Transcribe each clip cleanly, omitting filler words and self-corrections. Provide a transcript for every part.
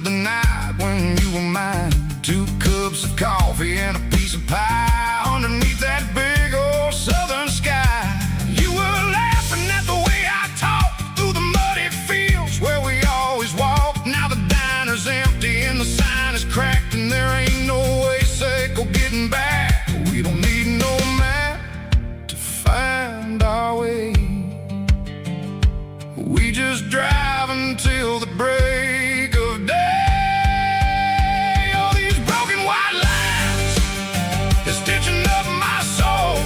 The night when you were mine, 2 cups of coffee and a piece of pie underneath that big old southern sky. You were laughing at the way I talked through the muddy fields where we always walked. Now the diner's empty and the sign is cracked, and there ain't no way safe or getting back. We don't need no map to find our way. We just drive until the break of day. Stitching up my soul,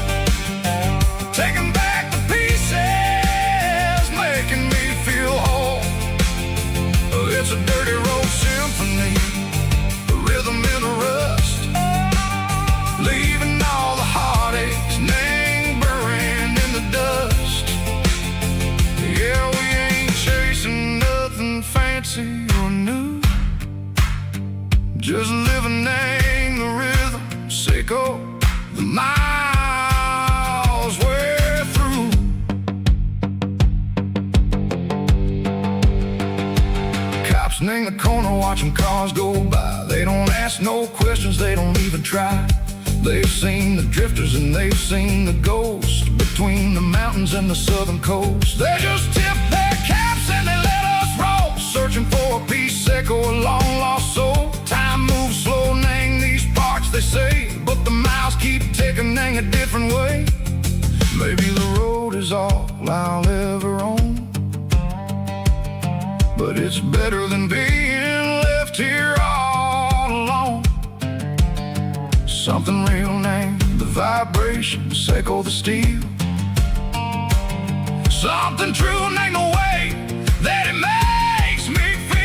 taking back the pieces, making me feel whole. It's a dirty road symphony, the rhythm in the rust, leaving all the heartaches lingering in the dust. Yeah, we ain't chasing nothing fancy or new, just living in the rhythm. Sicko, the miles we're through. Cops in the corner watching cars go by. They don't ask no questions, they don't even try. They've seen the drifters and they've seen the ghosts between the mountains and the southern coast. They just tip their caps and they let us roll, searching for a piece or a long lost soul. Time moves slow, nang these parts they say, but the miles keep ticking a different way. Maybe the road is all I'll ever own, but it's better than being left here all alone. Something real named the vibrations echo the steel. Something true named the way that it makes me feel.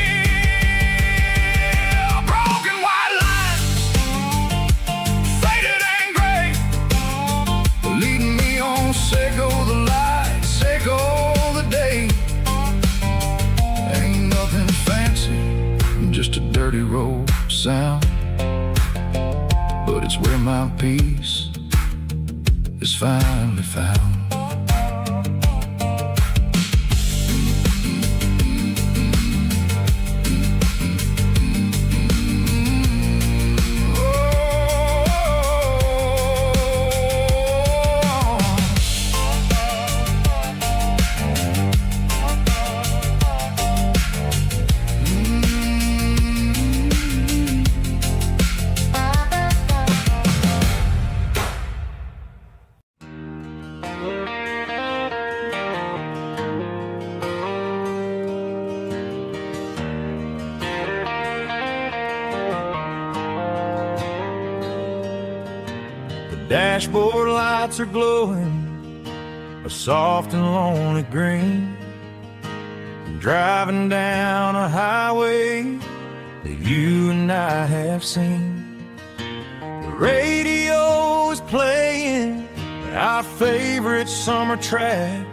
Broken white lines, faded and gray, leading me on. Sicko the light, sicko the day. Ain't nothing fancy, just a dirty road sound, but it's where my peace is finally found. Dashboard lights are glowing a soft and lonely green. I'm driving down a highway that you and I have seen. The radio is playing our favorite summer track,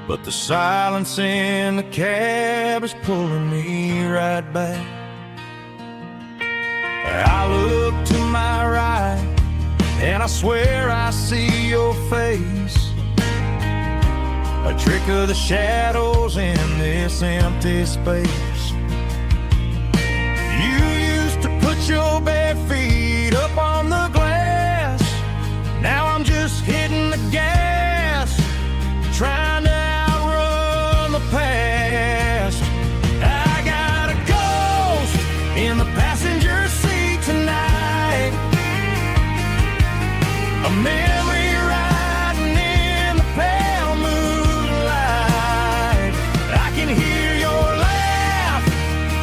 but the silence in the cab is pulling me right back. I look to my right and I swear I see your face, a trick of the shadows in this empty space. You used to put your bare feet up on the glass. Now I'm just hitting the gas, trying to outrun the past. I got a ghost in the passenger seat tonight, a memory riding in the pale moonlight. I can hear your laugh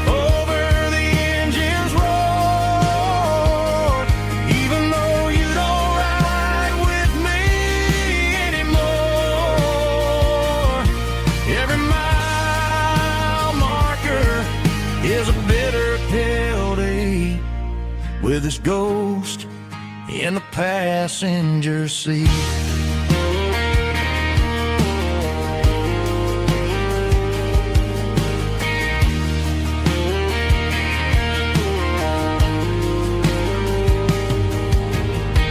over the engine's roar, even though you don't ride with me anymore. Every mile marker is a bitter penalty with this ghost in the passenger seat.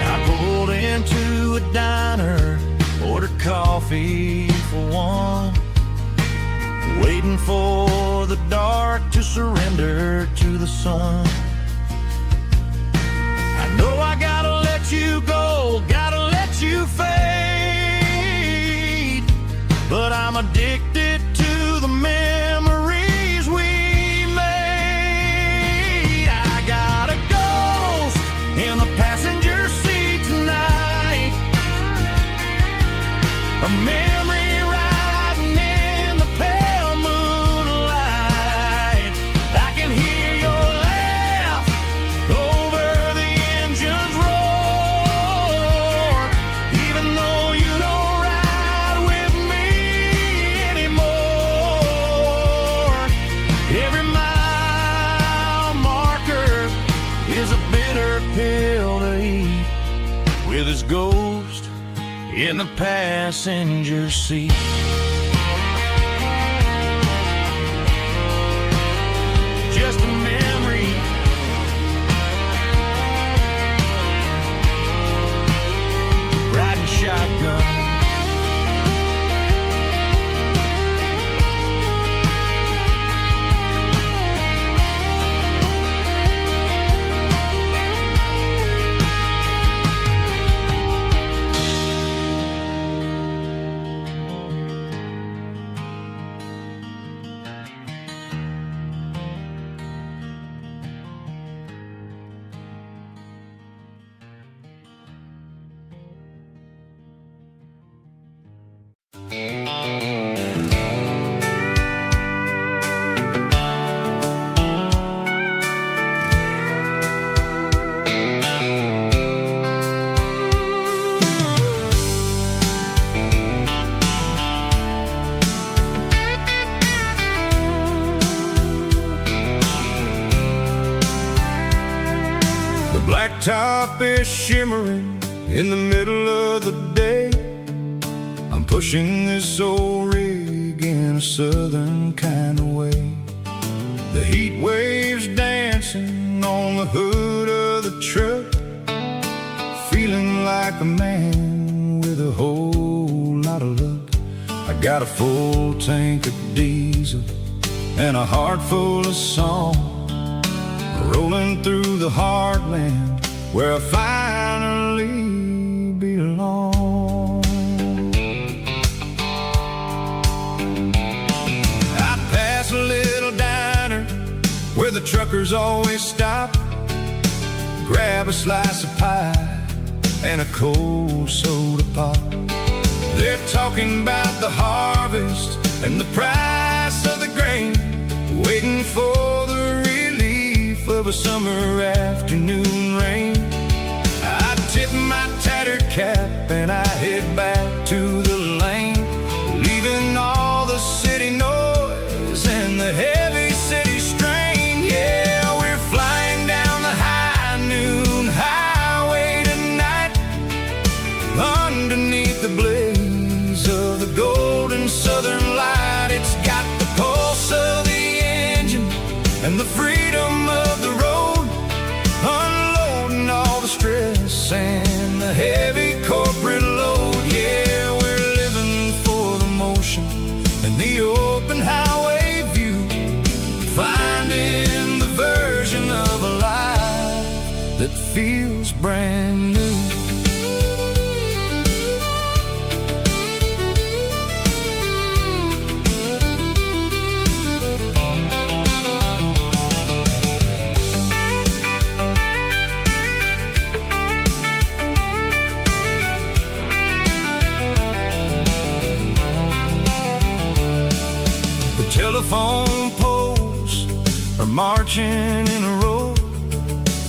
I pulled into a diner, ordered coffee for one, waiting for the dark to surrender to the sun. I know I gotta let you go, gotta let you fade, but I'm addicted to the memories we made. I got a ghost in the passenger seat tonight, a memory riding in the pale moonlight. I can hear your laugh over the engine's roar, even though you don't ride with me anymore. Every mile marker is a bitter pill to eat, with his ghost in the passenger seat. Just a memory, riding shotgun. Blacktop is shimmering in the middle of the day. I'm pushing this old rig in a southern kind of way. The heat waves dancing on the hood of the truck, feeling like a man with a whole lot of luck. I got a full tank of diesel and a heart full of song, rolling through the heartland where I finally belong. I pass a little diner where the truckers always stop, grab a slice of pie and a cold soda pop. They're talking about the harvest and the price of the grain, waiting for the of a summer afternoon rain. I tip my tattered cap and I head back to the lane, leaving all the city noise and the heavy city strain. Yeah, we're flying down the high noon highway tonight, underneath the blaze of the golden southern light. It's got the pulse of the engine and the freedom of the road, unloading all the stress and the heavy corporate load. Yeah, we're living for the motion and the open highway view, finding the version of a life that feels brand new. Telephone poles are marching in a row,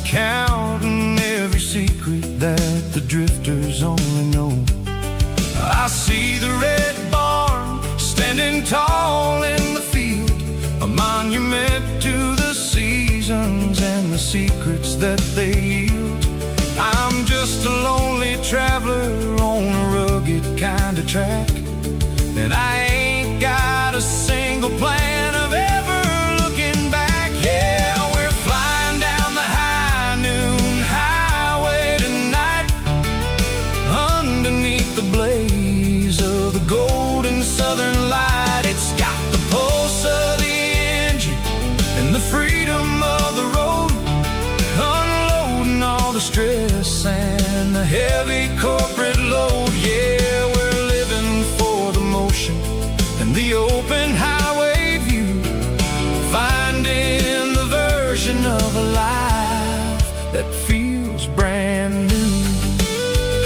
counting every secret that the drifters only know. I see the red barn standing tall in the field, a monument to the seasons and the secrets that they yield. I'm just a lonely traveler on a rugged kind of track, and I ain't got a single plan of ever looking back. Yeah, we're flying down the high noon highway tonight, underneath the blaze of the golden southern light. It's got the pulse of the engine and the heavy corporate load. Yeah, we're living for the motion and the open highway view, finding the version of a life that feels brand new.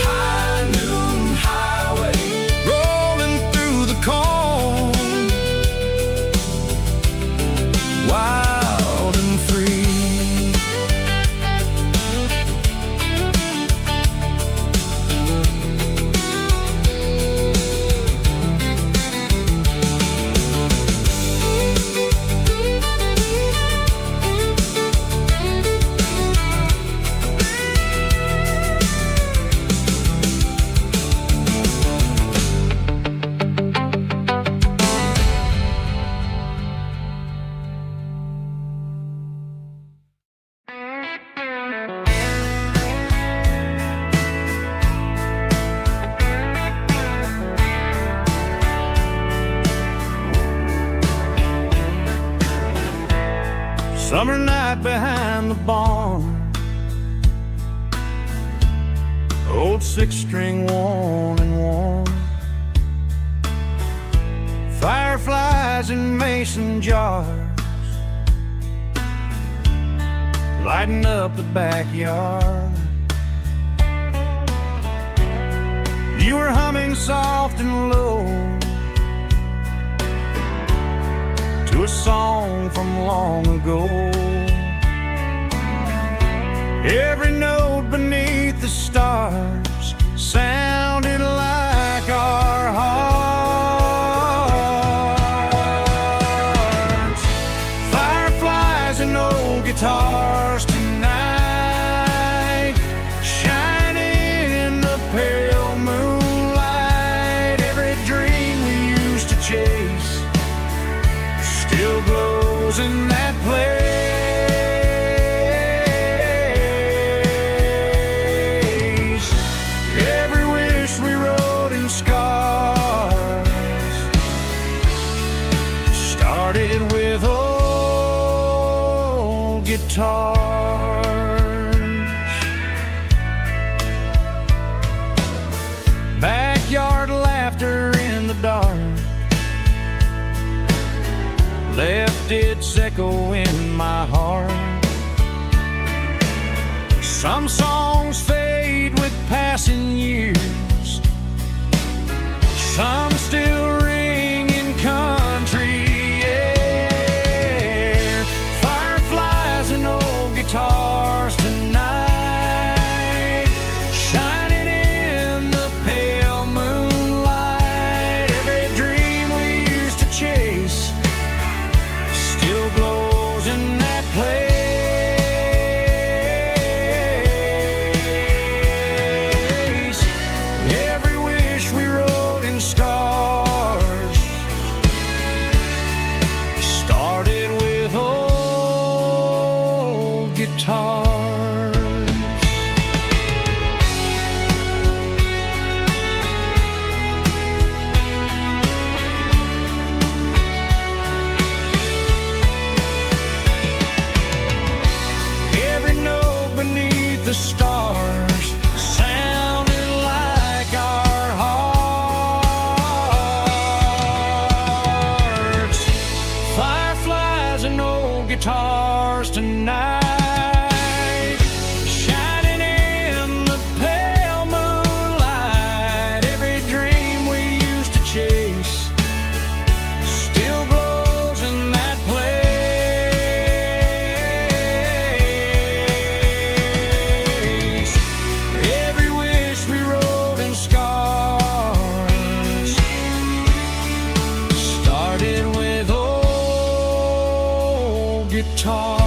High noon highway, rolling through the corn, wild and free. Summer night behind the barn, old six-string worn and worn, fireflies in mason jars, lighting up the backyard. You were humming soft and low to a song from long ago. Every note beneath the stars sounded like our hearts. Fireflies and old guitars tonight, shining in the pale moonlight. Every dream we used to chase still glows in that place. Every wish we wrote in scars started with old guitars. Backyard laughter in the dark left its echo in my heart. Some songs fade with passing years, some still ring in country air. Fireflies and old guitars tonight, shining in the pale moonlight. Every dream we used to chase still glows in that place. Every wish we wrote in scars started with old guitars. Every note beneath the stars sounded like our hearts. Fireflies and old guitars tonight, shining in the pale moonlight. Every dream we used to chase still glows in that place. Every wish we wrote in scars started with old guitars.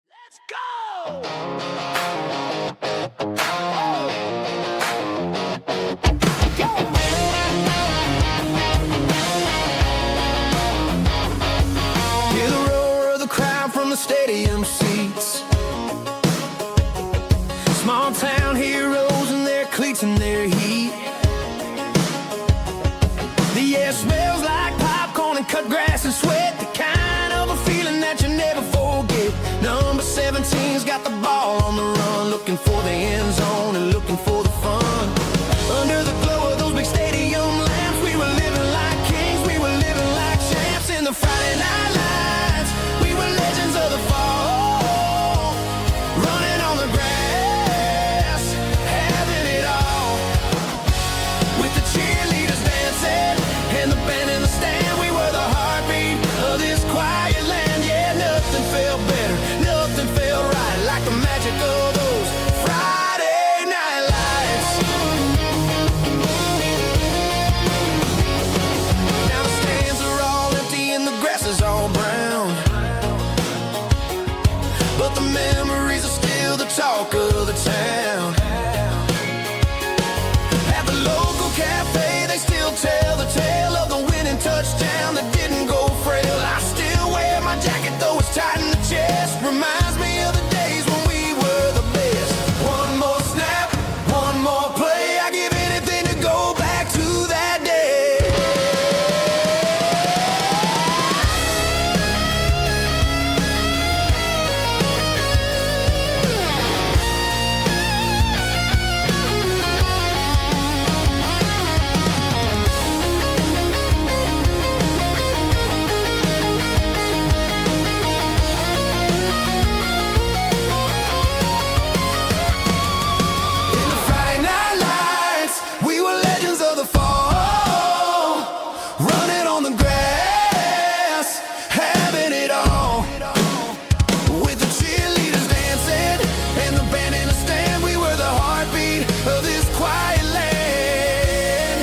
Let's go! Hear the roar of the crowd from the stadium. smells like popcorn and cut grass and sweat. The kind of a feeling that you never forget. Number 17's got the ball on the run, looking for the end zone and looking for the fun. Under the glow of those big stadium lamps, we were living like kings, we were living like champs. In the Friday night lights, we were legends of the fall, running on the grass, having it all. With the cheerleaders dancing and the band in the stand, we were the heartbeat of this quiet land. Yeah, nothing felt better, nothing felt right like the magic of those Friday night lights. Now the stands are all empty and the grass is all brown, but the memories are still the talk of the town. At the local cafe, they still tell the tale of the winning touchdown that didn't go frail. I still wear my jacket though it's tight in the chest. Reminds me of the days when we were the best. One more snap, one more play. I give anything to go back to that day. In the Friday night lights, we were legends of the fall, running on the grass, having it all. With the cheerleaders dancing and the band in the stand, we were the heartbeat of this quiet land.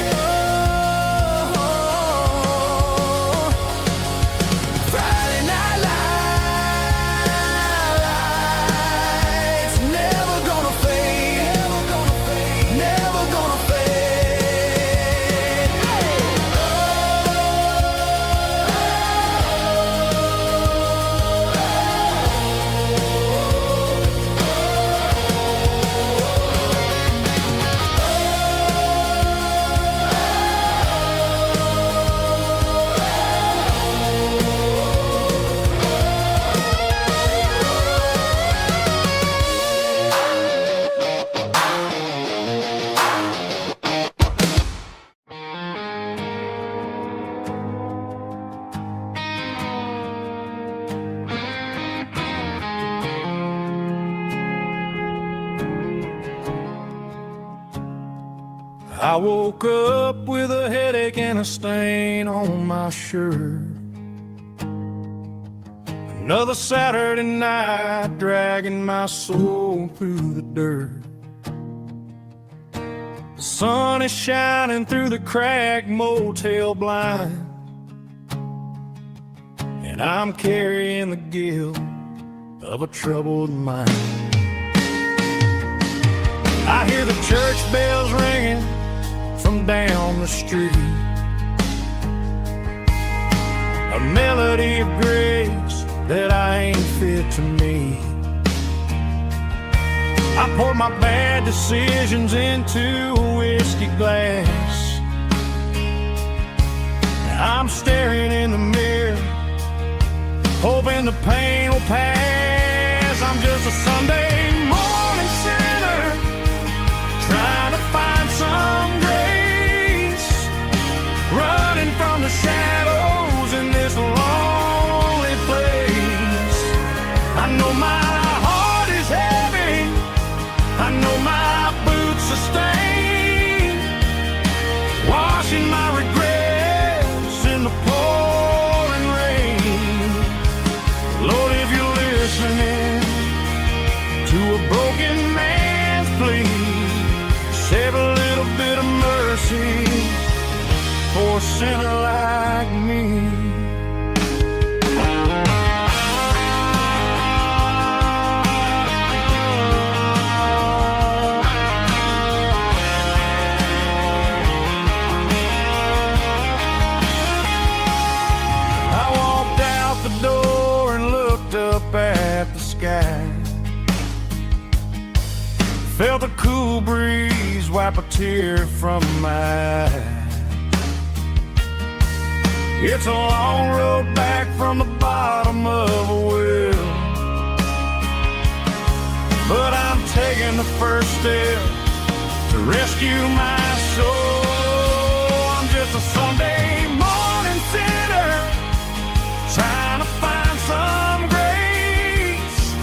Oh, Friday night lights, never gonna fade, never gonna fade, never gonna fade. I woke up with a headache and a stain on my shirt. Another Saturday night dragging my soul through the dirt. The sun is shining through the cracked motel blind, and I'm carrying the guilt of a troubled mind. I hear the church bells ringing from down the street, a melody of grace that I ain't fit to meet. I pour my bad decisions into a whiskey glass. I'm staring in the mirror, hoping the pain will pass. I'm just a Sunday morning sinner, trying to find some grace, running from the shadows in this lonely place. I know my heart is heavy, I know my boots are stained, washing my regrets in the pouring rain. Lord, if you're listening to a broken man's plea, save a little bit of mercy for a sinner like me. I walked out the door and looked up at the sky, felt a cool breeze wipe a tear from my eye. It's a long road back from the bottom of a well, but I'm taking the first step to rescue my soul. I'm just a Sunday morning sinner trying to find some grace,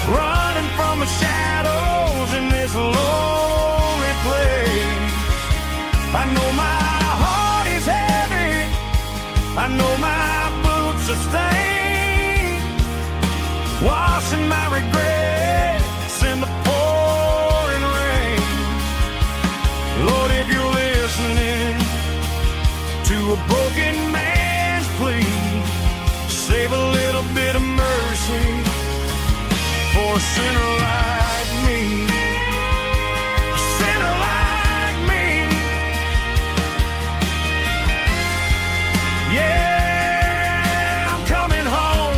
running from the shadows in this lonely place. I know my heart is heavy, I know my boots are stained, washing my regrets in the pouring rain. Lord, if you're listening to a broken man's plea, save a little bit of mercy for a sinner like me. A sinner like me. Yeah, I'm coming home.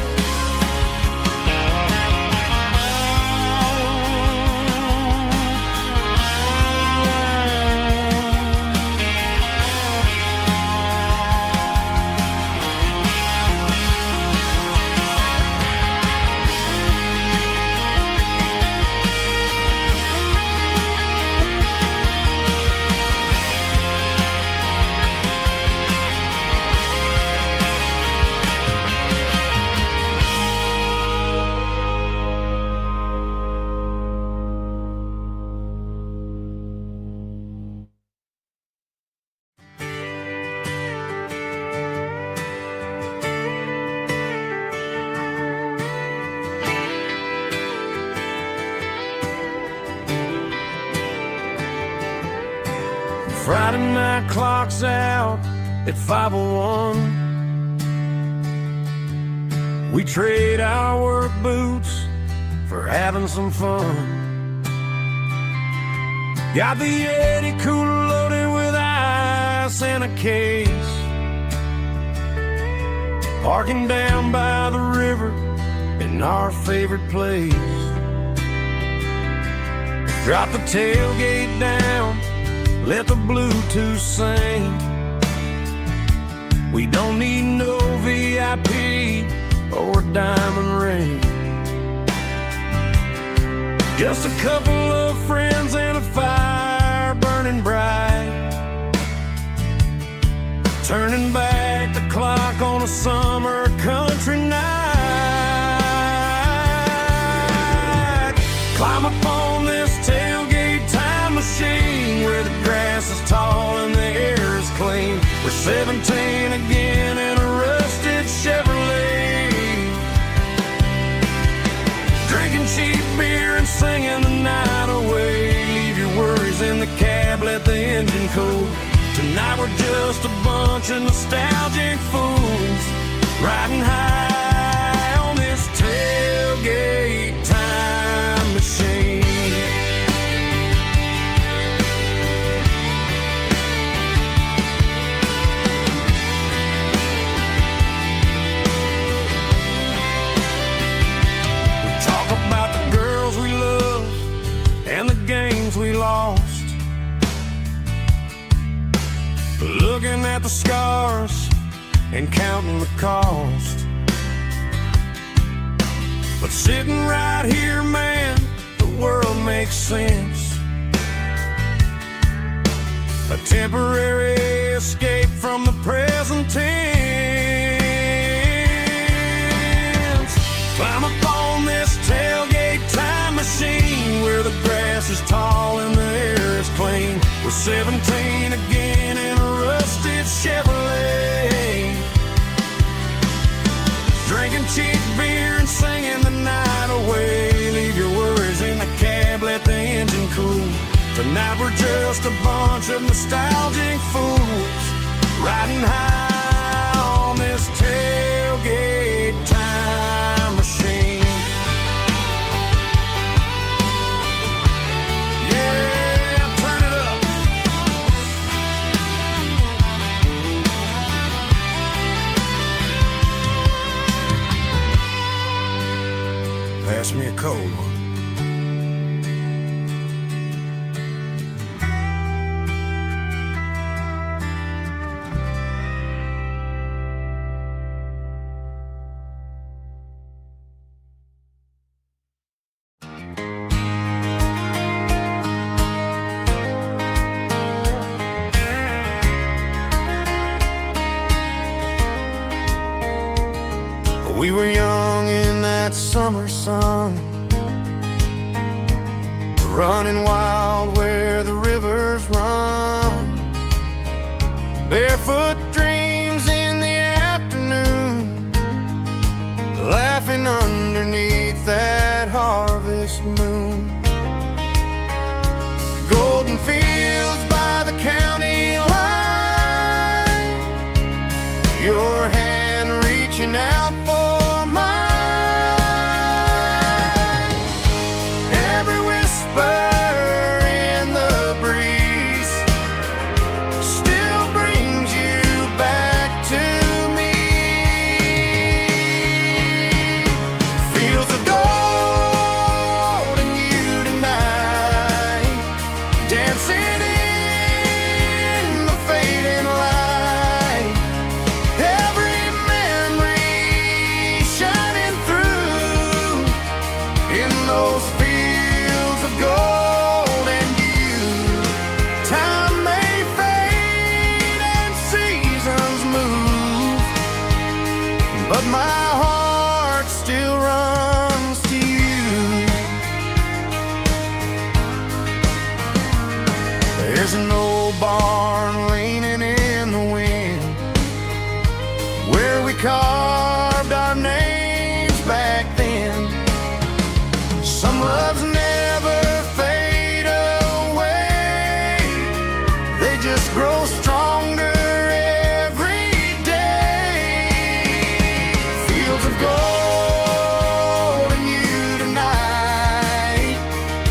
Friday night clock's out at 5:01. We trade our work boots for having some fun. Got the Yeti cooler loaded with ice and a case, parking down by the river in our favorite place. Drop the tailgate down, let the Bluetooth sing. We don't need no VIP or diamond ring. Just a couple of friends and a fire burning bright, turning back the clock on a summer country night. Climb up on this tailgate time machine where the grass is tall and the air is clean. We're 17 again in a rusted Chevrolet, drinking cheap beer and singing the night away. Leave your worries in the cab, let the engine cool. Tonight we're just a bunch of nostalgic fools riding high on this tailgate time machine. We lost, looking at the scars and counting the cost. But sitting right here, man, the world makes sense. A temporary escape from the present tense. Climb up on this tailgate time machine where the grass is tall and the air is clean. We're 17 again in a rusted Chevrolet, drinking cheap beer and singing the night away. Leave your worries in the cab, let the engine cool. Tonight we're just a bunch of nostalgic fools riding high on this tailgate time machine. Pass me a cold one. We were young in that summer sun, running wild where the rivers run. Barefoot dreams in the afternoon, laughing underneath that harvest moon. Golden fields by the county line, your hand reaching out for mine. Every whisper in the breeze still brings you back to me. Fields of gold and you tonight, dancing in the fading light. Every memory shining through in those fields of gold and you. Time may fade and seasons move, but my heart still runs to you. There's an old barn leaning in the wind, where we carved our names back then. Some loves never fade away, they just grow stronger every day. Fields of gold and you tonight,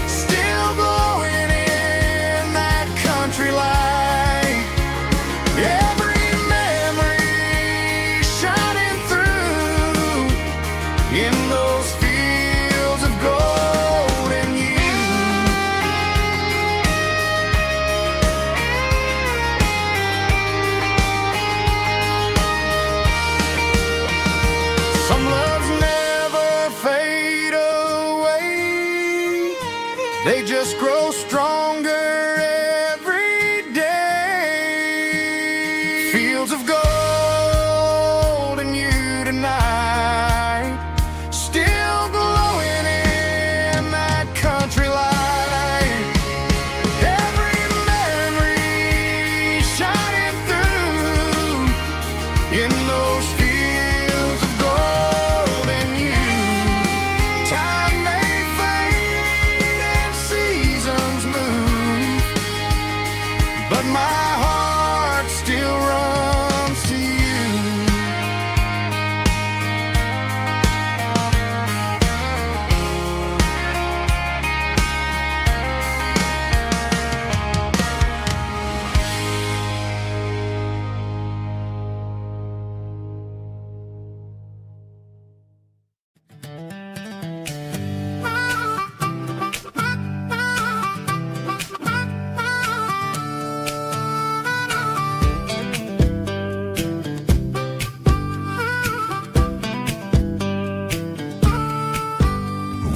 still glowing in that country light. Every memory shining through in those fields of gold and you. Some loves never fade away, they just grow stronger every day. Fields of gold and you tonight, still glowing in that country light. Every memory shining through in those fields of gold and you. Time may fade and seasons move, but my heart still runs to you.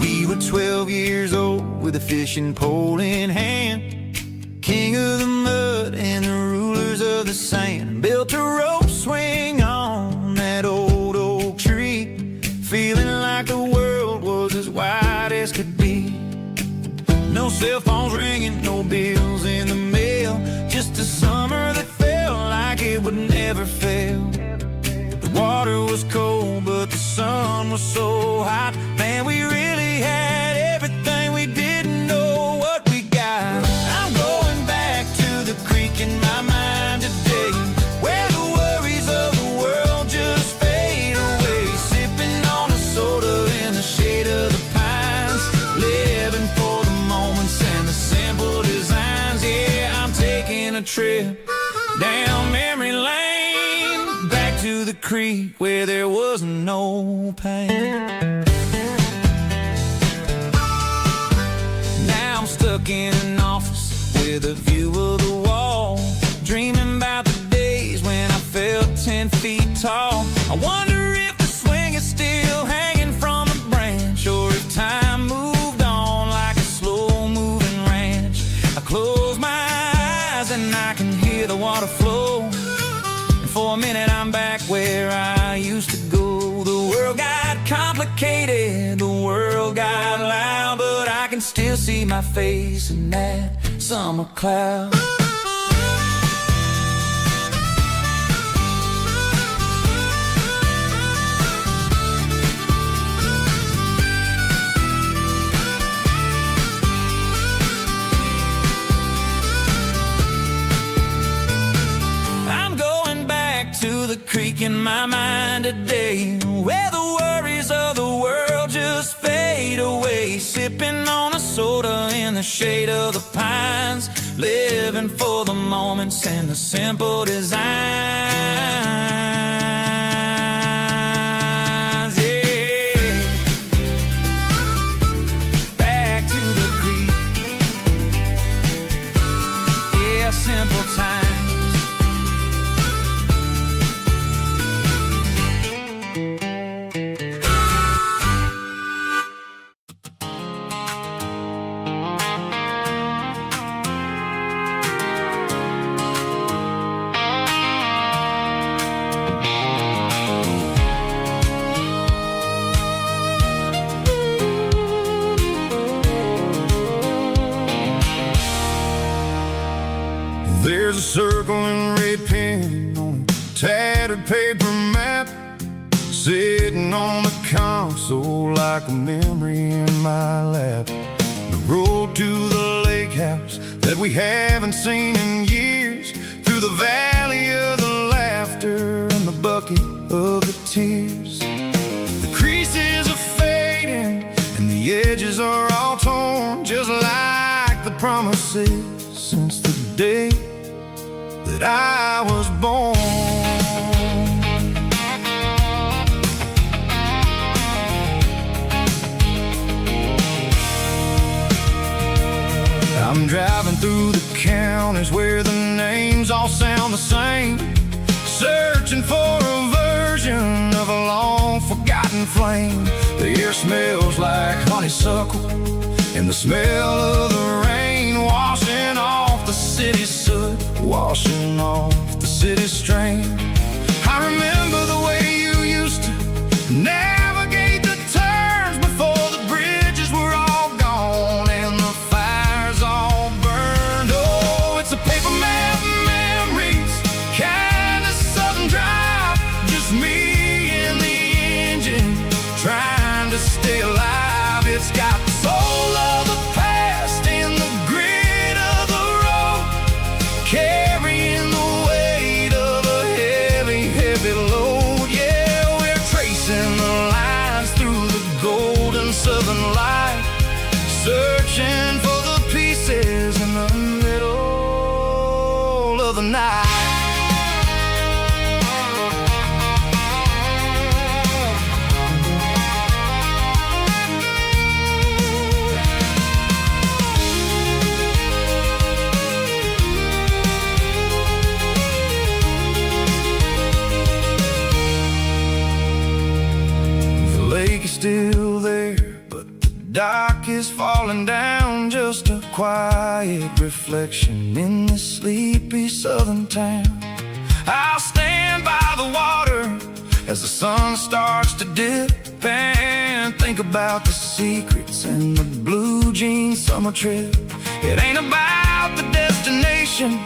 We were 12 years old with a fishing pole in hand, king of the mud and the rulers of the sand. Built a rope swing on that old oak tree, feeling like the world was as wide as could be. No cell phones ringing, no bills in the mail, just a summer that felt like it would never fail. The water was cold, but the sun was so hot. Man, we really had everything, we didn't know what we got. I'm going back to the creek in my mind today, where the worries of the world just fade away. Sipping on a soda in the shade of the pines, living for the moments and the simple designs. Yeah, I'm taking a trip down memory lane, back to the creek where there was no pain. Now I'm stuck in an office with a view of the wall, dreaming about the days when I felt 10 feet tall. I wonder if the swing is still hanging from a branch, or if time moved on like a slow-moving ranch. I close my eyes and I can hear the water flow, and for a minute I'm back where I used to go. The world got see my face in that summer cloud. To the creek in my mind today, where the worries of the world just fade away, sipping on a soda in the shade of the pines, living for the moments and the simple designs. Yeah, back to the creek. Yeah, simple times. There's a circle and red pen on a tattered paper map, sitting on the console like a memory in my lap. The road to the lake house that we haven't seen in years, through the valley of the laughter and the bucket of the tears. The creases are fading and the edges are all torn, just like the promises since the day that I was born. I'm driving through the counties where the names all sound the same, searching for a version of a long forgotten flame. The air smells like honeysuckle and the smell of the rain washing off the city's soot, washing off the city's strain. I remember the way you used to navigate the turns before the bridges were all gone and the fires all burned. Oh, it's a paper map memories, kind of southern drive, just me and the engine trying to stay alive. It's got the soul of the past and the grit of the road, carrying the weight of a heavy, heavy load. Yeah, we're tracing the lines through the golden southern light, searching for the pieces in the middle of the night. Still there, but the dock is falling down, just a quiet reflection in this sleepy southern town. I'll stand by the water as the sun starts to dip and think about the secrets and the blue jean summer trip. It ain't about the destination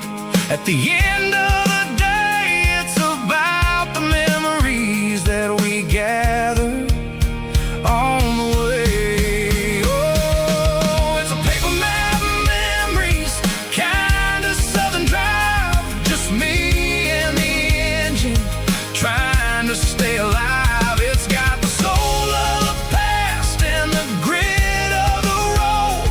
at the end of the day, it's about the memories that we gather on the way. Oh, it's a paper map memories, kind of southern drive, just me and the engine trying to stay alive. It's got the soul of the past and the grit of the road,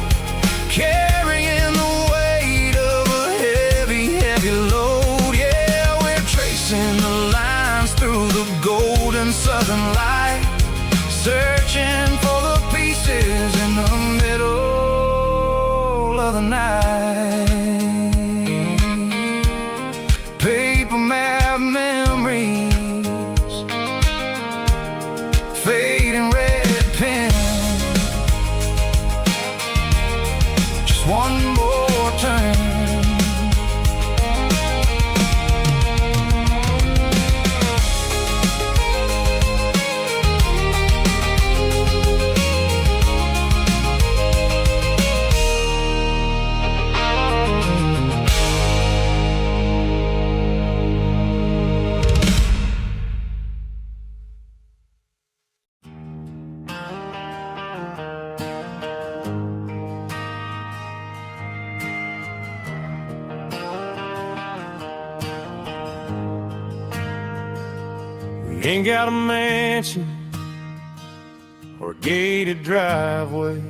carrying the weight of a heavy, heavy load. Yeah, we're tracing the lines through the golden southern light, searching for the pieces in the middle of the night. Paper map memories, fading red pen, just one more turn. ain't got a mansion or a gated driveway,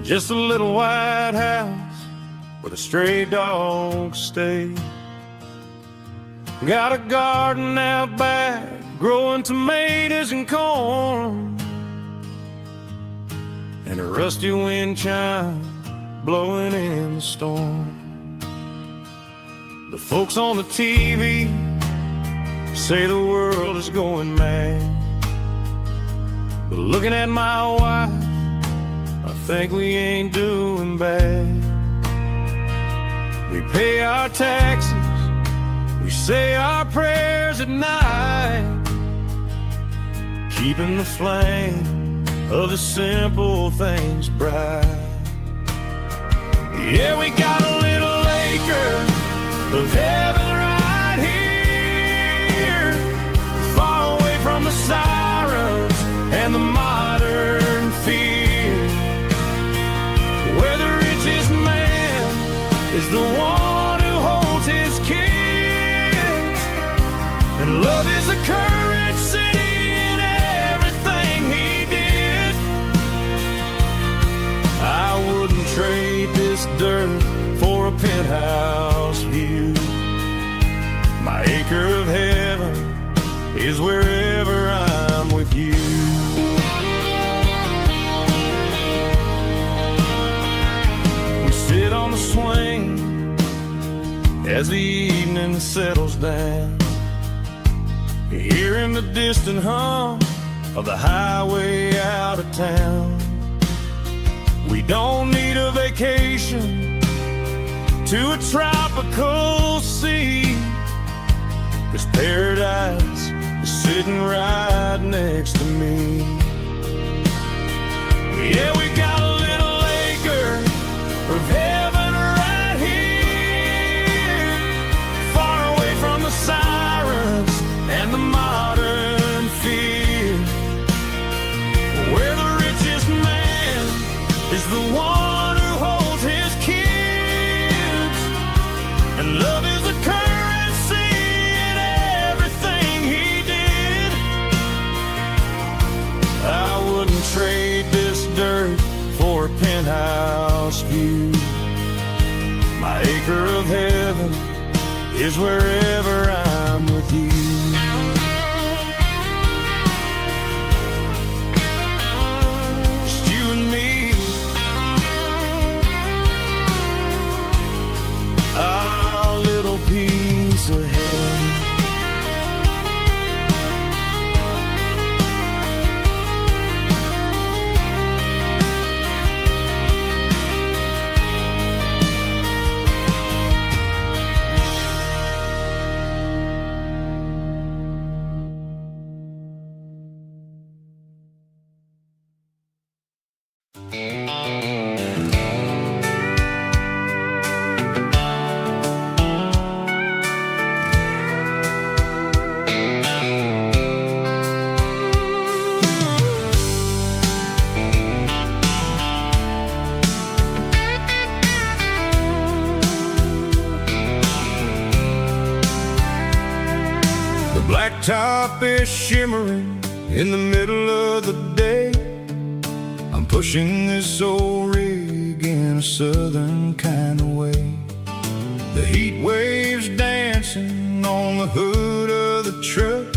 just a little white house where the stray dogs stay. Got a garden out back, growing tomatoes and corn, and a rusty wind chime blowing in the storm. The folks on the TV say the world is going mad, but looking at my wife, I think we ain't doing bad. We pay our taxes, we say our prayers at night, keeping the flame of the simple things bright. Yeah, we got a little acre of heaven right here, far away from the sirens and the modern fear, where the richest man is the one who holds his kids, and love is the currency in everything he did. I wouldn't trade this dirt for a penthouse view. My acre of heaven is wherever I'm with you. We sit on the swing as the evening settles down, hearing the distant hum of the highway out of town. We don't need a vacation to a tropical sea, 'cause paradise is sitting right next to me. Yeah, we got a little acre of heaven right here, far away from the sirens and the modern fear, where the richest man is the one who holds his kids, and love is a currency in everything he did. I wouldn't trade this dirt for a penthouse view. My acre of heaven is wherever I'm with you. Just you and me, our little piece of heaven. Blacktop is shimmering in the middle of the day. I'm pushing this old rig in a southern kind of way. The heat waves dancing on the hood of the truck,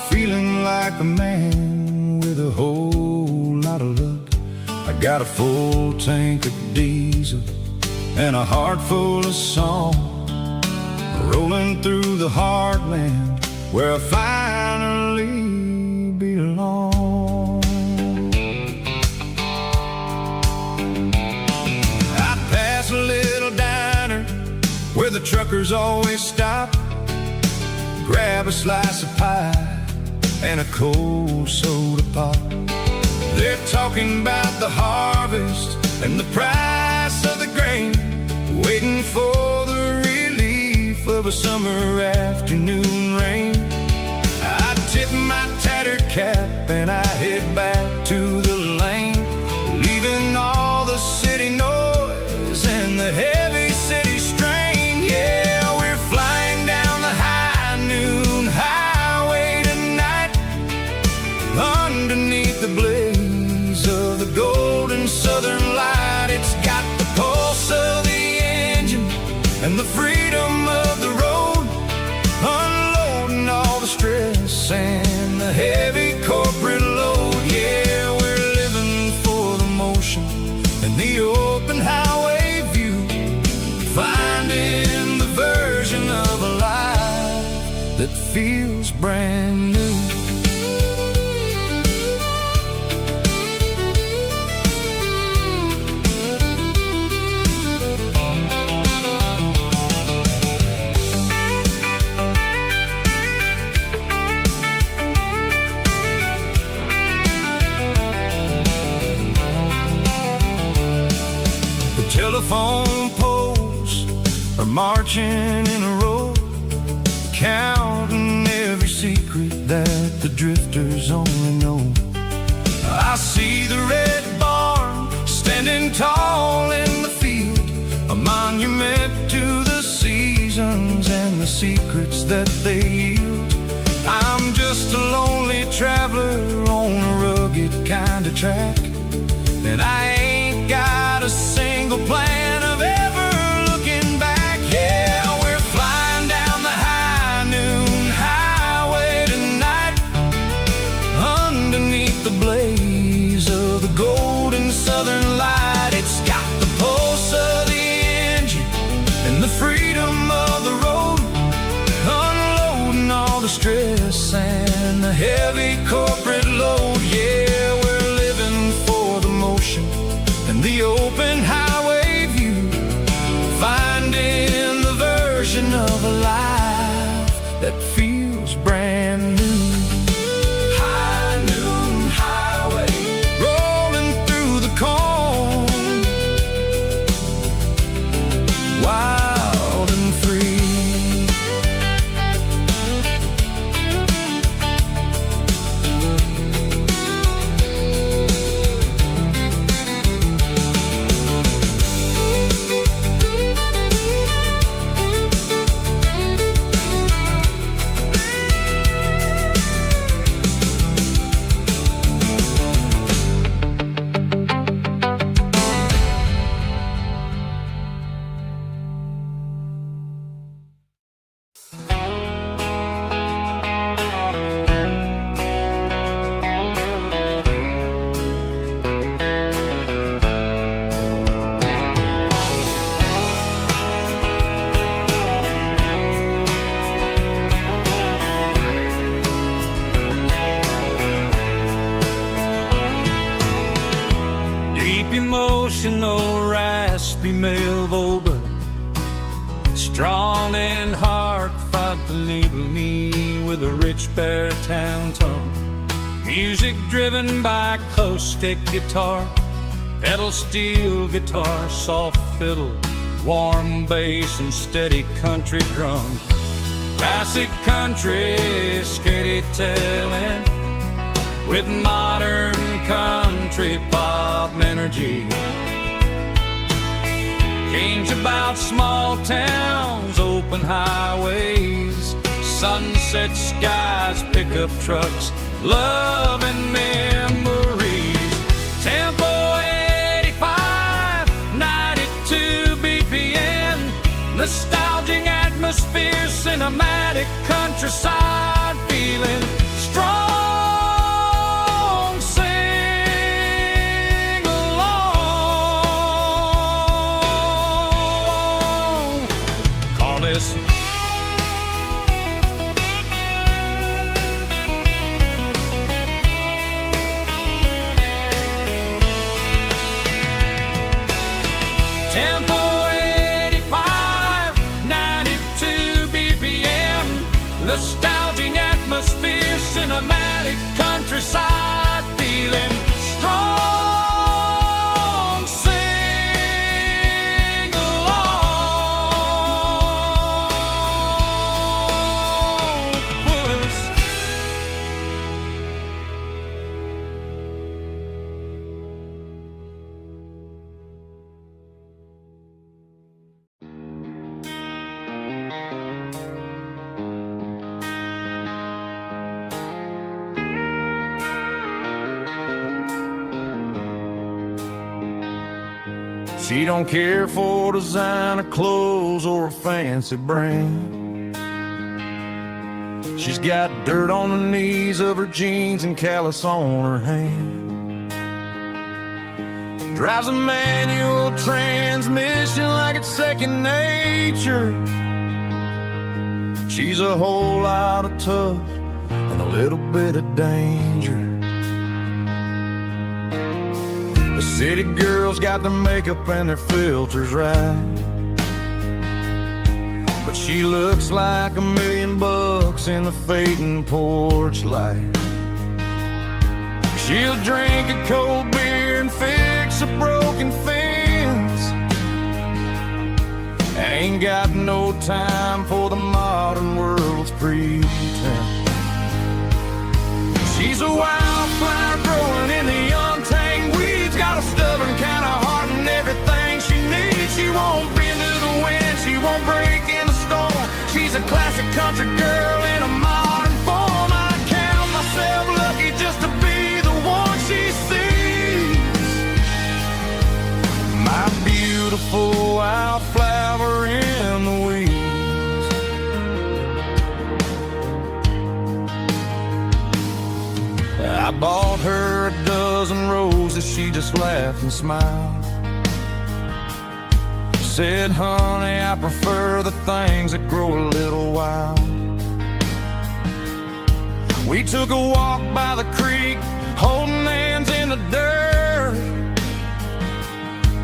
feeling like a man with a whole lot of luck. I got a full tank of diesel and a heart full of song, rolling through the heartland where I finally belong. I pass a little diner where the truckers always stop, grab a slice of pie and a cold soda pop. They're talking about the harvest and the price of the grain, waiting for the relief of a summer afternoon rain. I tip my tattered cap and I head back to the lane, leaving all the city noise and the heavy city strain. Yeah, we're flying down the high noon stress and the heavy corporate load. Yeah, we're living for the motion and the open highway view, finding the version of a life that feels brand new. Telephone poles are marching in a row, counting every secret that the drifters only know. I see the red barn standing tall in the field, a monument to the seasons and the secrets that they yield. I'm just a lonely traveler on a rugged kind of track, and I ain't got a single plan of ever looking back. Yeah, we're flying down the high noon highway tonight, underneath the blaze of the golden southern light. It's got the pulse of the engine and the freedom of the road, unloading all the stress and the heavy corporate load. Yeah, we're living for the motion and the open highway view, finding the version of a life that feels brand new. High noon highway, rolling through the corn, wild and free. Emotional, raspy male vocal, strong in heart, fight to label me with a rich baritone tone. Music driven by acoustic guitar, pedal steel guitar, soft fiddle, warm bass and steady country drums. Classic country, skitty telling, with modern country pop energy. Games about small towns, open highways, sunset skies, pickup trucks, love and memories. Tempo 85, 92 BPM, nostalgic atmosphere, cinematic countryside feeling, strong. Tempo 85, 92 BPM, nostalgic atmosphere, cinematic countryside feeling, strong, sing along with us. She don't care for designer clothes or a fancy brand. She's got dirt on the knees of her jeans and callus on her hand. Drives a manual transmission like it's second nature. She's a whole lot of tough and a little bit of danger. The city girls got their makeup and their filters right, but she looks like $1,000,000 in the fading porch light. She'll drink a cold beer and fix a broken fence. Ain't got no time for the modern world's pretense. She's a wildflower growing in the untamed weeds. Got a stubborn kind of heart and everything she needs. She won't bend to the wind, she won't break in the storm. She's a classic country girl in a modern form. I count myself lucky just to be the one she sees. My beautiful wildflower in the weeds. I bought her a dozen roses, she just laughed and smiled. Said, honey, I prefer the things that grow a little wild. We took a walk by the creek, holding hands in the dirt.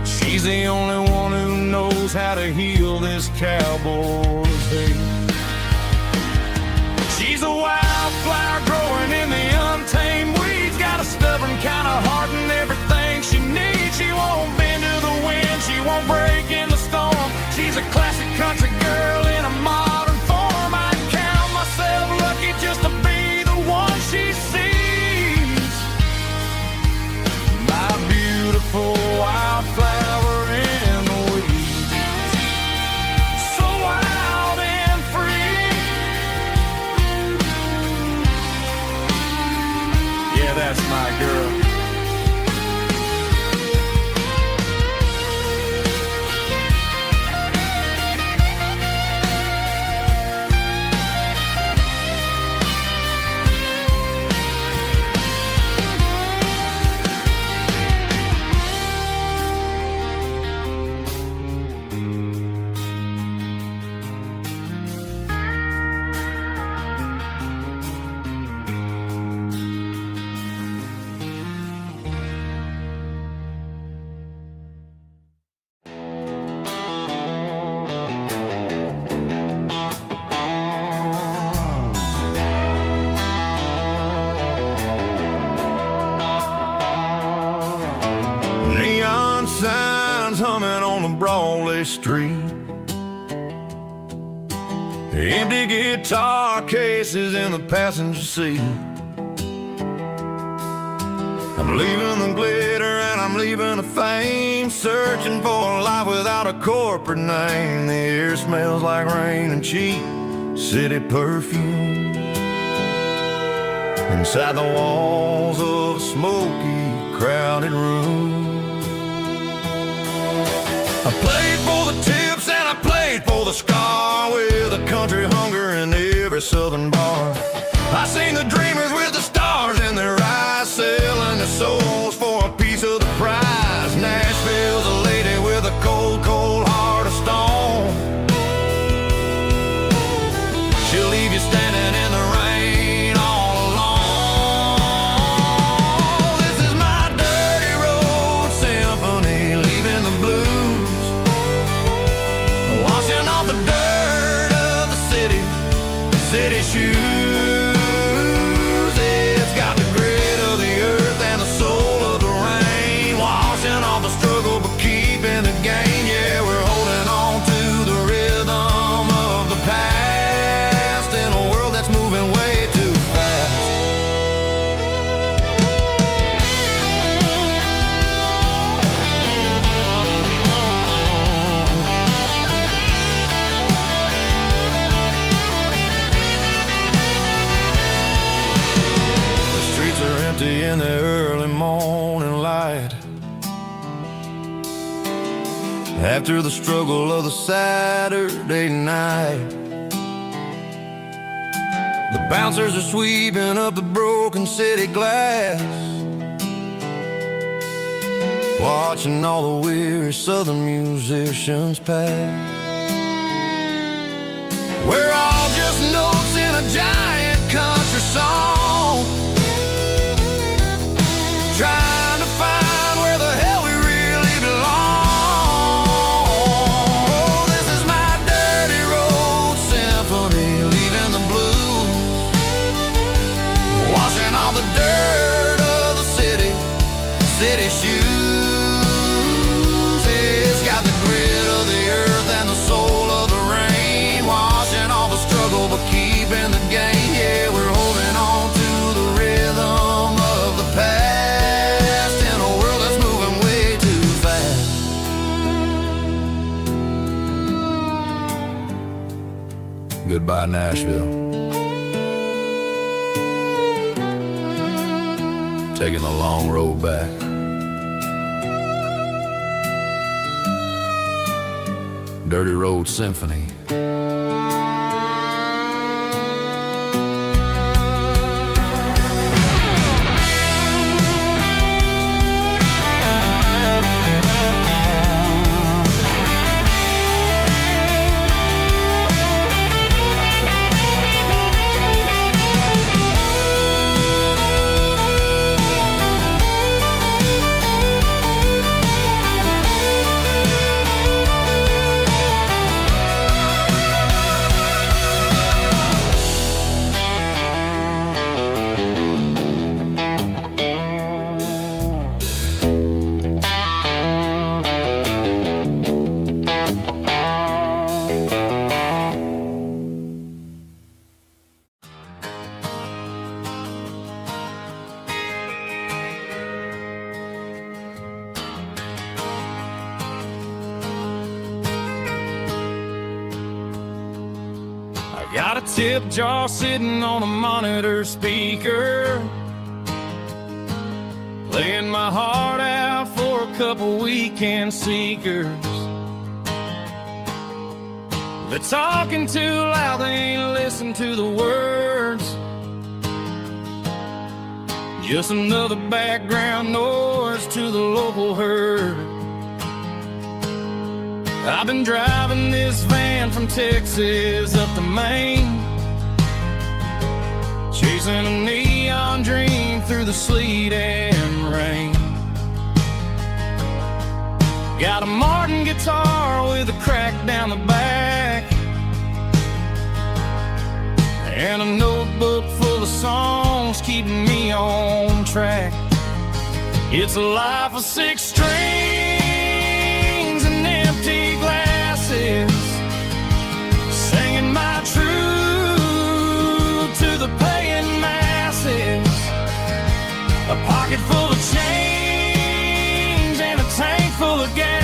She's the only one who knows how to heal this cowboy's hate. She's a wildflower growing in the untamed weeds. Got a stubborn kind of heart and everything she needs. She won't bend to the wind, she won't break in the storm. She's a classic country girl in a modern form. I count myself lucky just to be the one she sees. My beautiful wildflower in the weeds. So wild and free. Yeah, that's my girl. Neon signs humming on the Broadway street. Empty guitar cases in the passenger seat. I'm leaving the glitter and I'm leaving the fame, searching for a life without a corporate name. The air smells like rain and cheap city perfume. Inside the walls of a smoky, crowded room. I played for the tips and I played for the scar, with a country hunger in every southern bar. I seen the dreamers with the stars in their eyes, selling their souls for a piece of the prize. Nashville's a lady with a cold, cold heart of stone. She'll leave you standing in the rain all alone. This is my dirty road symphony, leaving the blues, washing off the dirt of the city shoes. It's got the grit of the earth and the soul of the rain, washing off the struggle but keeping the gain. Yeah, we're holding on to the rhythm of the past in a world that's moving way too fast. The streets are empty in the early morning light, after the struggle of the Saturday night. The bouncers are sweeping up the broken city glass, watching all the weary southern musicians pass. We're all just notes in a giant country song, trying to find where the hell we really belong. Oh, this is my dirty road symphony, leaving the blues, washing all the dirt of the city shoes. It's got the grit of the earth and the soul of the rain, washing all the struggle but keeping the gain. Yeah, we're holding on to the rhythm of the past in a world that's moving way too fast. Goodbye, Nashville. Taking the long road back. Dirty Road Symphony. Got a tip jar sitting on a monitor speaker, playing my heart out for a couple weekend seekers. They're talking too loud, they ain't listen to the words. Just another background noise to the local herd. I've been driving this van from Texas up to Maine, chasing a neon dream through the sleet and rain. Got a Martin guitar with a crack down the back, and a notebook full of songs keeping me on track. It's a life of 6 strings and empty glasses, singing my truth to the paying masses. A pocket full of change and a tank full of gas,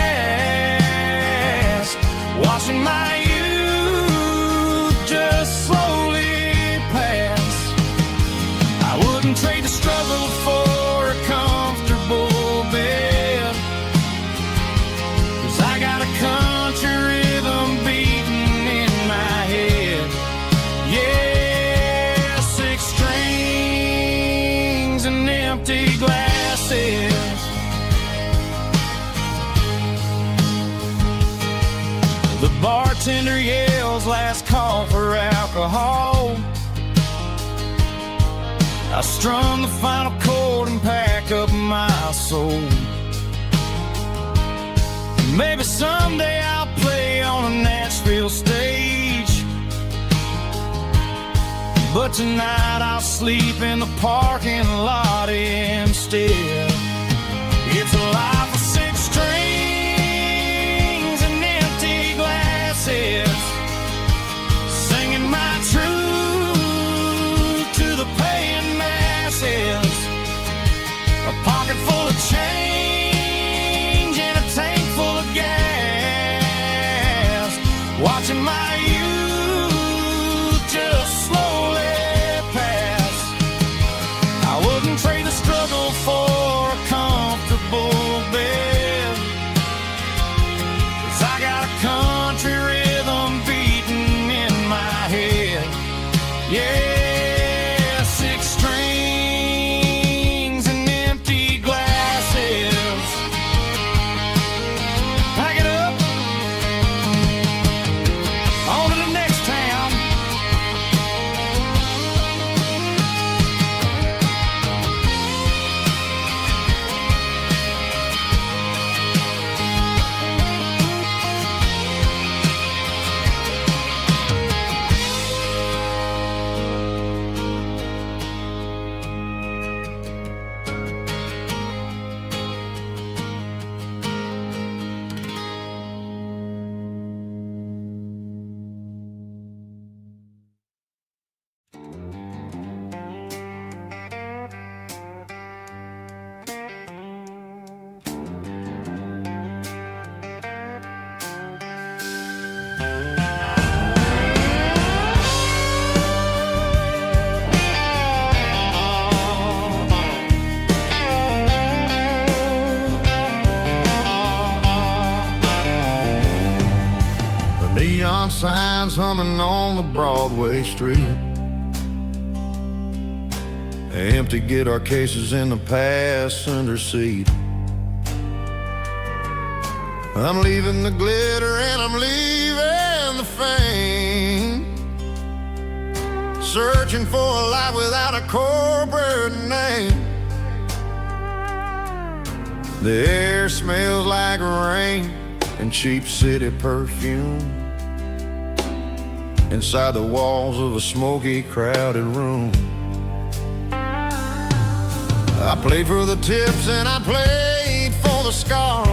watching my youth just slowly pass. I wouldn't trade the struggle for a comfortable bed, 'cause I got a country rhythm beating in my head. Yeah, 6 strings and empty glasses. The bartender yells last call for alcohol. I strum the final chord and pack up my soul. Maybe someday I'll play on a Nashville stage, but tonight I'll sleep in the parking lot instead. It's a life of 6 strings and empty glasses, singing my truth to the paying masses. A pocket full of change and a tank full of gas, watching my youth just slowly pass. I wouldn't trade the struggle for signs humming on the Broadway street. Empty guitar cases in the passenger seat. I'm leaving the glitter and I'm leaving the fame, searching for a life without a corporate name. The air smells like rain and cheap city perfume inside the walls of a smoky, crowded room. I played for the tips and I played for the scars,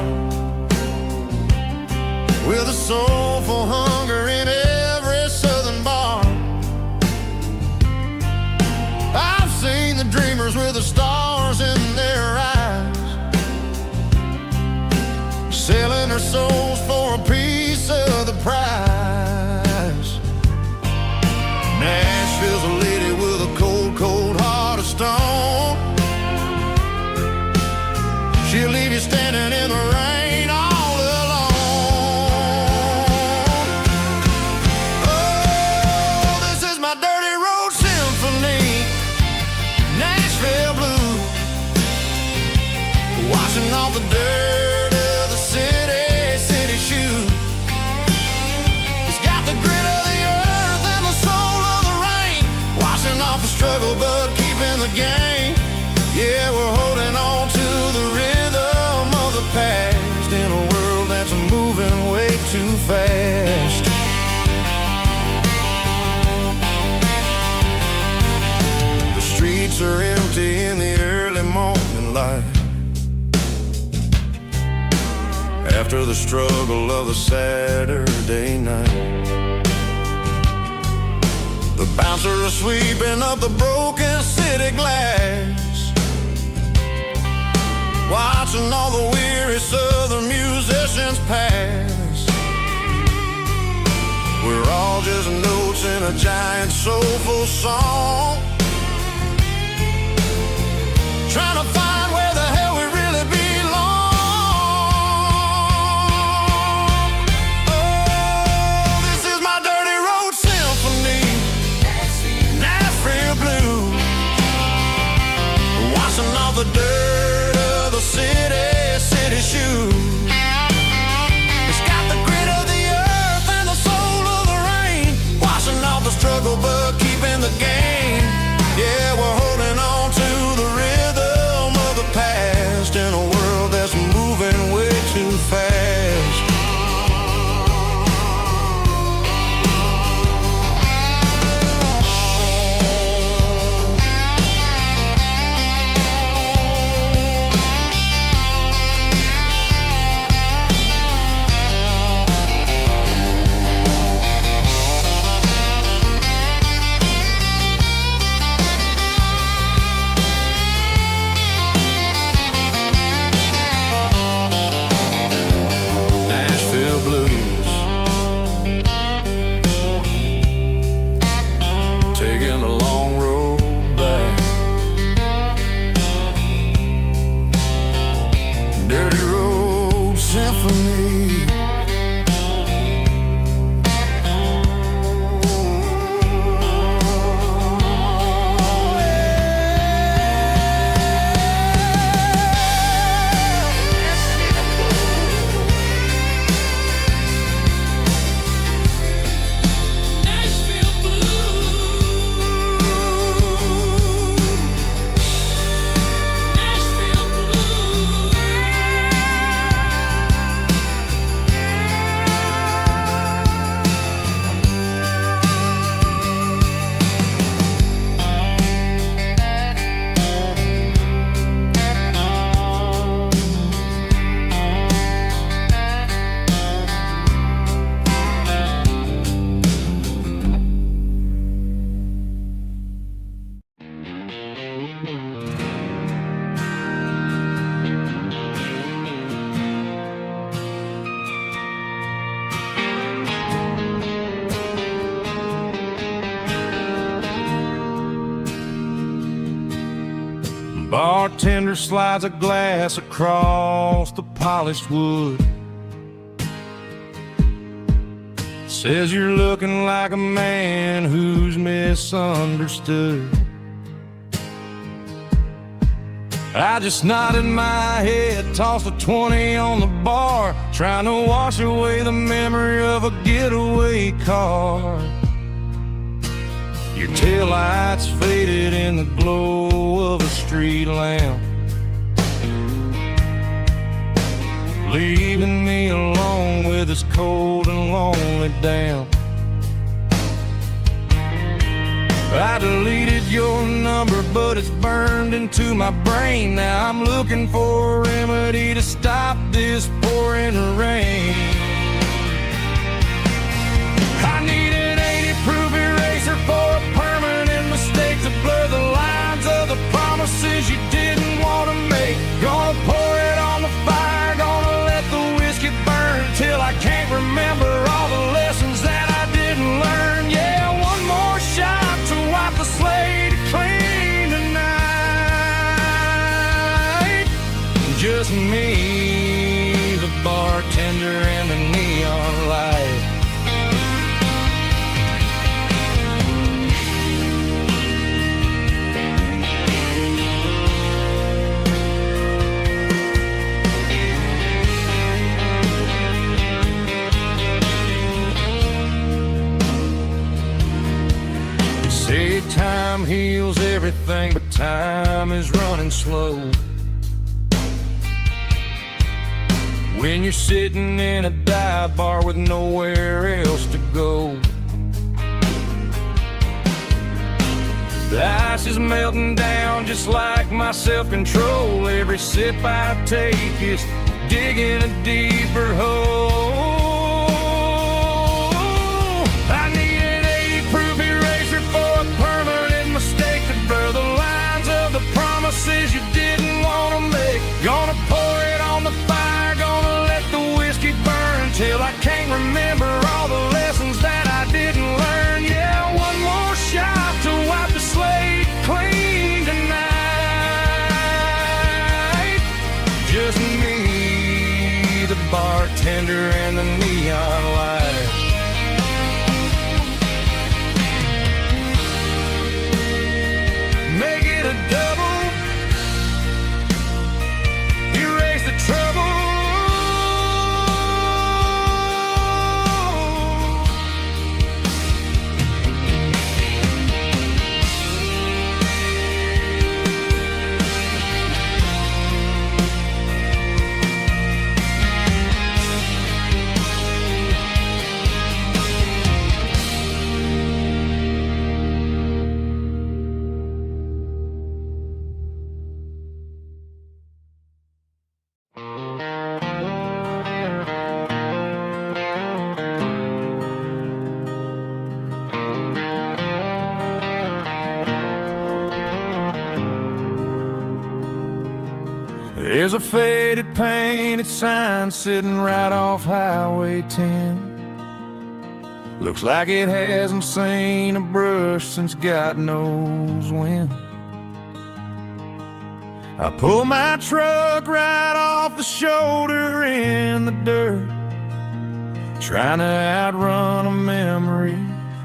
with a soulful hunger in every southern bar. I've seen the dreamers with the stars in their eyes, selling their souls for a piece of the prize. Nashville's a lady with a cold, cold heart of stone. She'll leave you standing in the rain all alone. Oh, this is my dirty road symphony, Nashville blues, washing off the dirt of the city shoes. It's got the grit of the earth and the soul of the rain, washing off the struggle but keeping the game. Yeah, we're holding on to the rhythm of the past in a world that's moving way too fast. The streets are empty in the early morning light, after the struggle of the Saturday night. The bouncers are sweeping up the broken city glass, watching all the weary southern musicians pass. We're all just notes in a giant soulful song, trying to find where the hell we really belong. Oh, this is my dirty road symphony, Nashville blues, washing off the dirt of the city shoes. It's got the grit of the earth and the soul of the rain, washing off the struggle but keeping the game. Yeah, we're holding on to the rhythm of the past in a world that's moving way too fast. Bartender slides a glass across the polished wood, Says you're looking like a man who's misunderstood. I just nodded my head, tossed a 20 on the bar, trying to wash away the memory of a getaway car. Your taillights faded in the glow of a street lamp, leaving me alone with this cold and lonely damp. I deleted your number, but it's burned into my brain. Now I'm looking for a remedy to stop this pouring rain. I need an 80-proof eraser for a permanent mistake to blur the lines of the promises you didn't want to make. Gonna pour it on the fire, gonna let the whiskey burn till I can't remember all the lessons that I didn't learn. Yeah, one more shot to wipe the slate clean tonight. Just me, the bartender, and the neon light. Say time heals everything, but time is running slow. When you're sitting in a dive bar with nowhere else to go, the ice is melting down just like my self-control. Every sip I take is digging a deeper hole. I need an 80-proof eraser for a permanent mistake to blur the lines of the promises you didn't want to make. Gonna pour it on the fire, gonna let the whiskey burn till I can't remember all the lessons that I didn't learn. Yeah, one more shot to wipe the slate clean tonight. Just me, the bartender, and the neon light. Make it a double, erase the trouble. There's a faded painted sign sitting right off Highway 10. Looks like it hasn't seen a brush since God knows when. I pull my truck right off the shoulder in the dirt, trying to outrun a memory,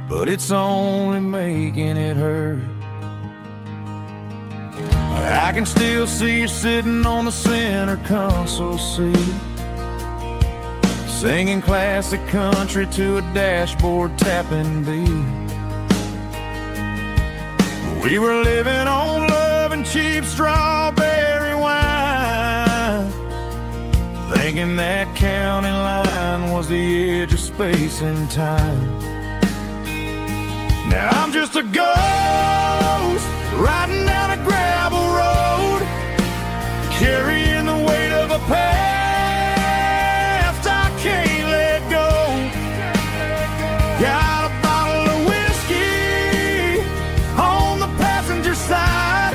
but it's only making it hurt. I can still see you sitting on the center console seat, singing classic country to a dashboard tapping beat. We were living on love and cheap strawberry wine, thinking that county line was the edge of space and time. Now I'm just a ghost riding down a gravel road, carrying the weight of a past I can't let go. Got a bottle of whiskey on the passenger side,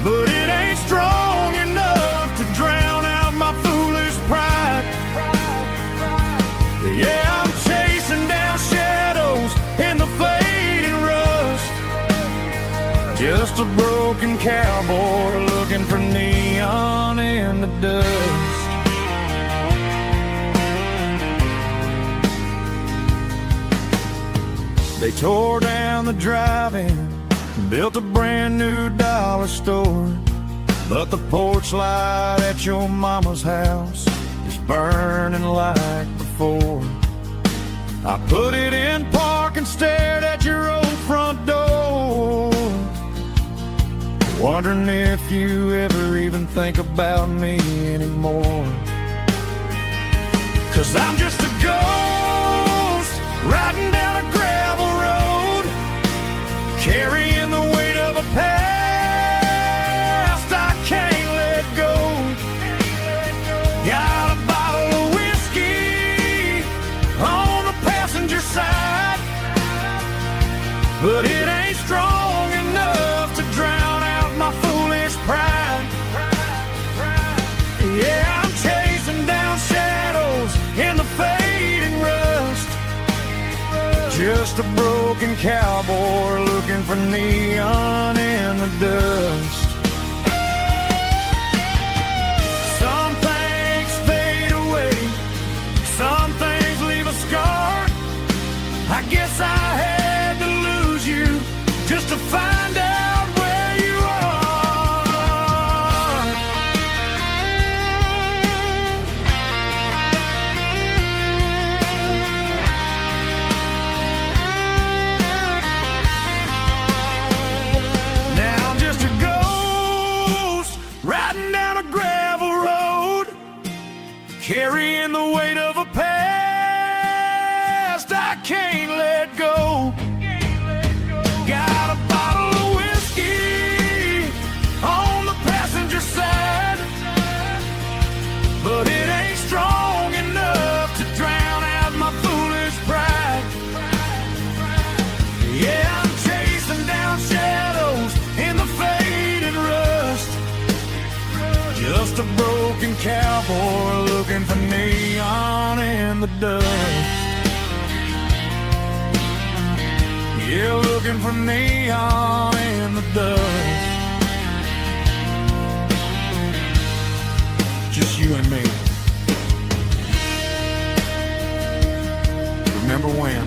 but it ain't strong enough to drown out my foolish pride. Yeah, I'm chasing down shadows in the fading rust, just a broken cowboy looking for neon in the dust. They tore down the drive-in, built a brand new dollar store. But the porch light at your mama's house is burning like before. I put it in park and stared at your old front door, wondering if you ever even think about me anymore. 'Cause I'm just a ghost riding down a gravel road, carrying the weight of a past I can't let go. Got a bottle of whiskey on the passenger side, but it ain't strong enough to drown out my foolish pride. Yeah, I'm chasing down shadows in the fading rust, just a broken cowboy looking for neon in the dust. Some things fade away, some things leave a scar. I guess I had to lose you just to find out where you are. Now I'm just a ghost riding down a gravel road, carrying the weight of a past I can't let go. Got a bottle of whiskey on the passenger side, but it ain't strong enough to drown out my foolish pride. Yeah, I'm chasing down shadows in the fading rust, just a broken cowboy looking for neon in the dust. Yeah, looking for neon in the dust. Just you and me. Remember when?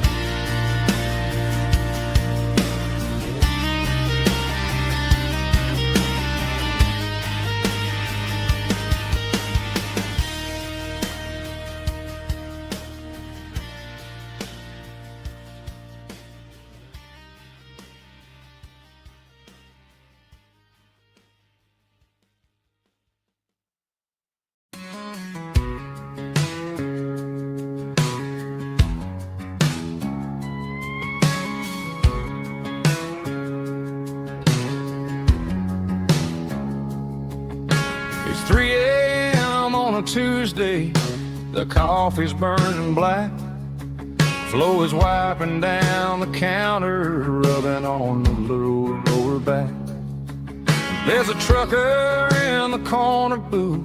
It's 3 a.m. on a Tuesday, the coffee's burning black. Flo is wiping down the counter, rubbing on the little lower back. There's a trucker in the corner booth,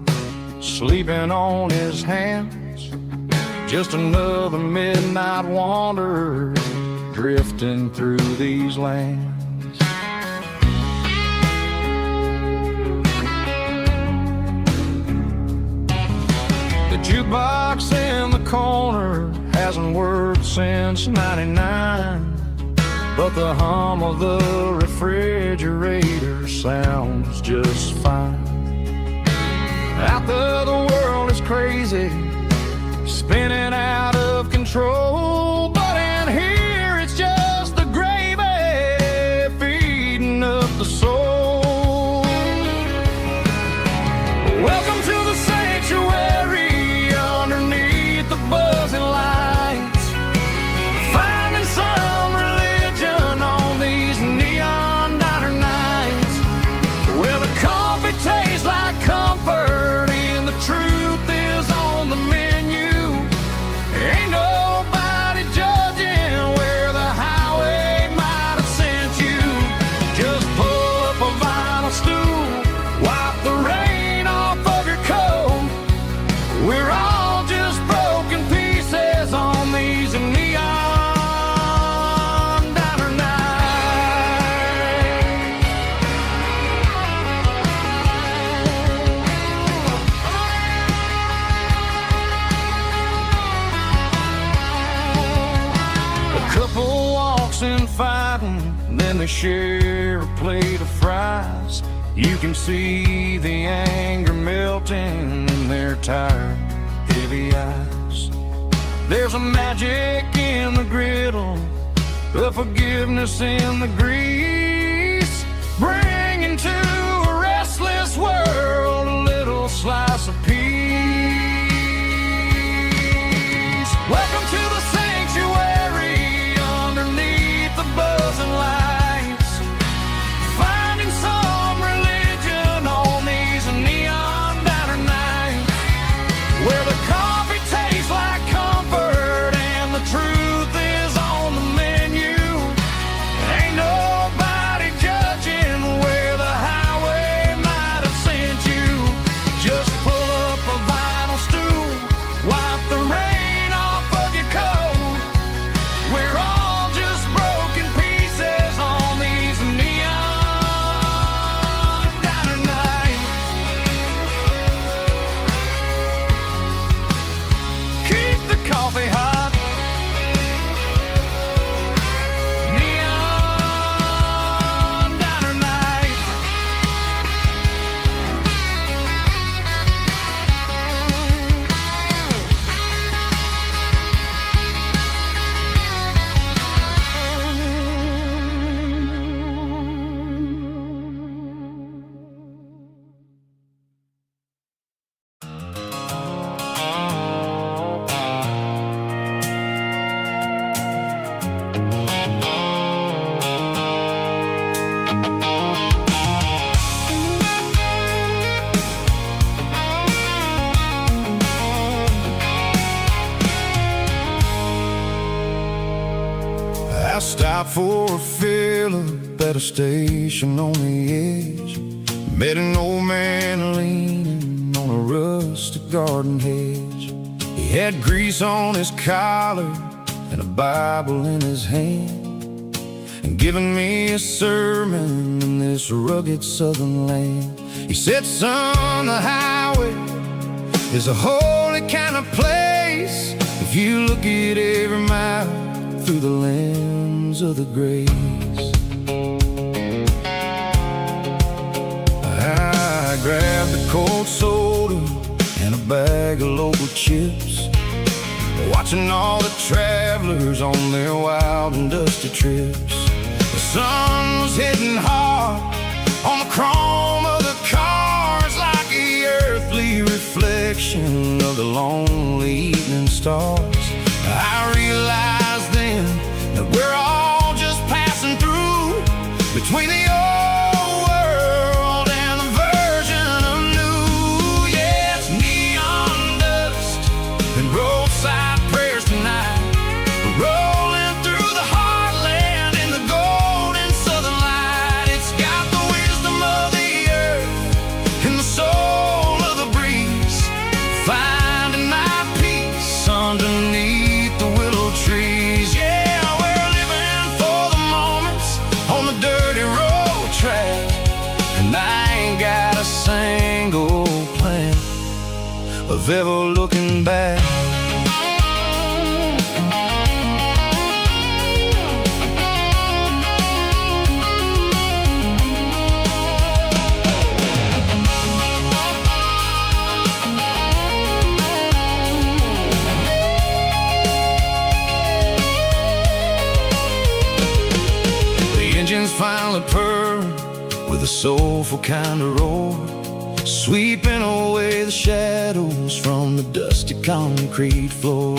sleeping on his hands. Just another midnight wanderer, drifting through these lands. The jukebox in the corner hasn't worked since '99, but the hum of the refrigerator sounds just fine. Out there the world is crazy, spinning out of control, but in here it's just the gravy feeding up the soul. Welcome to the sanctuary underneath the buzzing lights, finding some religion on these neon diner nights, where the coffee tastes family share a plate of fries. You can see the anger melting in their tired, heavy eyes. There's a magic in the griddle, a forgiveness in the grease, bringing to a restless world a little slice of peace. Welcome to the sanctuary underneath the buzzing lights, finding some religion on these neon diner nights, where the coffee tastes like comfort and the truth is on the menu. Ain't nobody judging where the highway might have sent you. Just pull up a vinyl stool, wipe the rain off of your coat. We're all just broken pieces on these neon diner nights. Keep the coffee hot. Neon diner night. I stopped for a fill-up at a station on the edge. Met an old man leaning on a rustic garden hedge. He had grease on his collar and a Bible in his hand, and giving me a sermon in this rugged southern land. He said, son, the highway is a holy kind of place if you look at every mile through the lens of the grace. I grabbed a cold soda and a bag of local chips, watching all the travelers on their wild and dusty trips. The sun was hitting hard on the chrome of the cars, like the earthly reflection of the lonely evening stars. I realized then that we're all just passing through between the old world and the version of new. Yeah, it's neon dust and roadside prayers tonight. We're rolling through the heartland in the golden southern light. It's got the wisdom of the earth and the soul of the breeze, finding my peace underneath the willow trees. Yeah, we're living for the moments on the dirty road track, and I ain't got a single plan of ever looking back. Engines finally purr with a soulful kind of roar, sweeping away the shadows from the dusty concrete floor.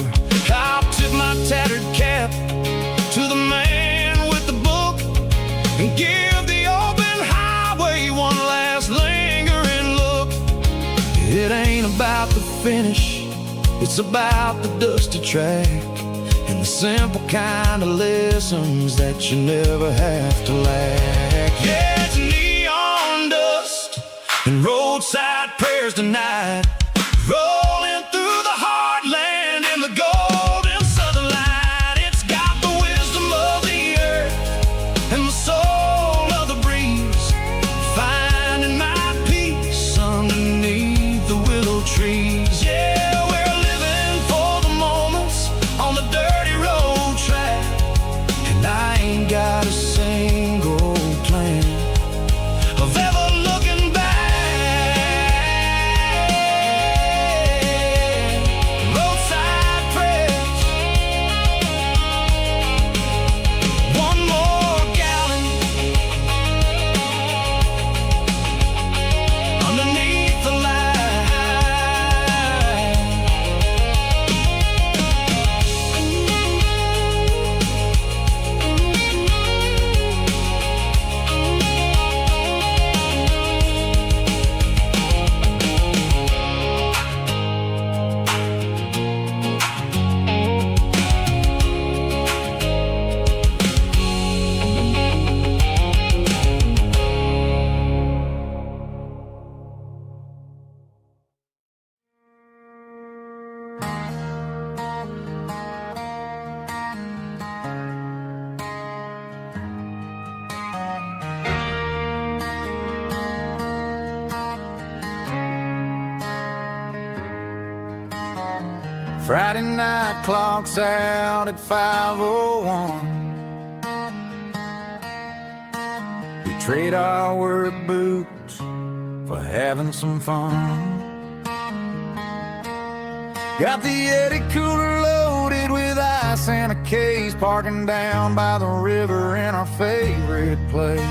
I'll tip my tattered cap to the man with the book and give the open highway one last lingering look. It ain't about the finish, it's about the dusty track and the simple kind of lessons that you never have to lack. Yeah, it's neon dust and roadside prayers tonight, rolling through the heartland in the golden southern light. It's got the wisdom of the earth and the soul of the breeze, finding my peace underneath the willow trees. Yeah, we're living for the moments on the dirty road track, and I ain't got a single Friday night clocks out at 5:01. We trade our work boots for having some fun. Got the Eddie cooler loaded with ice and a case, parking down by the river in our favorite place.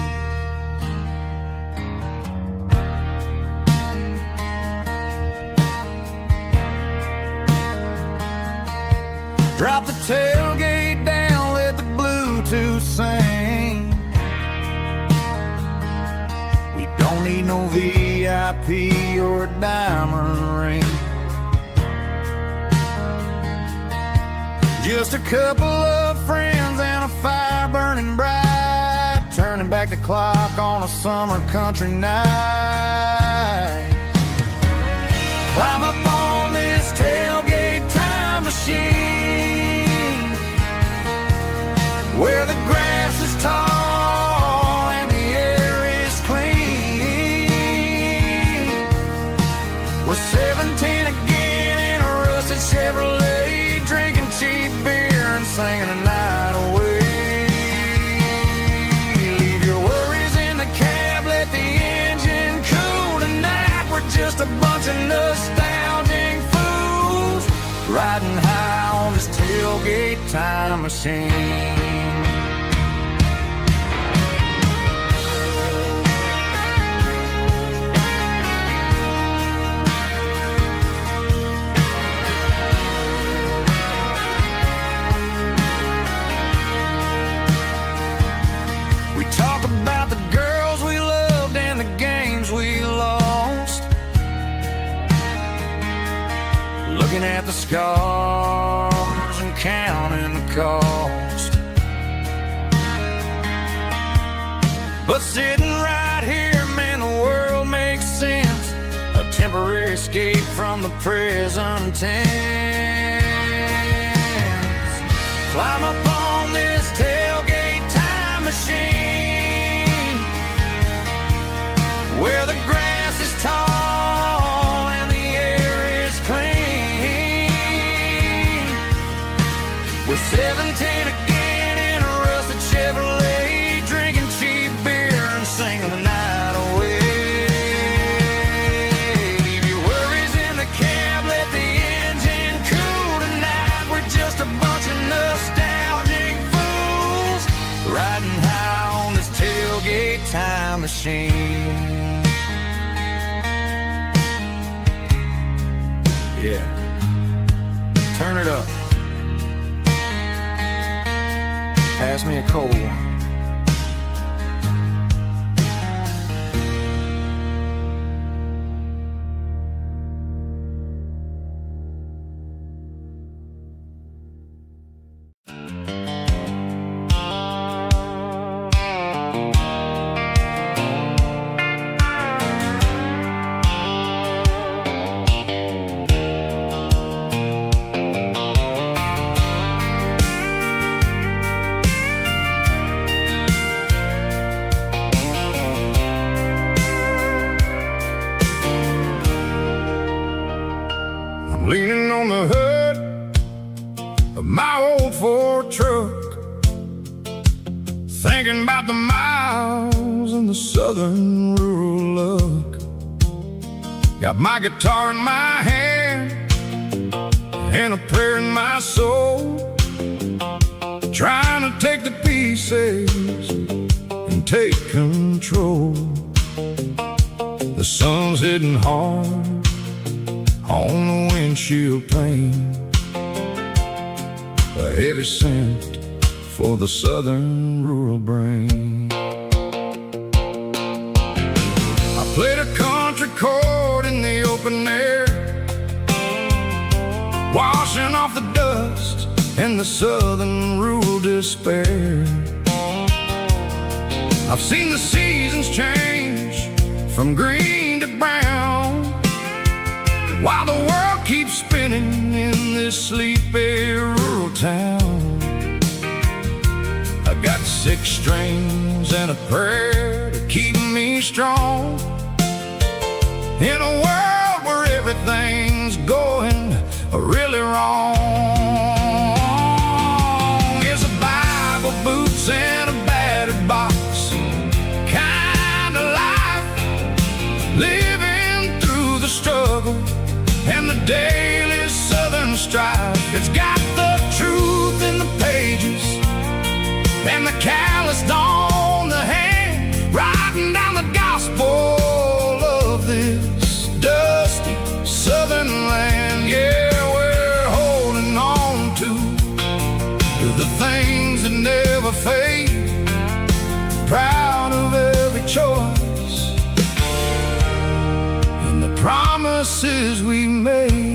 Drop the tailgate down, let the Bluetooth sing. We don't need no VIP or a diamond ring. Just a couple of friends and a fire burning bright, turning back the clock on a summer country night. Climb up on this tailgate time machine, where the grass is tall and the air is clean. We're 17 again in a rusted Chevrolet, drinking cheap beer and singing the night away. Leave your worries in the cab, let the engine cool tonight. We're just a bunch of nostalgic fools, riding high on this tailgate time machine. About the girls we loved and the games we lost, looking at the scars and counting the cost. But sitting right here, man, the world makes sense, a temporary escape from the present tense. Climb up on this tailgate time machine, where the grass is tall and the air is clean. We're 17 again in a rusted Chevrolet, drinking cheap beer and singing the night away. Leave your worries in the cab, let the engine cool tonight. We're just a bunch of nostalgic fools, riding high on this tailgate time machine. Yeah, turn it up. Pass me a cold one. Leaning on the hood of my old Ford truck, thinking about the miles and the southern rural look. Got my guitar in my hand and a prayer in my soul, trying to take the pieces and take control. The sun's hitting hard on the windshield pane, a heavy scent for the southern rural brain. I played a country chord in the open air, washing off the dust and the southern rural despair. I've seen the seasons change from green to brown, while the world keeps spinning in this sleepy rural town. I got 6 strings and a prayer to keep me strong, in a world where everything's going really wrong. It's got the truth in the pages and the calloused on the hand, writing down the gospel of this dusty southern land. Yeah, we're holding on to the things that never fade, proud of every choice and the promises we made.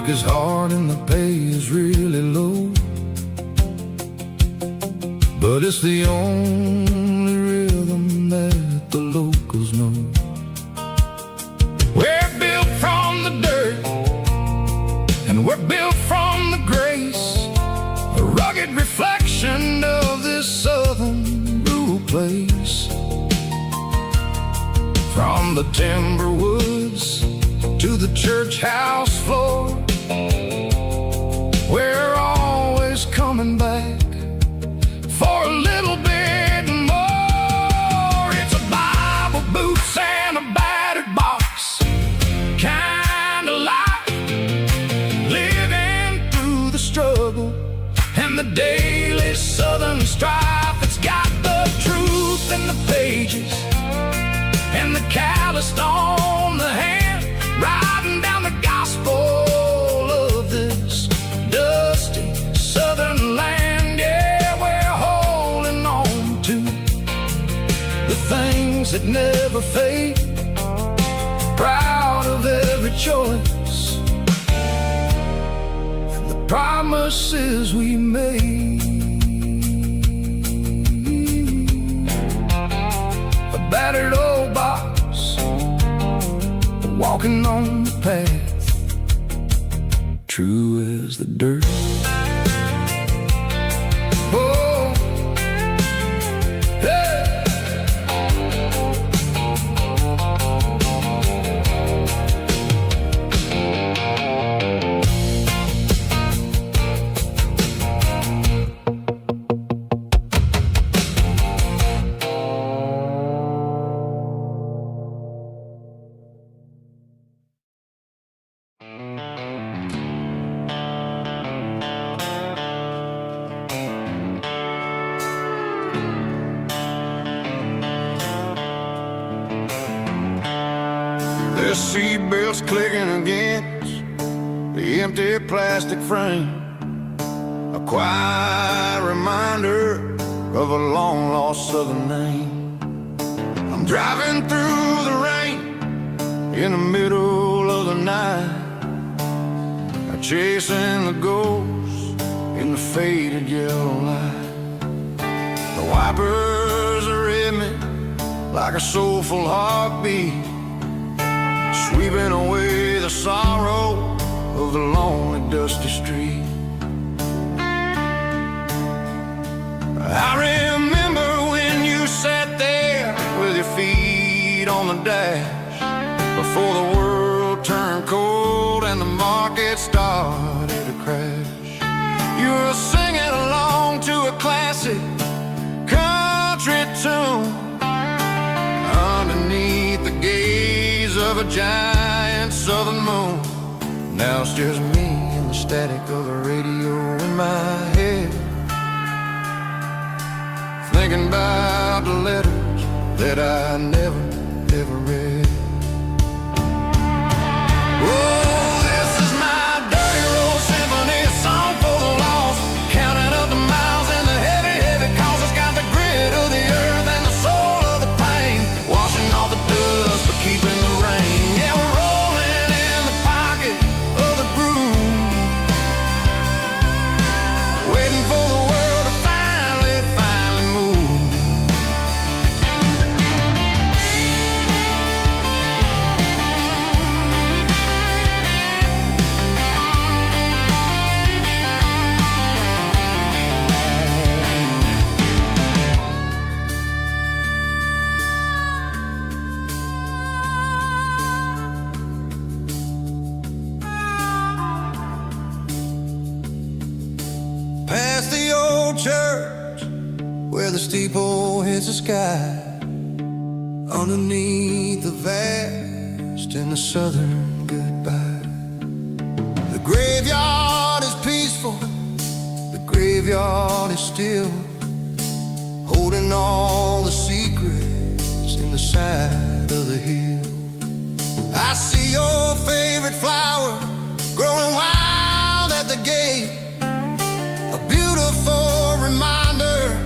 Is hard and the pay is really low, but it's the only rhythm that the locals know. We're built from the dirt and we're built from the grace, a rugged reflection of this southern rural place. From the timber woods to the church house floor, we're always coming back for a little bit more. It's a Bible, boots, and a battered box kind of life, living through the struggle and the daily southern strife. It's got the truth in the pages and the calloused on the hand, writing down the gospel of this dusty southern land. Yeah, we're holding on to the things that never fade, proud of every choice and the promises we made. A battered old box, walking on the path, true as the dirt. Oh, hey. The seatbelts clicking against the empty plastic frame, a quiet reminder of a long-lost southern name. I'm driving through the rain in the middle of the night, chasing the ghosts in the faded yellow light. The wipers are in me like a soulful heartbeat, sweeping away the sorrow of the lonely, dusty street. I remember when you sat there with your feet on the dash, before the world turned cold and the market started to crash. You were singing along to a classic country tune underneath the gaze of a giant southern moon. Now it's just me and the static of the radio in my head, thinking about the letters that I never, ever read. Oh, this is my dirty road symphony, a song for the lost, counting up the miles and the heavy, heavy calls. It's got the grit of the earth and the soul of the pain, washing off the dust but keeping the rain. Yeah, we're rolling in the pocket of the groove, waiting for the world to finally move. where the steeple hits the sky, underneath the vast in the southern goodbye. The graveyard is peaceful, the graveyard is still, holding all the secrets in the side of the hill. I see your favorite flower growing wild at the gate, a beautiful reminder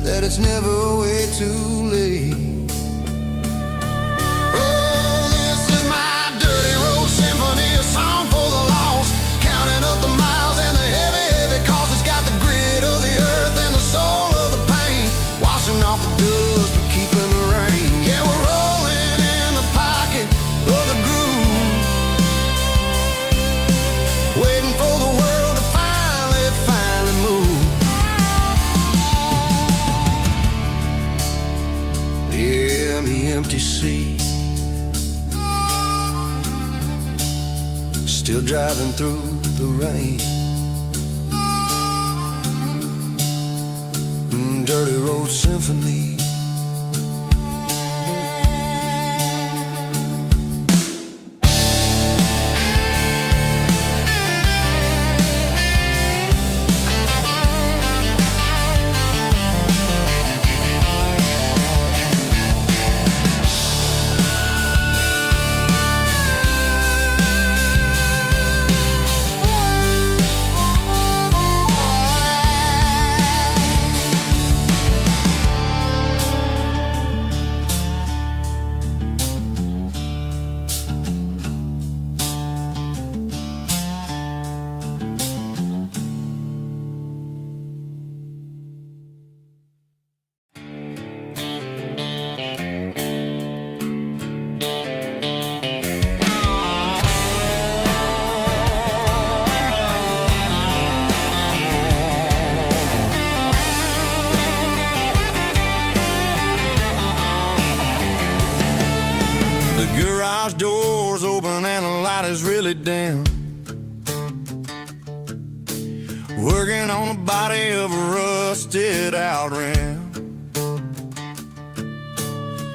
that it's never way too late. Oh, this is my dirty road symphony, a song for the lost, counting up the miles and the heavy, heavy cost. It's got the grit of the earth and the soul of the pain, washing off the dust but keeping the rain. Yeah, we're rolling in the pocket of the groove, waiting for the world to finally move. Yeah, the empty sea, still driving through the rain. Dirty road symphony. Garage doors open and the light is really dim, working on the body of a rusted out rim,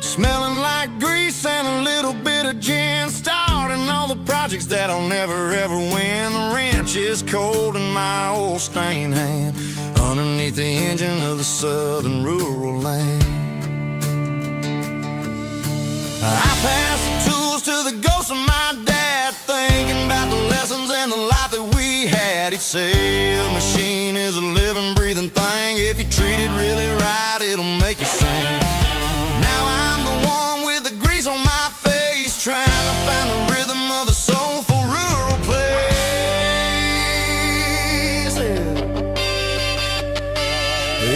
smelling like grease and a little bit of gin, starting all the projects that'll never ever win. The wrench is cold in my old stained hand, underneath the engine of the southern rural land. I pass the tools to the ghost of my dad, thinking about the lessons and the life that we had. He'd say a machine is a living, breathing thing. If you treat it really right, it'll make you sing. Now I'm the one with the grease on my face, trying to find the rhythm of the soulful rural place.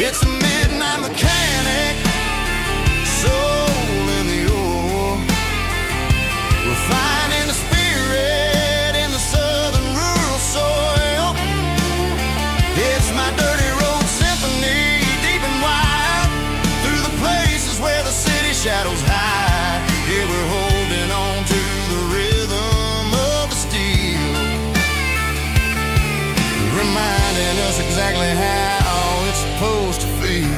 It's a midnight mechanic, soul in the ore, refining the spirit in the southern rural soil. It's my dirty road symphony, deep and wide, through the places where the city shadows hide. Yeah, we're holding on to the rhythm of the steel, reminding us exactly how it's supposed to feel.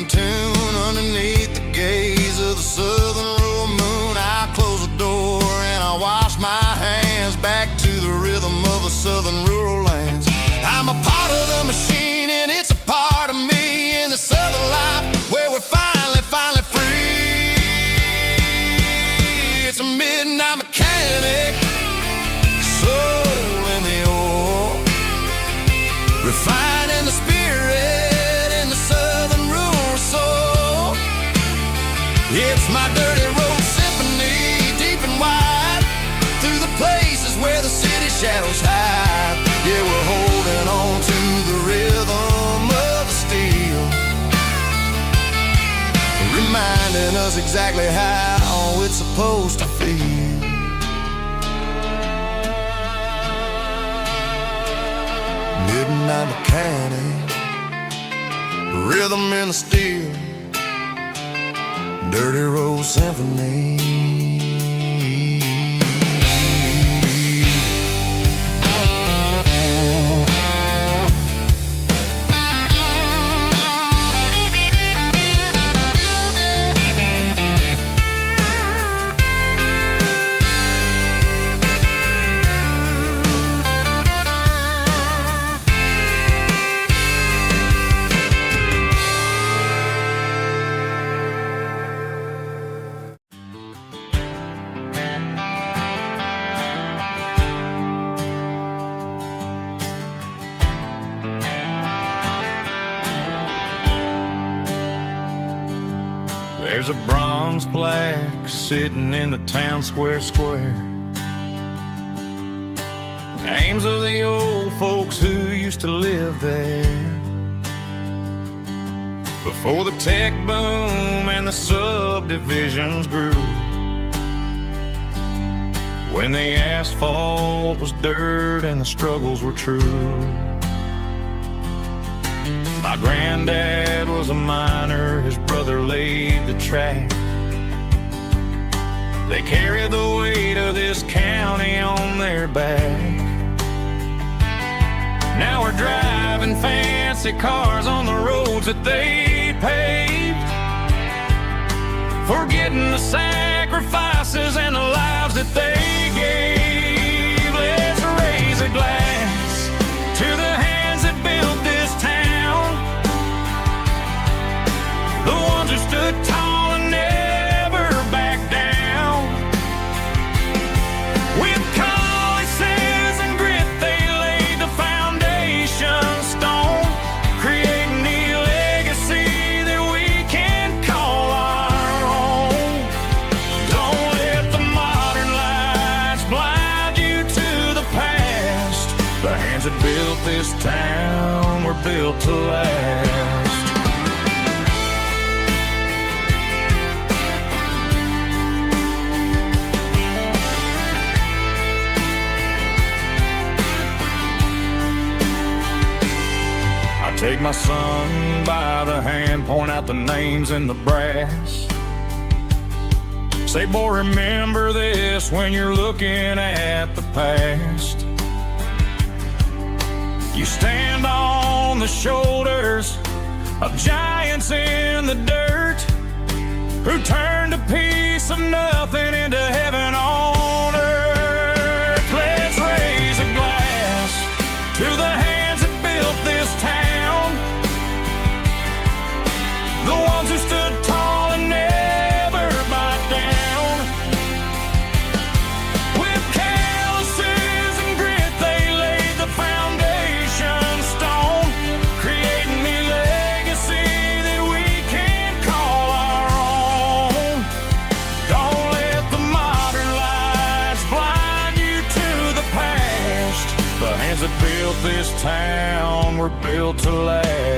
Tune underneath the gaze of the southern rural moon. I close the door and I wash my hands, back to the rhythm of the southern rural lands. I'm a part of the machine and it's a part of me in the southern life where we're finally free. It's a midnight mechanic, soul in the ore, refining the spirit in the southern rural soul. It's my dirty road symphony, deep and wide, through the places where the city shadows hide. Yeah, we're holding on to the rhythm of the steel, reminding us exactly how it's supposed to feel. Midnight mechanic, rhythm in the steel, Dirty Road Symphony. There's a bronze plaque sitting in the town square. Names of the old folks who used to live there before the tech boom and the subdivisions grew, when the asphalt was dirt and the struggles were true. My granddad was a miner, his brother laid the track. They carried the weight of this county on their back. Now we're driving fancy cars on the roads that they paved, forgetting the sacrifices and the lives that they gave. Let's raise a glass to the hands that built this town, the ones who stood tall and never backed down. With calluses and grit, they laid the foundation stone, creating the legacy that we can call our own. Don't let the modern lights blind you to the past. The hands that built this town were built to last. Take my son by the hand, point out the names in the brass. Say, boy, remember this when you're looking at the past. You stand on the shoulders of giants in the dirt, who turned a piece of nothing into heaven on earth. Let's raise a glass to the hands that built this town, the ones who stood tall and never backed down. With calluses and grit, they laid the foundation stone, creating the legacy that we can call our own. Don't let the modern lights blind you to the past. The hands that built this town were built to last.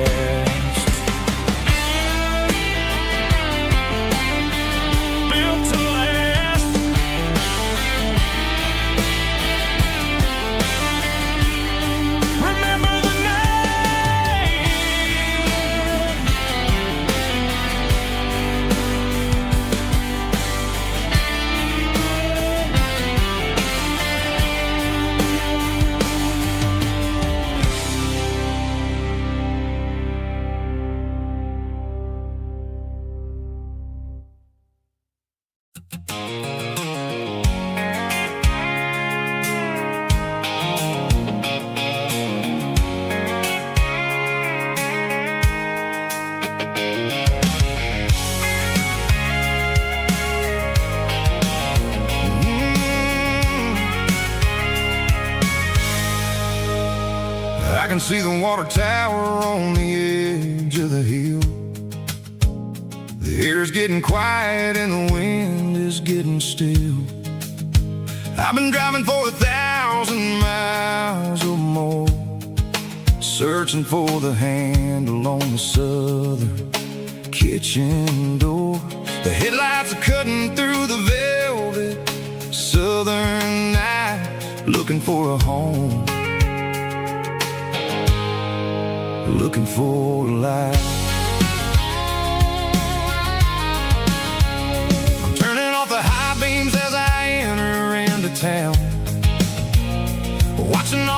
I can see the water tower on the edge of the hill. The air's getting quiet and the wind is getting still. I've been driving for 1,000 miles or more, searching for the handle on the southern kitchen door. The headlights are cutting through the velvet southern night, looking for a home, looking for a life.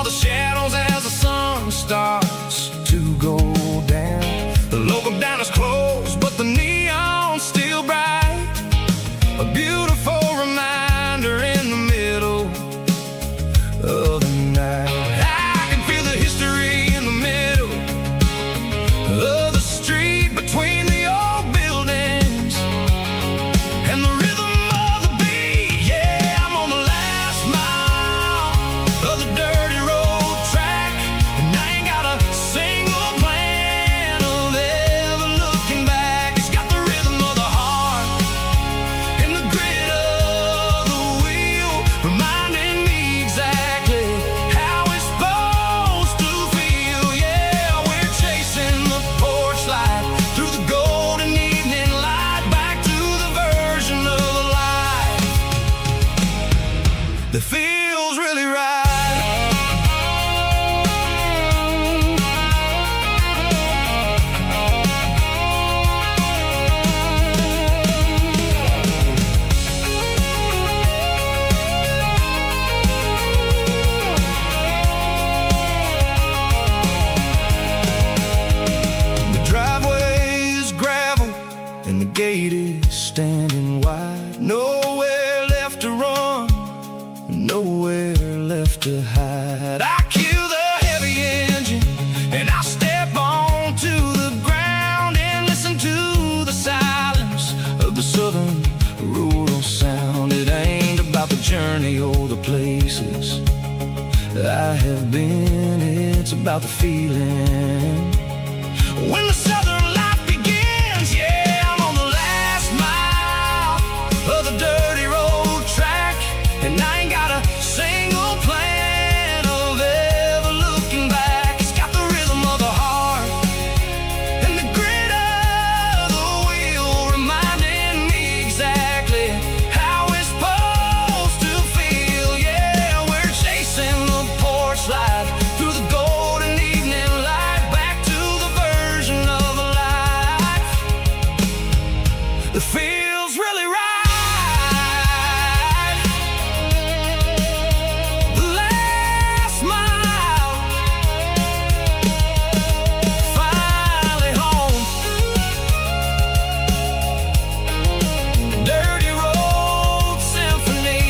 all the shadows as the sun starts to go down. The local diners closed, but the neon's still bright. A beautiful reminder in the middle of the night. I can feel the history in the middle of the street between the old buildings and the rhythm of the beat. Yeah, I'm on the last mile of the dirty road track, and I ain't got a single plan of ever looking back. It's got the rhythm of the heart and the grit of the wheel, reminding me exactly how it's supposed to feel. Yeah, we're chasing the porch light through the golden evening light, back to the version of life that feels really right. The driveway is gravel and the gate is standing wide. Nowhere left to run, nowhere left to hide. I kill the heavy engine and I step onto the ground and listen to the silence of the southern rural sound. It ain't about the journey or the places I have been, it's about the feeling when the southern life begins. Yeah, I'm on the last mile of the dirty road track, and I ain't got a single plan of ever looking back. It's got the rhythm of the heart and the grit of the wheel, reminding me exactly how it's supposed to feel. Yeah, we're chasing the porch light through the golden evening light, back to the version of life that feels really right. The last mile, finally home. Dirty road symphony.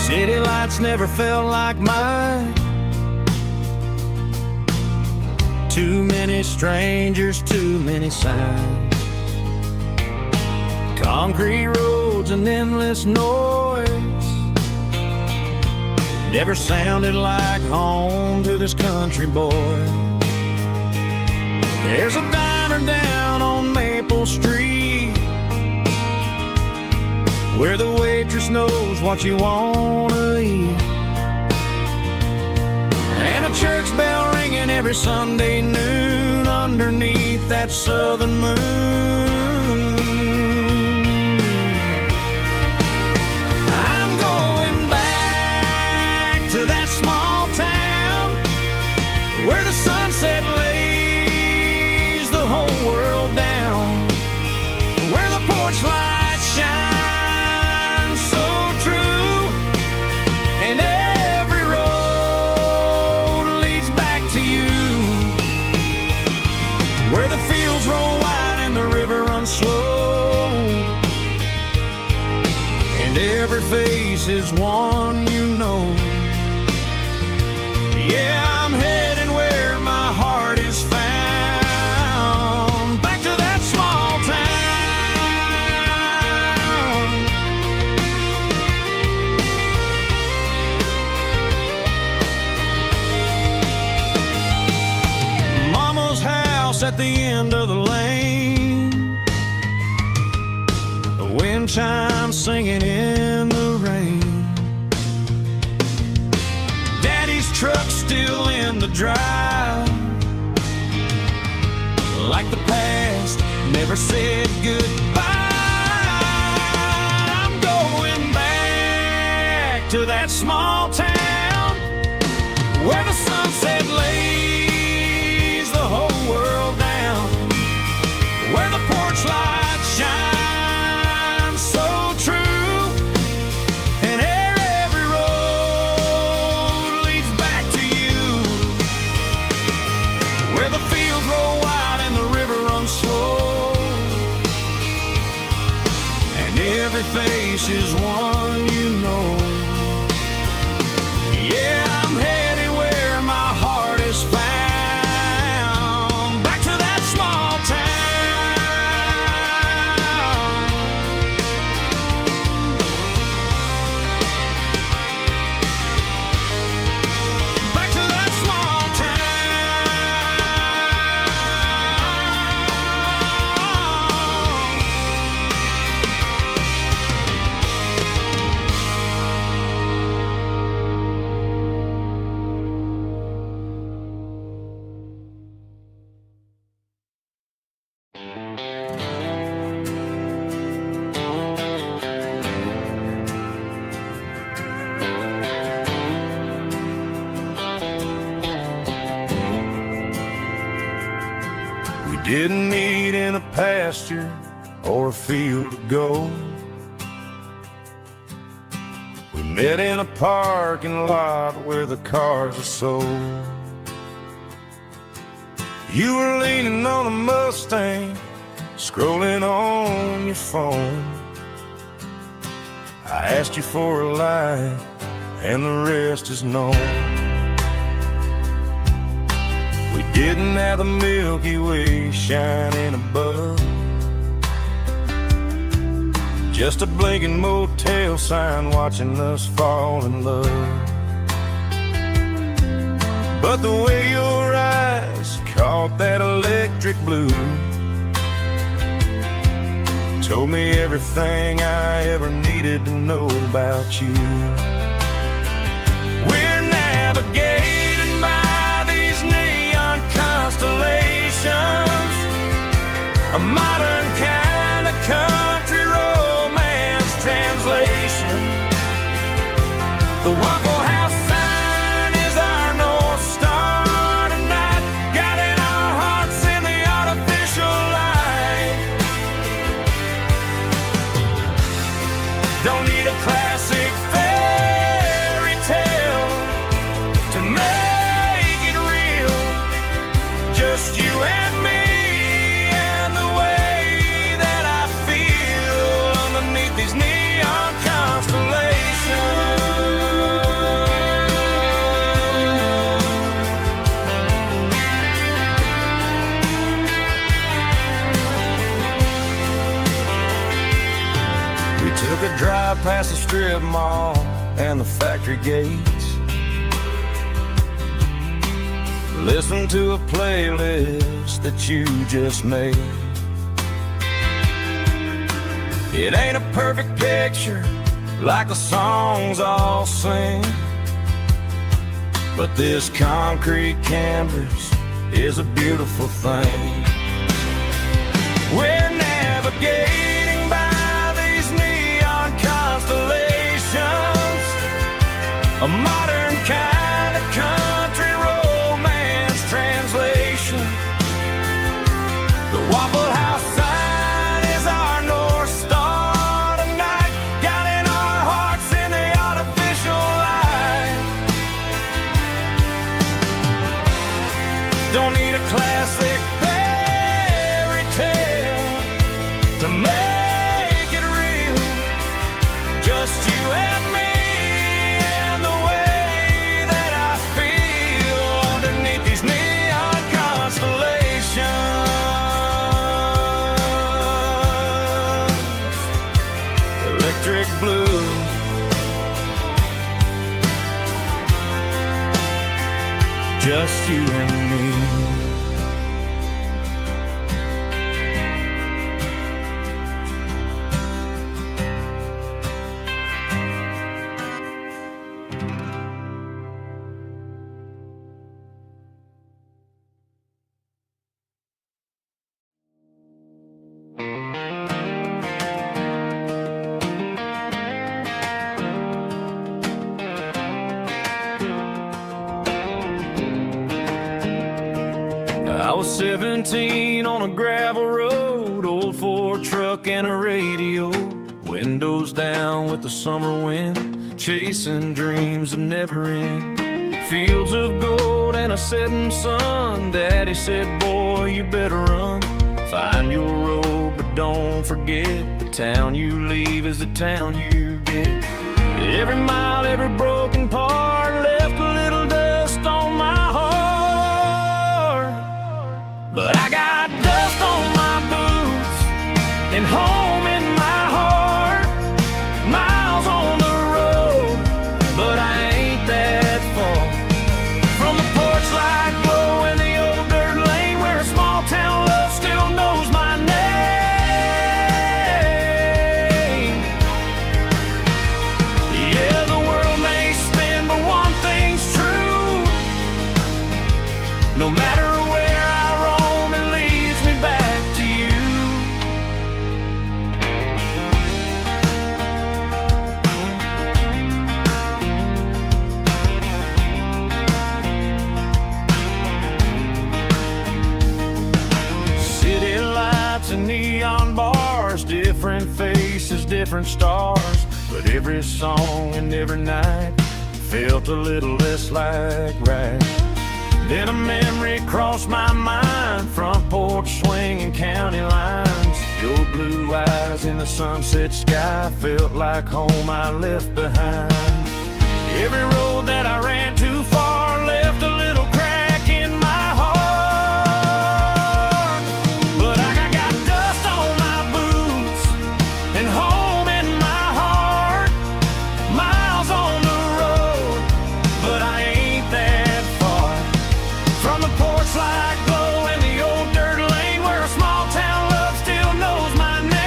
City lights never felt like mine. Too many strangers, too many signs. Concrete roads and endless noise never sounded like home to this country boy. There's a diner down on Maple Street where the waitress knows what you wanna eat, and a church bell ringing every Sunday noon underneath that southern moon. I'm going back to that small town where the sunset lays the whole world down, where the porch lights shine so true, and every road leads back to you, where the fields roll wide and the river runs slow, and every face is one you know. Yeah, I'm heading where my heart is found, back to that small town. Mama's house at the end of the lane, the wind chimes singing in the rain. drive. Like the past never said goodbye. I'm going back to that small town where the sunset lays the whole world down, where the porch lights shine so true, and every road leads back to you, where the fields roll wide and the river runs slow, and every face is one you know. Yeah, I'm headed where my heart is found, back to that small town. Back to that small We didn't meet in a pasture or a field to go. We met in a parking lot where the cars are sold. You were leaning on a Mustang, scrolling on your phone. I asked you for a light, and the rest is known. We didn't have the Milky Way shining above, just a blinking motel sign watching us fall in love. But the way your eyes caught that electric blue told me everything I ever needed to know about you. We're navigating by these neon constellations, a modern kind of country romance translation. The Waffle House sign is our North Star tonight, guiding our hearts in the artificial light. Don't need a classic fairy tale to make it real, just you and me and the way that I feel underneath these neon constellations. We took a drive past the strip mall and the factory gates, listened to a playlist that you just made. It ain't a perfect picture like the songs all sing, but this concrete canvas is a beautiful thing. We're navigating by these neon constellations, a modern kind of country romance translation. The Waffle House sign is our North Star tonight, guiding our hearts in the artificial light. Don't need a classic fairy tale to make it real, just you and me and the way that I feel underneath these neon constellations. Electric blue, just you and me. 17 on a gravel road, old Ford truck and a radio, windows down with the summer wind, chasing dreams that never end. Fields of gold and a setting sun. Daddy said, boy, you better run. Find your road, but don't forget, the town you leave is the town you get. Every mile, every broken part left a little dust on my heart. But I got dust on my boots and home in my heart. Miles on the road, but I ain't that far from the porch light glow and the old dirt lane where a small town love still knows my name. Yeah, the world may spin, but one thing's true. No matter where I roam, it leads me back to you. City lights and neon bars, different faces, different stars, but every song and every night felt a little less like right. Then a memory crossed my mind, front porch swinging county lines. Your blue eyes in the sunset sky felt like home I left behind. Every road that I ran too far left a little crack in my heart. But I got dust on my boots and home in my heart. Miles on the road, but I ain't that far from the porch light glow and the old dirt lane where a small town love still knows my name.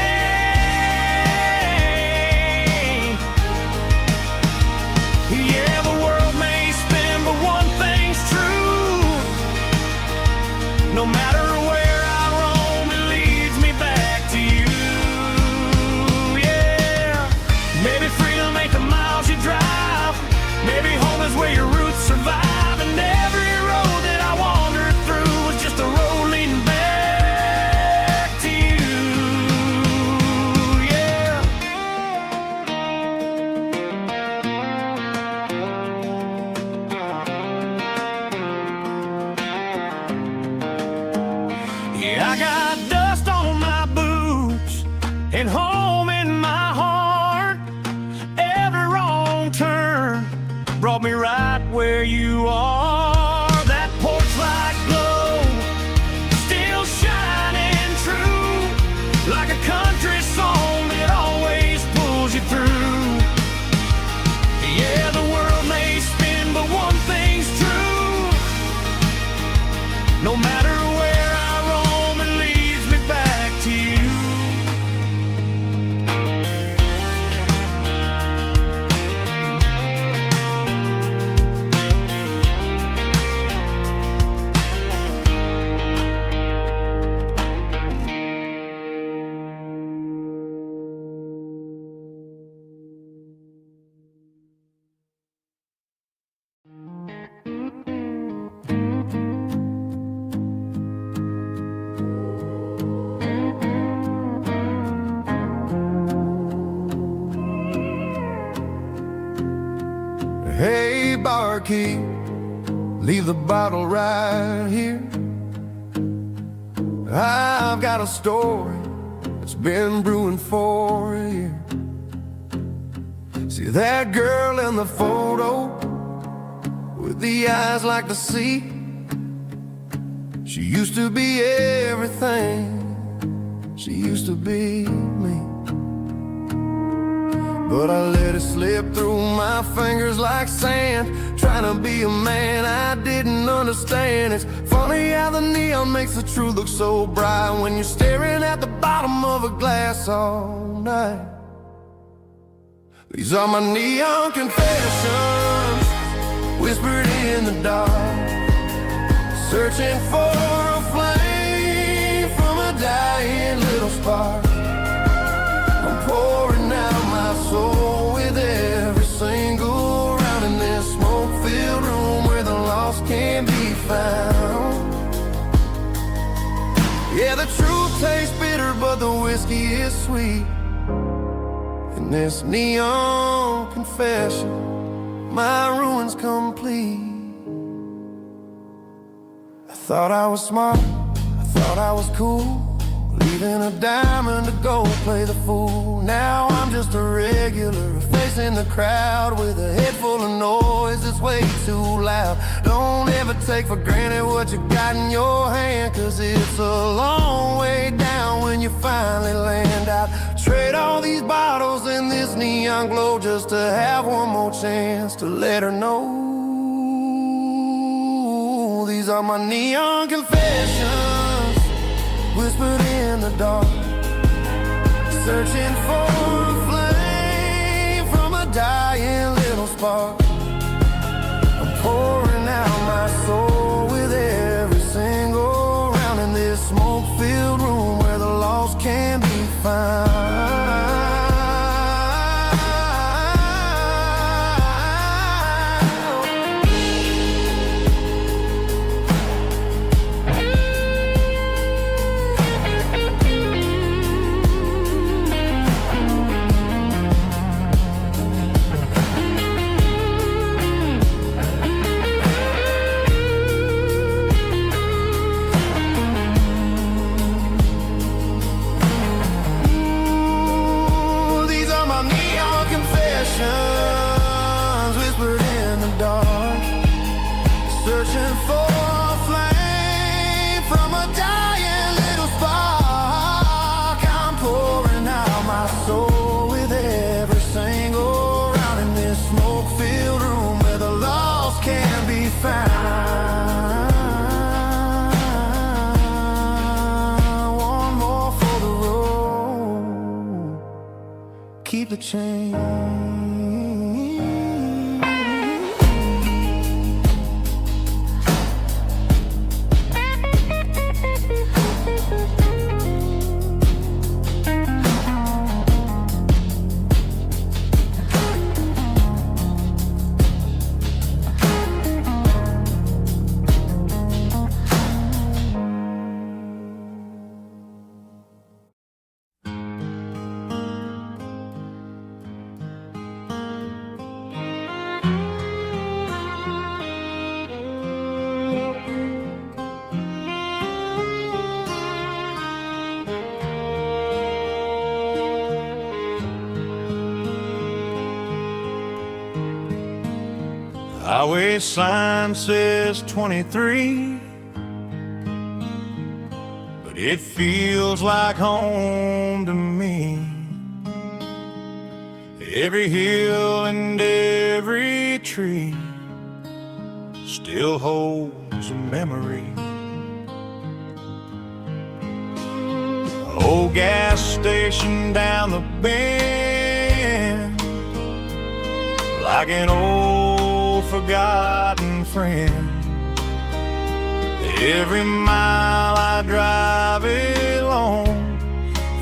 Yeah, the world may spin, but one thing's true. No matter where I roam, it leads me back to you. Yeah, maybe freedom ain't the miles you drive. Maybe home is where your roots survive. And every road that I wandered through was just a road leading back to you. Yeah. Yeah, I got dust on my boots and home in my heart. Every wrong turn brought me right where you are. That porch light glow still shining true, like a country song that always pulls you through. Yeah, the world may spin, but one thing's true. No matter where I roam, it leads me back to you. Hey, barkeep, leave the bottle right here. I've got a story that's been brewing for a year. See that girl in the photo with the eyes like the sea? She used to be everything. She used to be me. But I let it slip through my fingers like sand, trying to be a man I didn't understand. It's funny how the neon makes the truth look so bright when you're staring at the bottom of a glass all night. These are my neon confessions, whispered in the dark, searching for a flame from a dying little spark. I'm pouring out my soul with every single round in this smoke-filled room where the lost can be found. whiskey is sweet. In this neon confession, my ruin's complete. I thought I was smart, I thought I was cool, leaving a diamond to go play the fool. Now I'm just a regular, facing the crowd with a head full of noise that's way too loud. Don't ever take for granted what you got in your hand, 'cause it's a long way down when you finally land out. Trade all these bottles and this neon glow just to have one more chance to let her know. These are my neon confessions, whispered in the dark, searching for a flame from a dying little spark. I'm pouring out my soul with every single round in this smoke-filled room where the lost can be found. Whispered in the dark, searching for a flame from a dying little spark. I'm pouring out my soul with every single round in this smoke-filled room where the lost can be found. One more for the road, keep the change. Highway sign says 23, but it feels like home to me. Every hill and every tree still holds a memory. Old gas station down the bend, like an old forgotten friend. Every mile I drive it along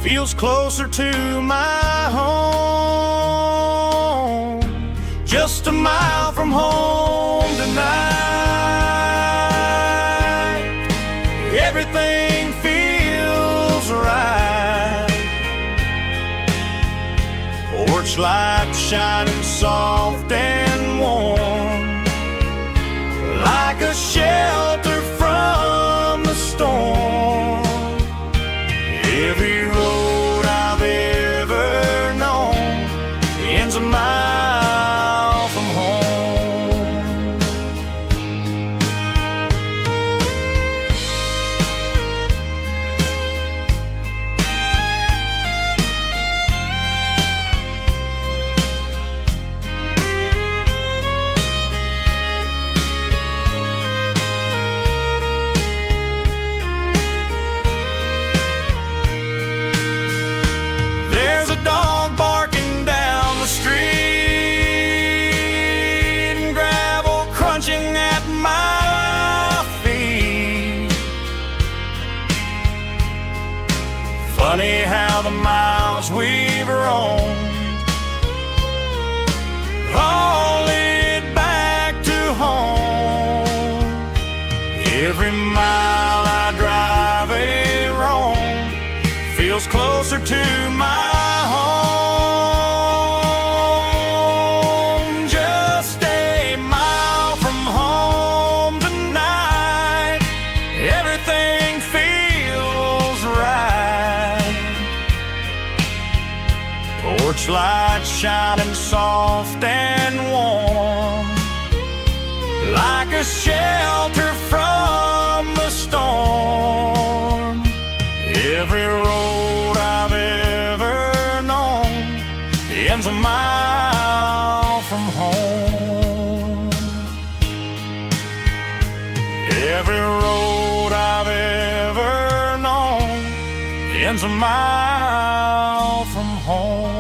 feels closer to my home. Just a mile from home tonight, everything feels right. Porch light shining soft and warm, like a shelter from the storm. Every road I've ever known ends a mile from home. There's a dog barking down the street and gravel crunching at my feet. Funny how the miles we've roamed all lead back to home. Every mile I drive a roam feels closer to my home. Just a mile from home tonight, everything feels right. Porch light shining soft and warm, like a shelter from the storm. Every road I've ever known ends a mile from home. Every road I've ever known ends a mile from home.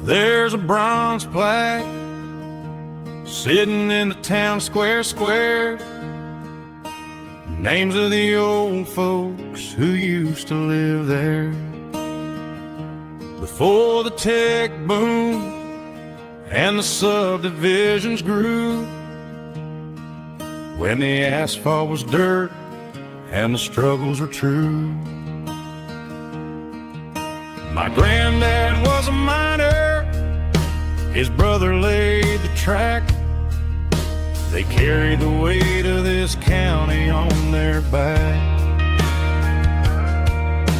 There's a bronze plaque sitting in the town square. Names of the old folks who used to live there before the tech boom and the subdivisions grew, when the asphalt was dirt and the struggles were true. My granddad was a miner, his brother laid the track. They carried the weight of this county on their back.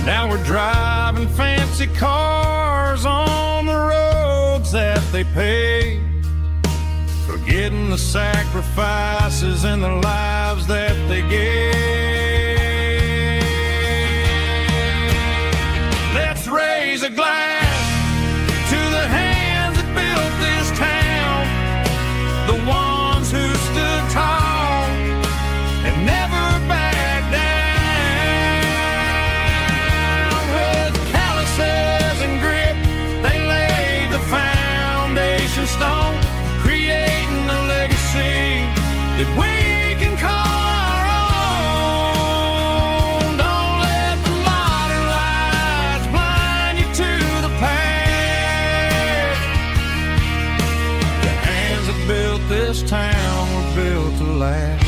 Now we're driving fancy cars on the roads that they paved, forgetting the sacrifices and the lives that they gave. Let's raise a glass to the hands that built this town, the ones who stood tall and never backed down. With calluses and grit, they laid the foundation stone, creating a legacy that we can call our own. Don't let the modern lights blind you to the past. The hands that built this town were built to last.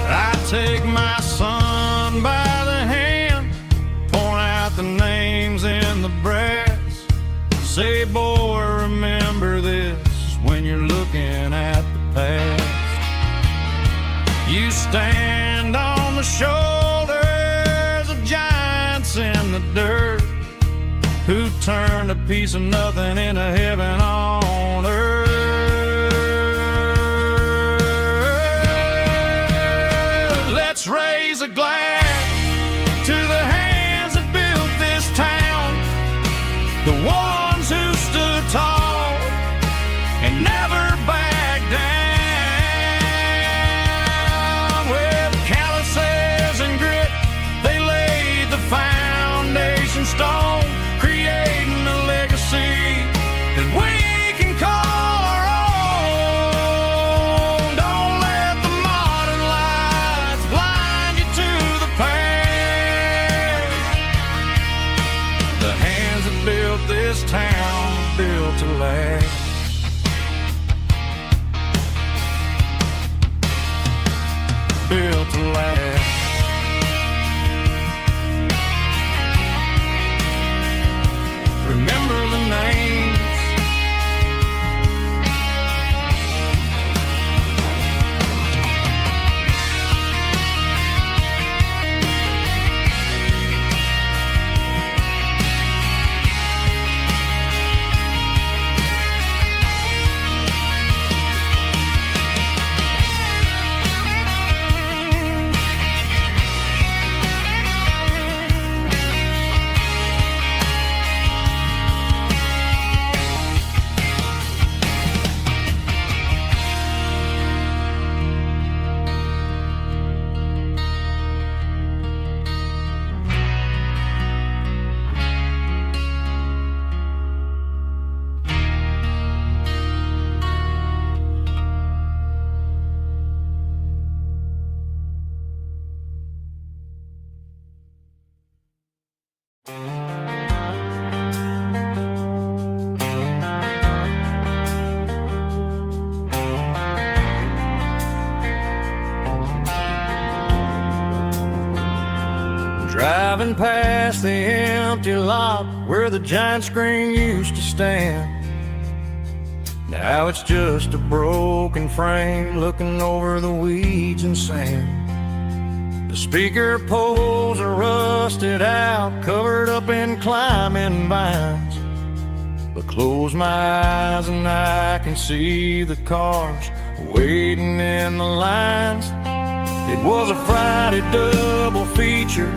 I take my son by the hand, point out the names in the brass. Say, boy, remember this when you're looking at the past. You stand on the shoulders of giants in the dirt, who turned a piece of nothing into heaven on earth. Let's raise a glass to the hands that built this town, the ones who stood tall and never backed down. With calluses and grit, they laid the foundation stone, creating a legacy that we can call our own. Don't let the modern lights blind you to the past. Driving past the empty lot where the giant screen used to stand. Now it's just a broken frame looking over the weeds and sand. The speaker poles are rusted out, covered up in climbing vines. But close my eyes and I can see the cars waiting in the lines. It was a Friday double feature,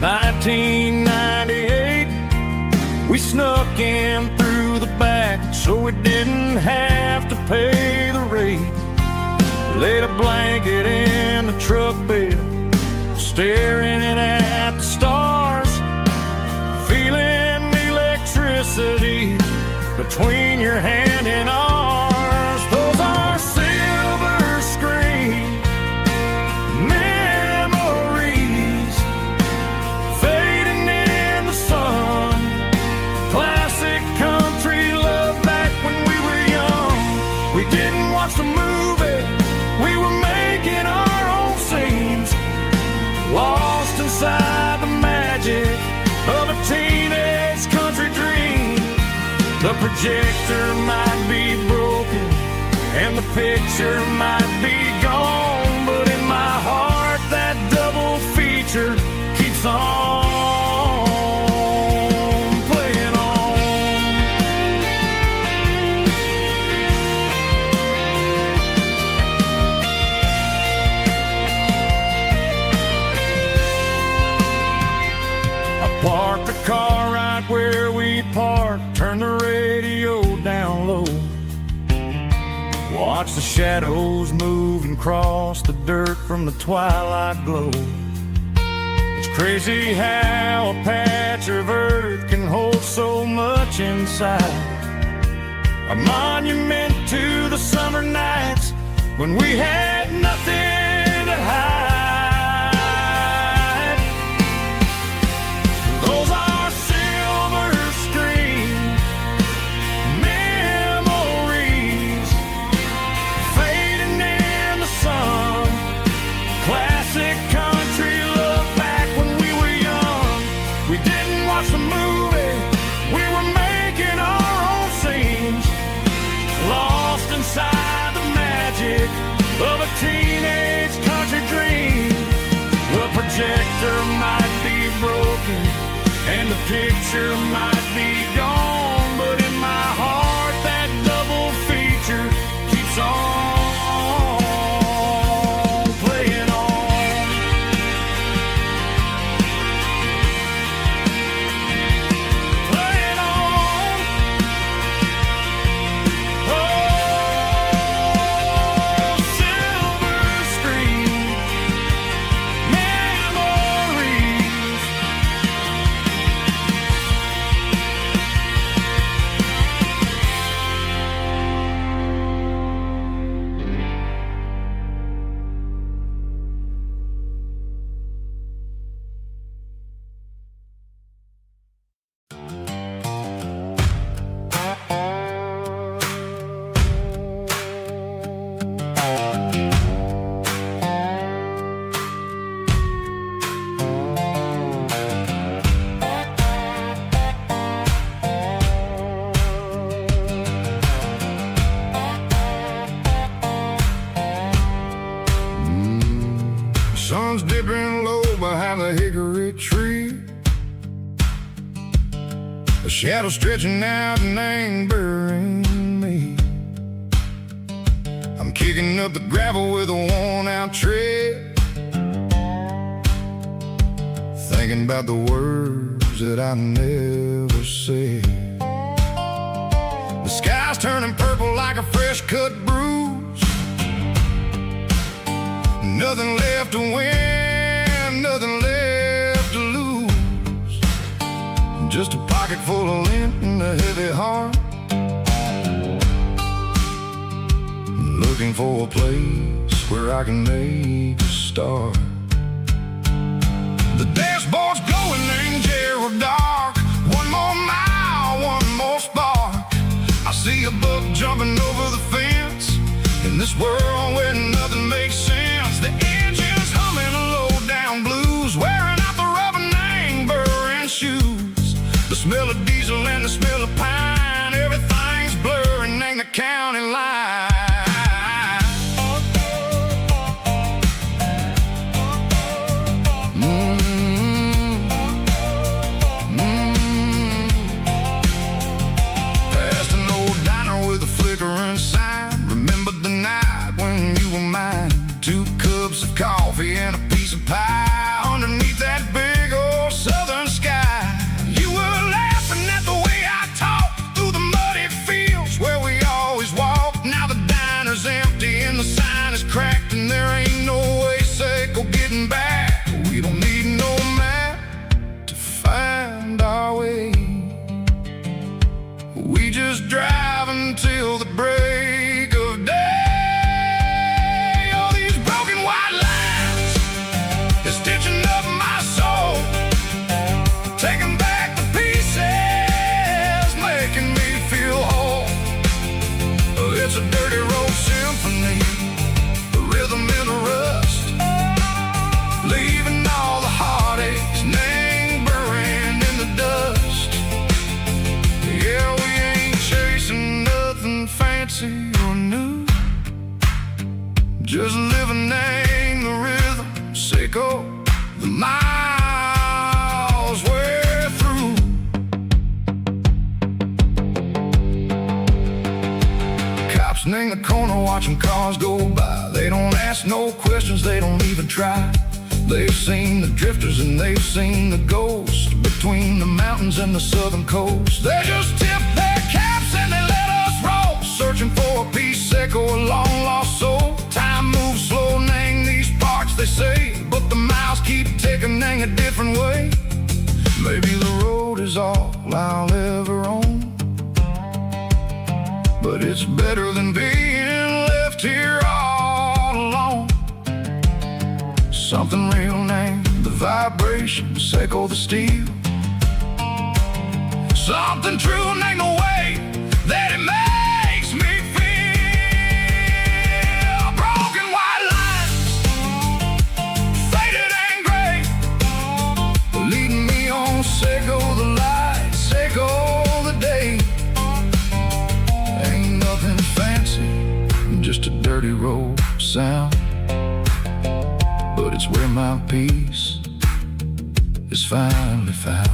1998. We snuck in through the back so we didn't have to pay the rate. Laid a blanket in the truck bed, staring at the stars, feeling the electricity between your hand and ours. Those are silver screen memories fading in the sun. Classic country love back when we were young. We didn't watch the movie, we were making our own scenes, lost inside the magic of a teenage country dream. The projector might be broken and the picture might be gone, but in my heart that double feature keeps on playing on. I parked the car right where we parked, turned the radio down low, watch the shadows move and cross the dirt from the twilight glow. It's crazy how a patch of earth can hold so much inside. A monument to the summer nights when we had nothing to hide. Those are silver screen memories fading in the sun. Classic country love back when we were young. We didn't watch the movie, we were making our own scenes, lost inside the magic of a teenage country dream. The projector might be broken and the picture might be gone, but in my heart that double feature keeps on playing on. Playing on. Oh, silver screen memories. Sun's dipping low behind the hickory tree. A shadow stretching out and angering me. I'm kicking up the gravel with a worn-out tread, thinking about the words that I never said. The sky's turning purple like a fresh-cut bruise. Nothing left to win, nothing left to lose. Just a pocket full of lint and a heavy heart, looking for a place where I can make a start. The dashboard's glowing in Gerald dark. One more mile, one more spark. I see a buck jumping over the fence in this world where nothing makes sense. The engine's humming a low down blues, wearing out the rubber smell of diesel and the smell of pine. Everything's blurring in the county line. Past an old diner with a flickering sign. Remember the night when you were mine. 2 cups of coffee and a piece of pie underneath that big old southern sky. You were laughing at the way I talked through the muddy fields where we always walked. Now the diner's empty and the sign is cracked, and there ain't no way safe or getting back. We don't need no map to find our way. We just drive until the break of day. All these broken white lines is stitching up my soul, taking back the pieces, making me feel whole. It's a dirty road symphony, a rhythm in the rust, leaving all the heartaches, name buried in the dust. Yeah, we ain't chasing nothing fancy or new, just living in the rhythm, sicko, the miles we're through. Cops in the corner watching cars go by. They don't ask no questions, they don't even try. They've seen the drifters and they've seen the ghosts between the mountains and the southern coast. They just tip their caps and they let us roll, searching for a piece sick or a long lost soul. Time moves slow, nang these parts they say, but the miles keep ticking, nang a different way. Maybe the road is all I'll ever own, but it's better than being left here all alone. Something real named the vibration, echo the steel. Something true named the way that it makes me feel. Broken white lines, faded and gray, leading me on, Seiko the light, Seiko the day. Ain't nothing fancy, just a dirty road sound, but it's where my peace is finally found.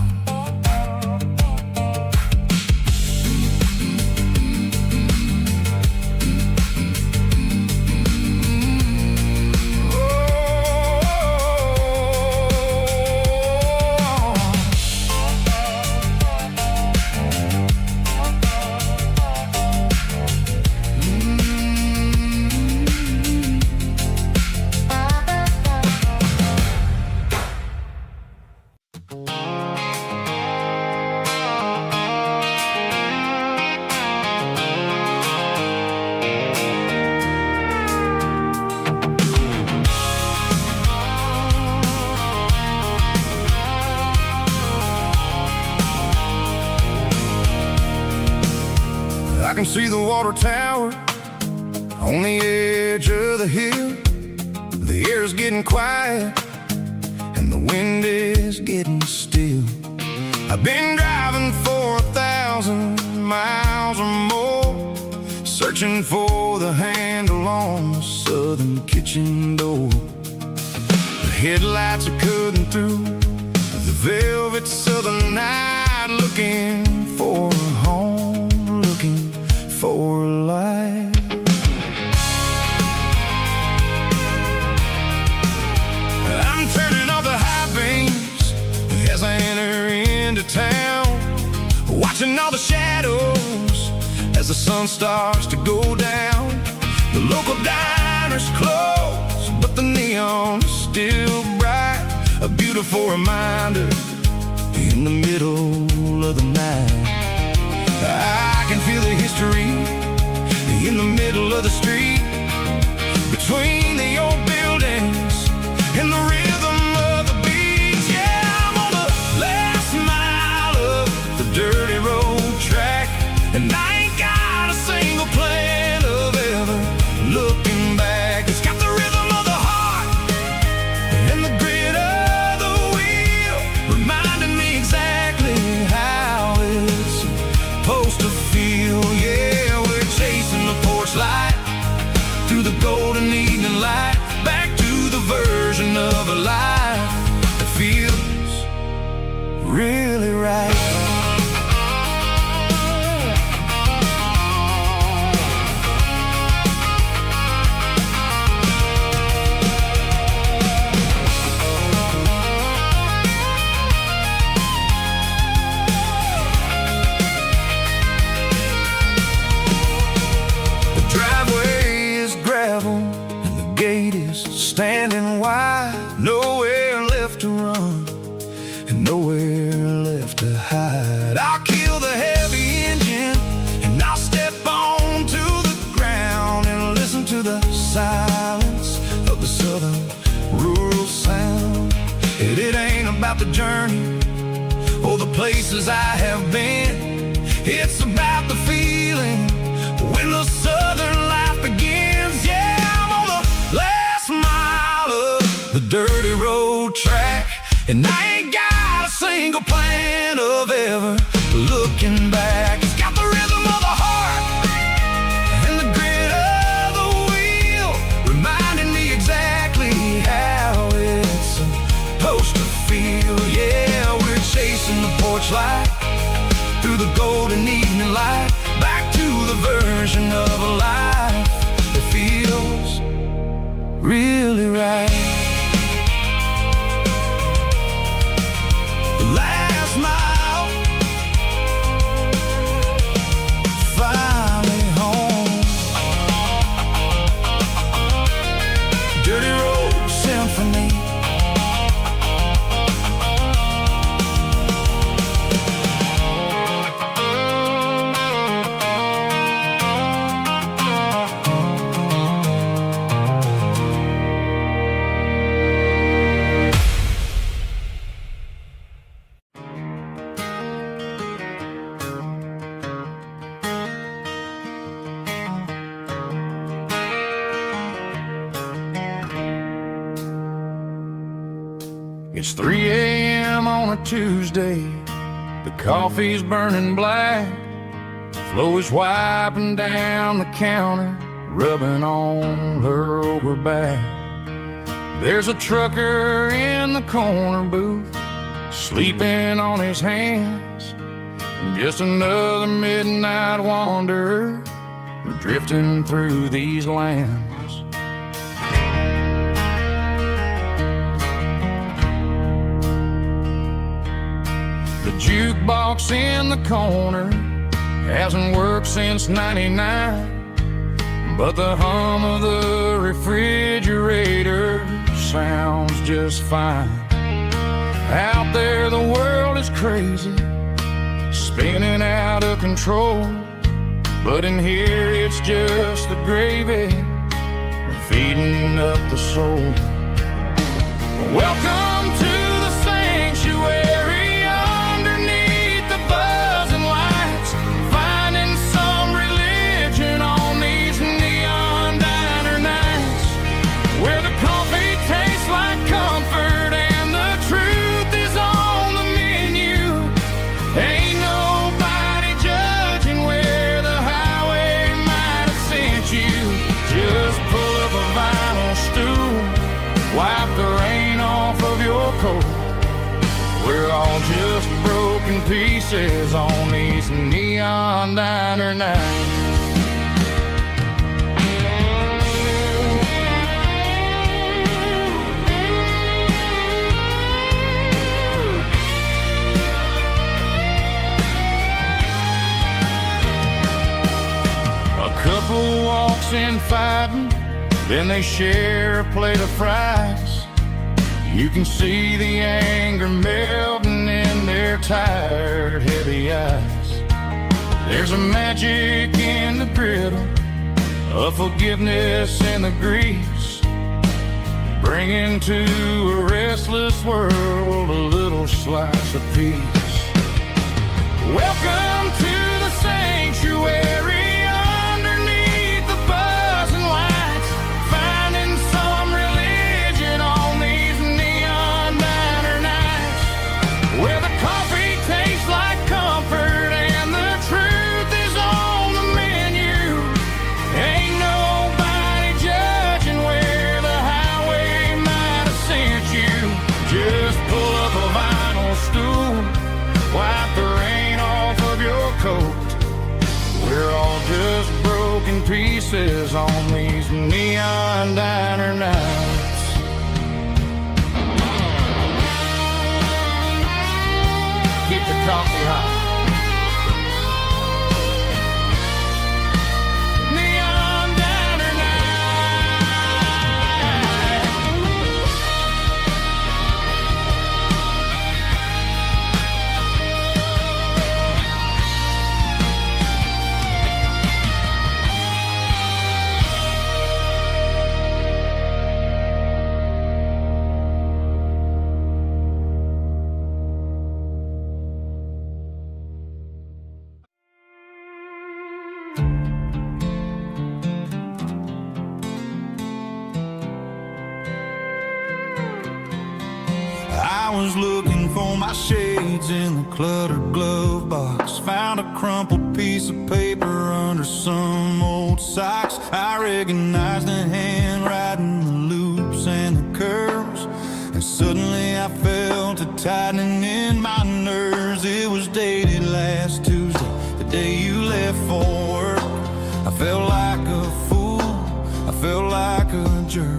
I can see the water tower on the edge of the hill. The air's getting quiet and the wind is getting still. I've been driving for 1,000 miles or more, searching for the handle on the southern kitchen door. The headlights are cutting through the velvet southern night, looking for a home, looking for a life. I'm turning off the high beams as I enter into town, watching all the shadows as the sun starts to go down. The local diner's closed, but the neon is still bright, a beautiful reminder in the middle of the night. I can feel the history in the middle of the street, between the old buildings and the rhythm of the beats. Yeah, I'm on the last mile of the dirty road track, and I ain't got a single plan of ever looking back. It's got the rhythm of the heart and the grit of the wheel, reminding me exactly how street is standing wide, nowhere left to run and nowhere left to hide. I'll kill the heavy engine and I'll step onto the ground and listen to the silence of the southern rural sound. It ain't about the journey or the places I have been, it's about the feeling when the southern life begins. Yeah, I'm on the last mile of the dirty road track, and I ain't got a single plan of ever looking back. It's got the rhythm of the heart and the grit of the wheel, reminding me exactly how it's supposed to feel. Yeah, we're chasing the porch light through the golden evening light, back to the version of a life that feels really right. The last mile, finally home. Dirty Road Symphony. It's 3 a.m. on a Tuesday, the coffee's burning black, Chloe's wiping down the counter, rubbing on her over back. There's a trucker in the corner booth, sleeping on his hands, just another midnight wanderer drifting through these lands. The jukebox in the corner hasn't worked since '99, but the hum of the refrigerator sounds just fine. Out there the world is crazy, spinning out of control, but in here it's just the gravy feeding up the soul. Welcome to the sanctuary underneath the buzzing lights, finding some religion on these neon diner nights, where the coffee tastes like comfort and the truth is on the menu. Ain't nobody judging where the highway might have sent you. Just pull up a vinyl stool, wipe the rain off of your coat. We're all just broken pieces on these neon diner nights. A couple walks in fighting, then they share a plate of fries. You can see the anger melting in their tired, heavy eyes. There's a magic in the griddle, a forgiveness in the grease, bringing to a restless world a little slice of peace. Welcome to the sanctuary. We're all just broken pieces on these neon diner nights. Keep the coffee hot. Neon diner nights. I was looking for my shades in the cluttered glove box. Found a crumpled piece of paper under some old socks. I recognized the handwriting, the loops and the curves, and suddenly I felt a tightening in my nerves. It was dated last Tuesday, the day you left for work. I felt like a fool, I felt like a jerk.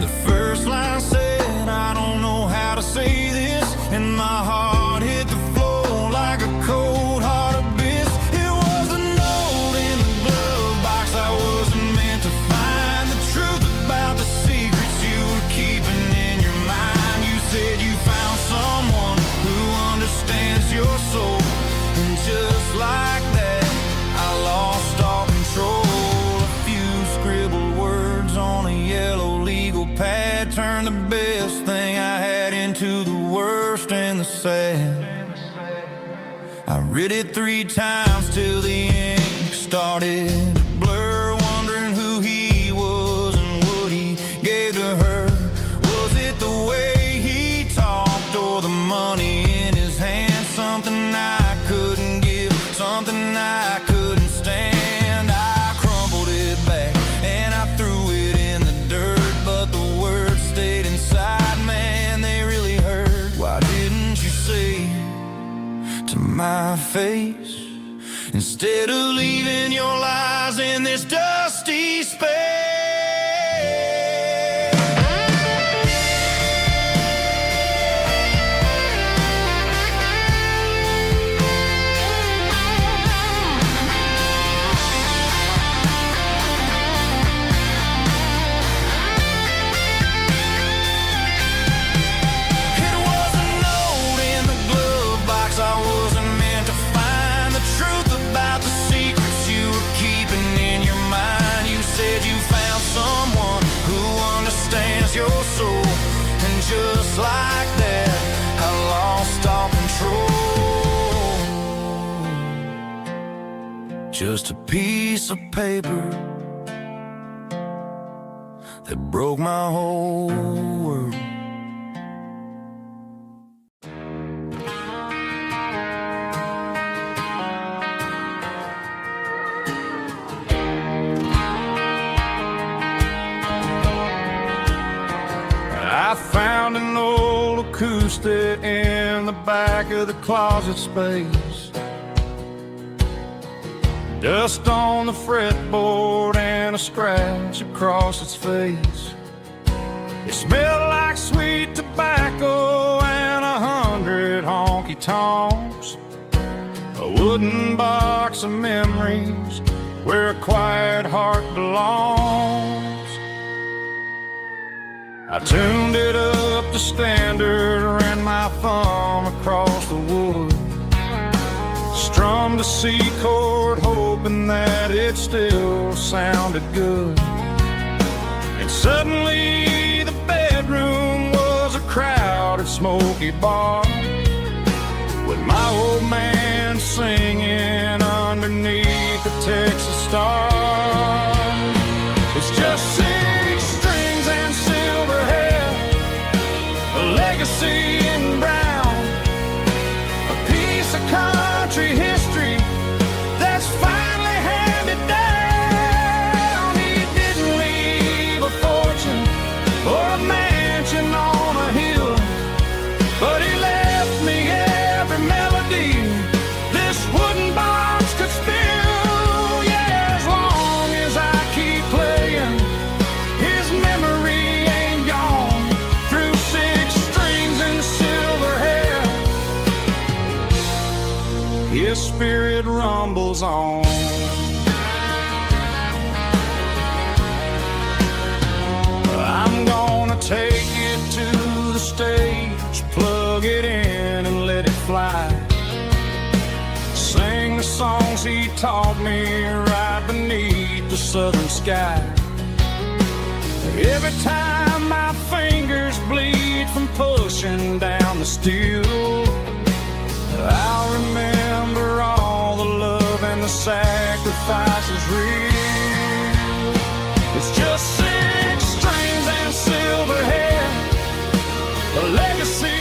The first line said, I don't know how to say this, and my heart hit the floor like a cold hard abyss. It was a note in the glove box I wasn't meant to find. The truth about the secrets you were keeping in your mind. You said you found someone who understands your soul, and just like that, I lost all control. A few scribbled words on a yellow legal pad turned the best thing I had into the worst and the sad. I read it 3 times till the ink started to blur, wondering who he was and what he gave to her. Was it the way he talked or the money in his hand? Something I couldn't give, something I couldn't stand. I crumpled it back and I threw it in the dirt, but the words stayed inside, man, they really hurt. Why didn't you say to my face, instead of leaving your lies in this dusty space? Your soul, and just like that, I lost all control. Just a piece of paper that broke my whole world. I found an old acoustic in the back of the closet space. Dust on the fretboard and a scratch across its face. It smelled like sweet tobacco and 100 honky-tonks. A wooden box of memories where a quiet heart belongs. I tuned it up to standard, ran my thumb across the wood, strummed a C chord, hoping that it still sounded good. And suddenly the bedroom was a crowded, smoky bar, with my old man singing underneath the Texas star. It's just 6 strings and silver hair, a legacy in brown, a piece of country history that's finally handed down. He didn't leave a fortune or a mansion on a hill, but he left me every melody this wooden box could spill. Yeah, as long as I keep playing, his memory ain't gone. Through 6 strings and silver hair, his spirit rumbles on. I'm gonna take it to the stage, plug it in and let it fly. Sing the songs he taught me right beneath the southern sky. Every time my fingers bleed from pushing down the steel, I'll remember all the love and the sacrifices real. It's just 6 strings and silver hair, a legacy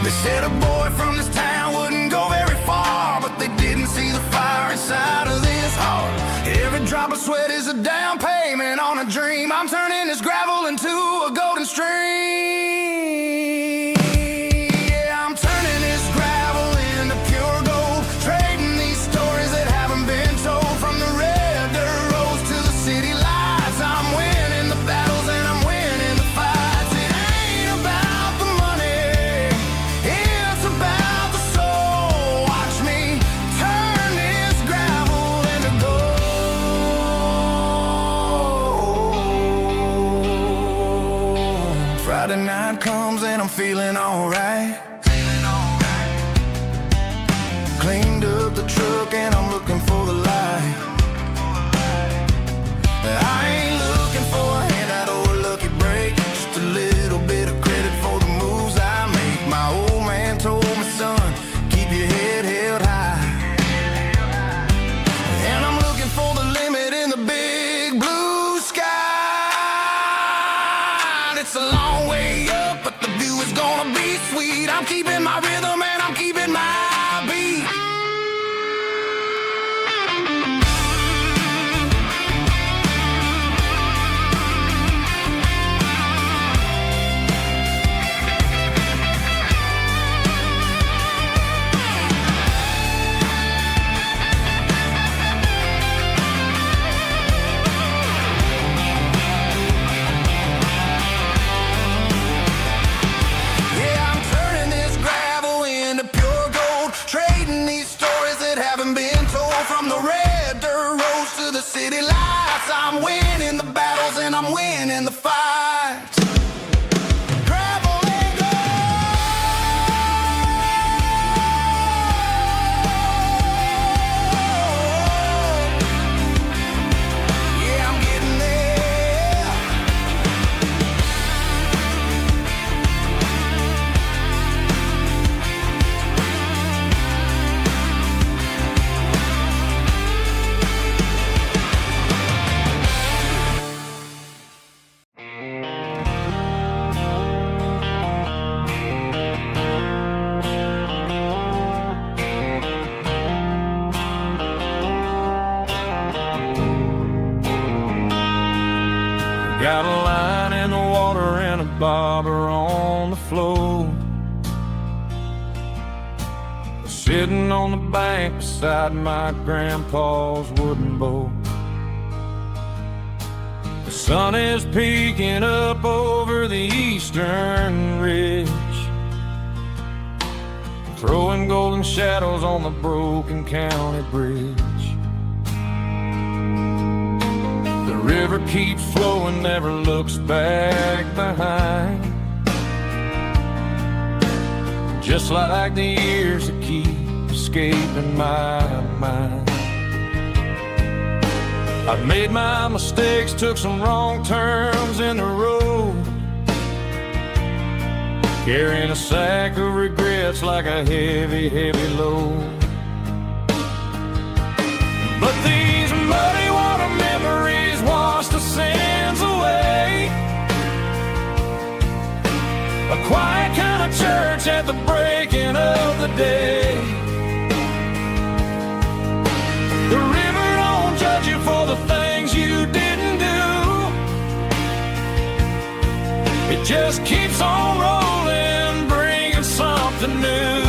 They said a boy from this town wouldn't go very far, but they didn't see the fire inside of this heart. Every drop of sweat is a down payment on a dream. I'm turning this gravel into a golden stream. Yeah, I'm turning this gravel into pure gold, trading these stories that haven't been told. From the red dirt roads to the city lights, I'm winning the battles and I'm winning the fights. It ain't about the money, it's about the soul. Watch me turn this gravel into gold. Friday night comes and I'm feeling alright. Cleaned up the truck and I'm looking for the light. I ain't looking for a handout or a lucky break, just a little bit of credit for the moves I make. My old man told me, son, keep your head held high. And I'm looking for the limit in the big blue sky. It's a long way up, but the view is gonna be sweet. I'm keeping my rhythm and I'm keeping my beat. Yeah, I'm turning this gravel into pure gold, trading these stories that haven't been told. From the red dirt roads to the city lights, I'm winning the battles and I'm winning the fights. Gravel and gold. Yeah, I'm getting there. Got a line in the water and a bobber on the floor, sitting on the bank beside my grandpa's wooden boat. The sun is peeking up over the eastern ridge, throwing golden shadows on the broken county bridge. The river keeps flowing, never looks back behind, just like the years that keep escaping my mind. I've made my mistakes, took some wrong turns in the road, carrying a sack of regrets like a heavy, heavy load. But these muddy water memories wash the sins away. A quiet kind of church at the breaking of the day. The river don't judge you for the things you didn't do. It just keeps on rolling, bringing something new.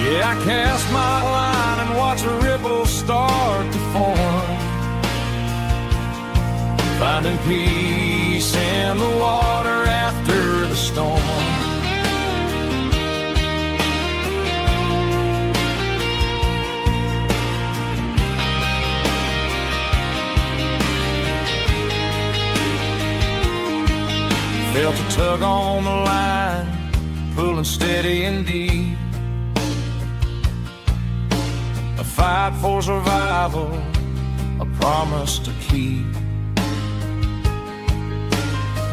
Yeah, I cast my line and watch a ripple start to form, finding peace in the water after the storm. Felt a tug on the line, pulling steady and deep. A fight for survival, a promise to keep.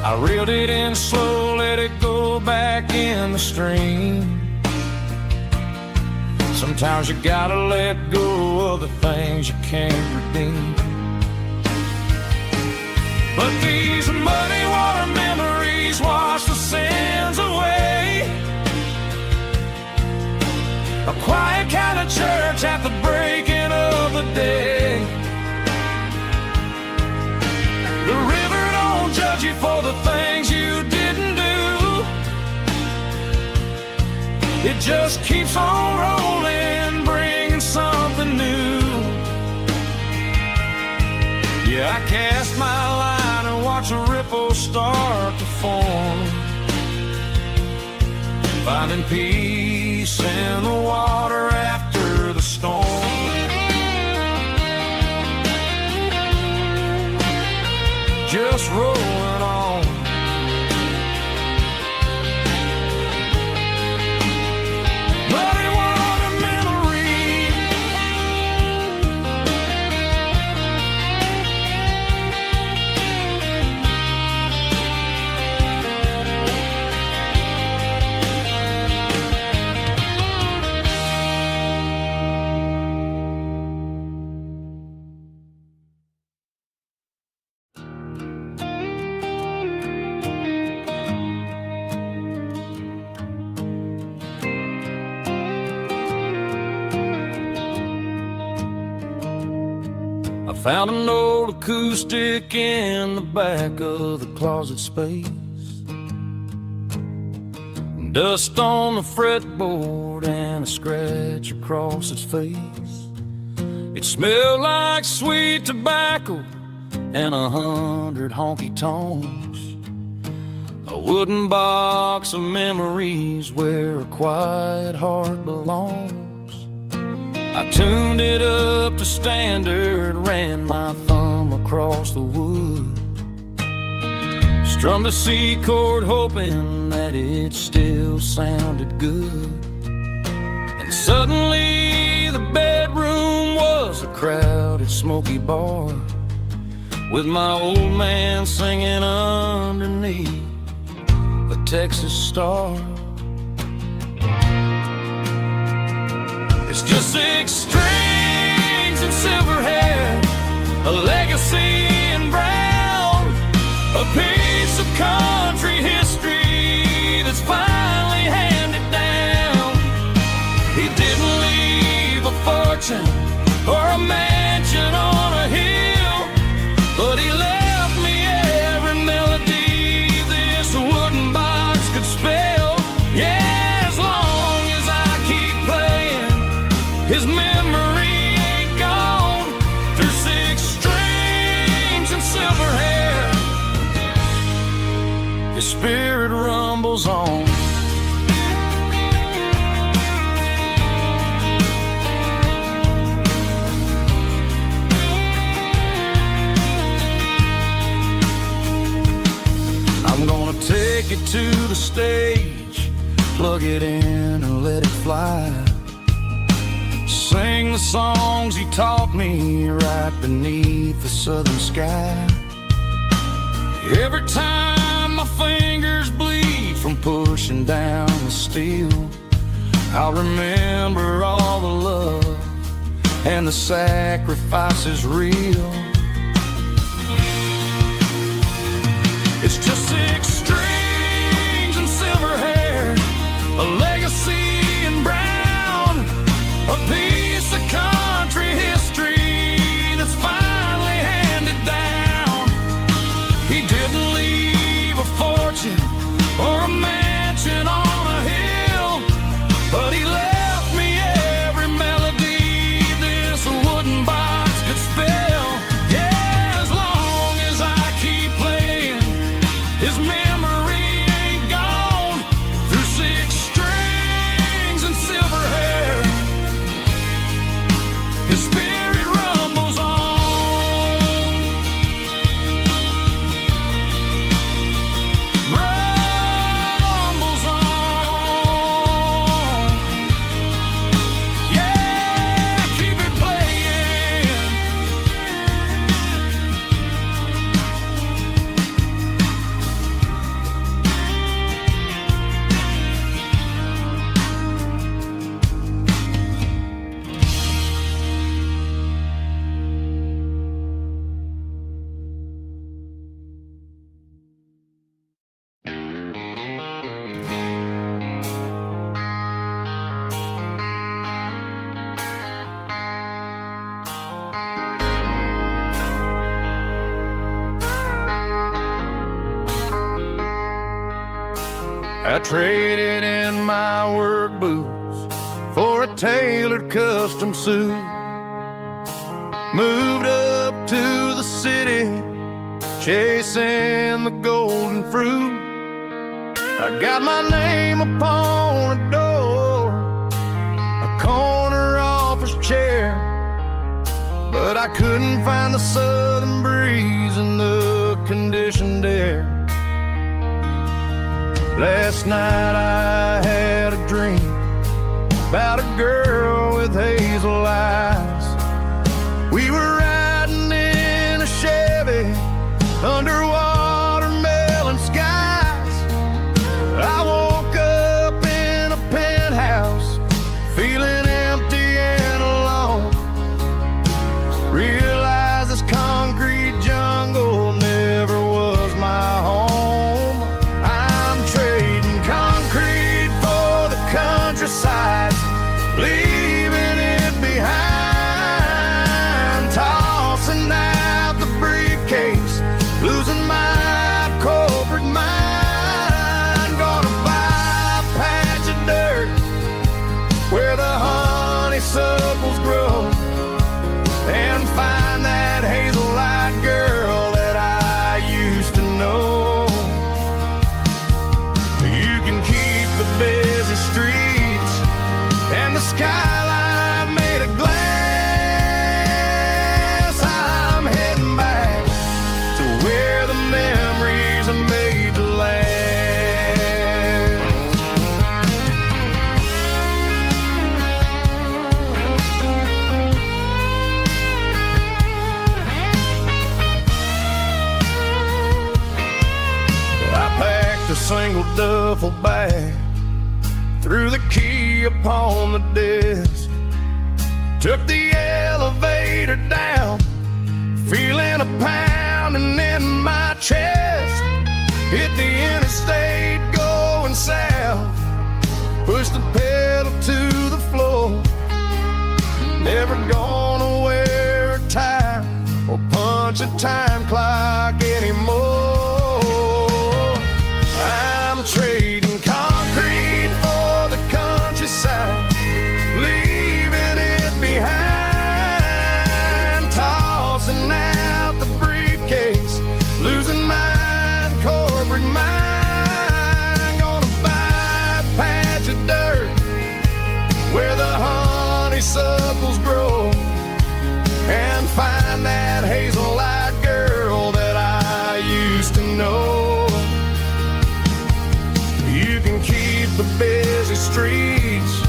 I reeled it in slow, let it go back in the stream. Sometimes you gotta let go of the things you can't redeem. But these muddy water memories wash the sins away. a quiet kind of church at the breaking of the day. The river don't judge you for the things you didn't do. It just keeps on rolling, bringing something new. Yeah, I cast my line and watch a ripple start to form, finding peace in the water after the storm. Just rolling on. But it was a memory. Found an old acoustic in the back of the closet space. Dust on the fretboard and a scratch across its face. It smelled like sweet tobacco and 100 honky-tonks. A wooden box of memories where a quiet heart belongs. I tuned it up to standard, ran my thumb across the wood, strummed a C chord hoping that it still sounded good. And suddenly the bedroom was a crowded smoky bar, with my old man singing underneath the Texas star. It's just 6 strings and silver hair, a legacy in brown, a piece of country history that's finally handed down. He didn't leave a fortune or a mansion on a hill, but he left me every melody this wooden box could spell. Yeah. His memory ain't gone through 6 strings and silver hair. His spirit rumbles on. I'm gonna take it to the stage, plug it in and let it fly. Sing the songs he taught me right beneath the southern sky. Every time my fingers bleed from pushing down the steel, I'll remember all the love and the sacrifices real. It's just 6 strings and silver hair, a legacy in brown, a piece of country history that's finally handed down. He didn't leave a fortune or a mansion on a hill, but he left me every melody this wooden box could spell. Yeah, as long as I keep playing his memory I traded in my work boots for a tailored custom suit. Moved up to the city, chasing the golden fruit. I got my name upon a door, a corner office chair, but I couldn't find the southern breeze in the conditioned air. Last night I had a dream about a girl with hazel eyes. We were riding in a Chevy under watermelon skies. I woke up in a penthouse, feeling empty and alone. Realized this concrete jungle never was my home. I'm trading concrete for the countryside, leaving it behind. Tossing out the briefcase, losing my corporate mind. Gonna buy a patch of dirt where the honeysuckles grow, and find that hazel-eyed girl that I used to know. You can keep the busy streets and the skyline made of glass. I'm heading back to where the memories are made to last. I packed a single duffel bag, threw the key upon the desk, took the elevator down, feeling a pounding in my chest. Hit the interstate going south, pushed the pedal to the floor. Never gonna wear a tie or punch a time clock anymore. I'm trading concrete for the countryside, leaving it behind. Tossing out the briefcase, losing my corporate mind. Gonna buy a patch of dirt where the honeysuckles grow, and find that hazel-eyed girl that I used to know. You can keep the busy streets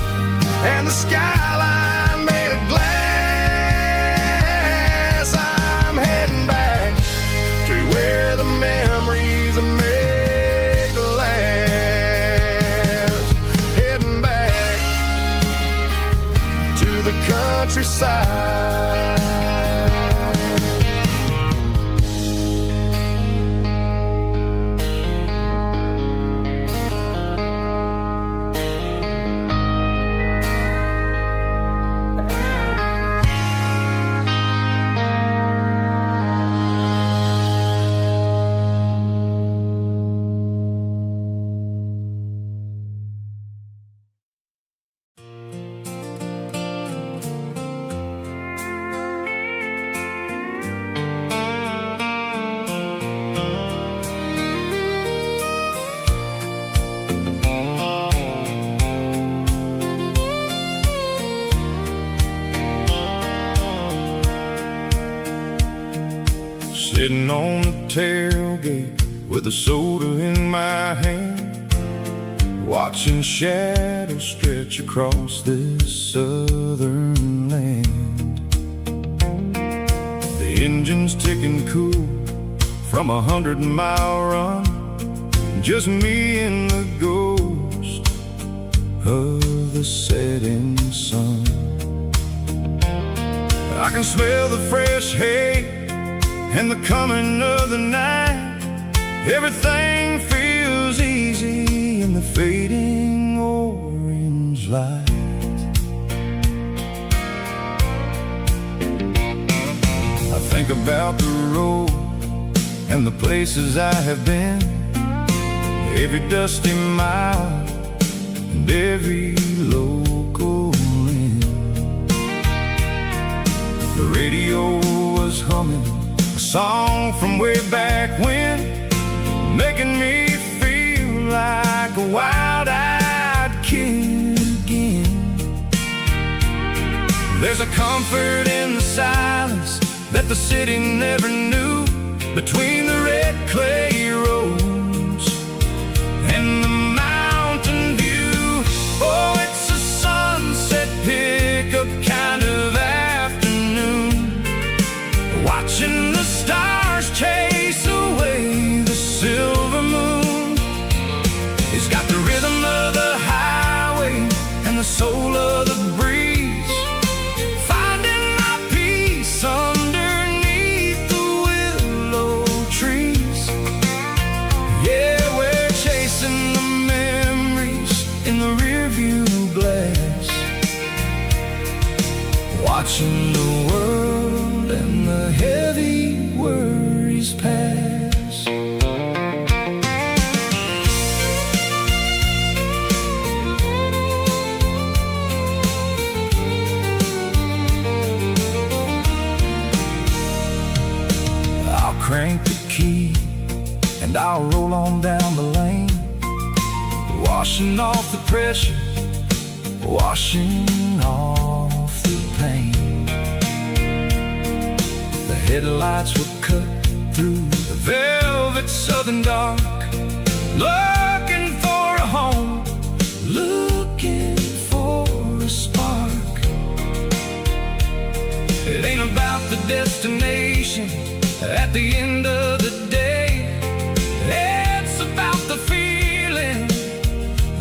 and the skyline made of glass. I'm heading back to where the memories are made to last. Heading back to the countryside. Sitting on the tailgate with a soda in my hand, watching shadows stretch across this southern land. The engine's ticking cool from 100-mile run, just me and the ghost of the setting sun. I can smell the fresh hay and the coming of the night. Everything feels easy in the fading orange light. I think about the road and the places I have been. every dusty mile and every local inn. The radio was humming a song from way back when, making me feel like a wild-eyed kid again. There's a comfort in the silence that the city never knew, between the red clay roads and the mountain view. Oh, it's a sunset pickup kind of afternoon, watching the stars chase away the silver moon. It's got the rhythm of the highway and the soul of the breeze, finding my peace underneath the willow trees. Yeah, we're chasing the memories in the rearview glass, watching the world and the heavy worries pass. I'll crank the key and I'll roll on down the lane, washing off the pressure, washing off the pain. The headlights will cut through the velvet southern dark, looking for a home, looking for a spark. It ain't about the destination at the end of the day, it's about the feeling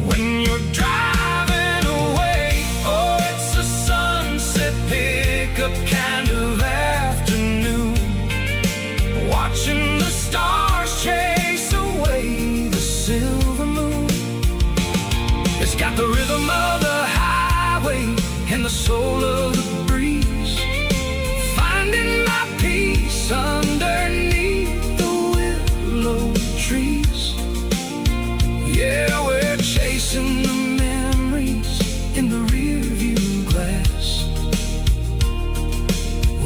when you're driving away. Oh, it's a sunset pickup kind of afternoon, watching the stars chase away the silver moon. It's got the rhythm of the highway and the soul of the breeze, finding my peace underneath the willow trees. Yeah, we're chasing the memories in the rearview glass,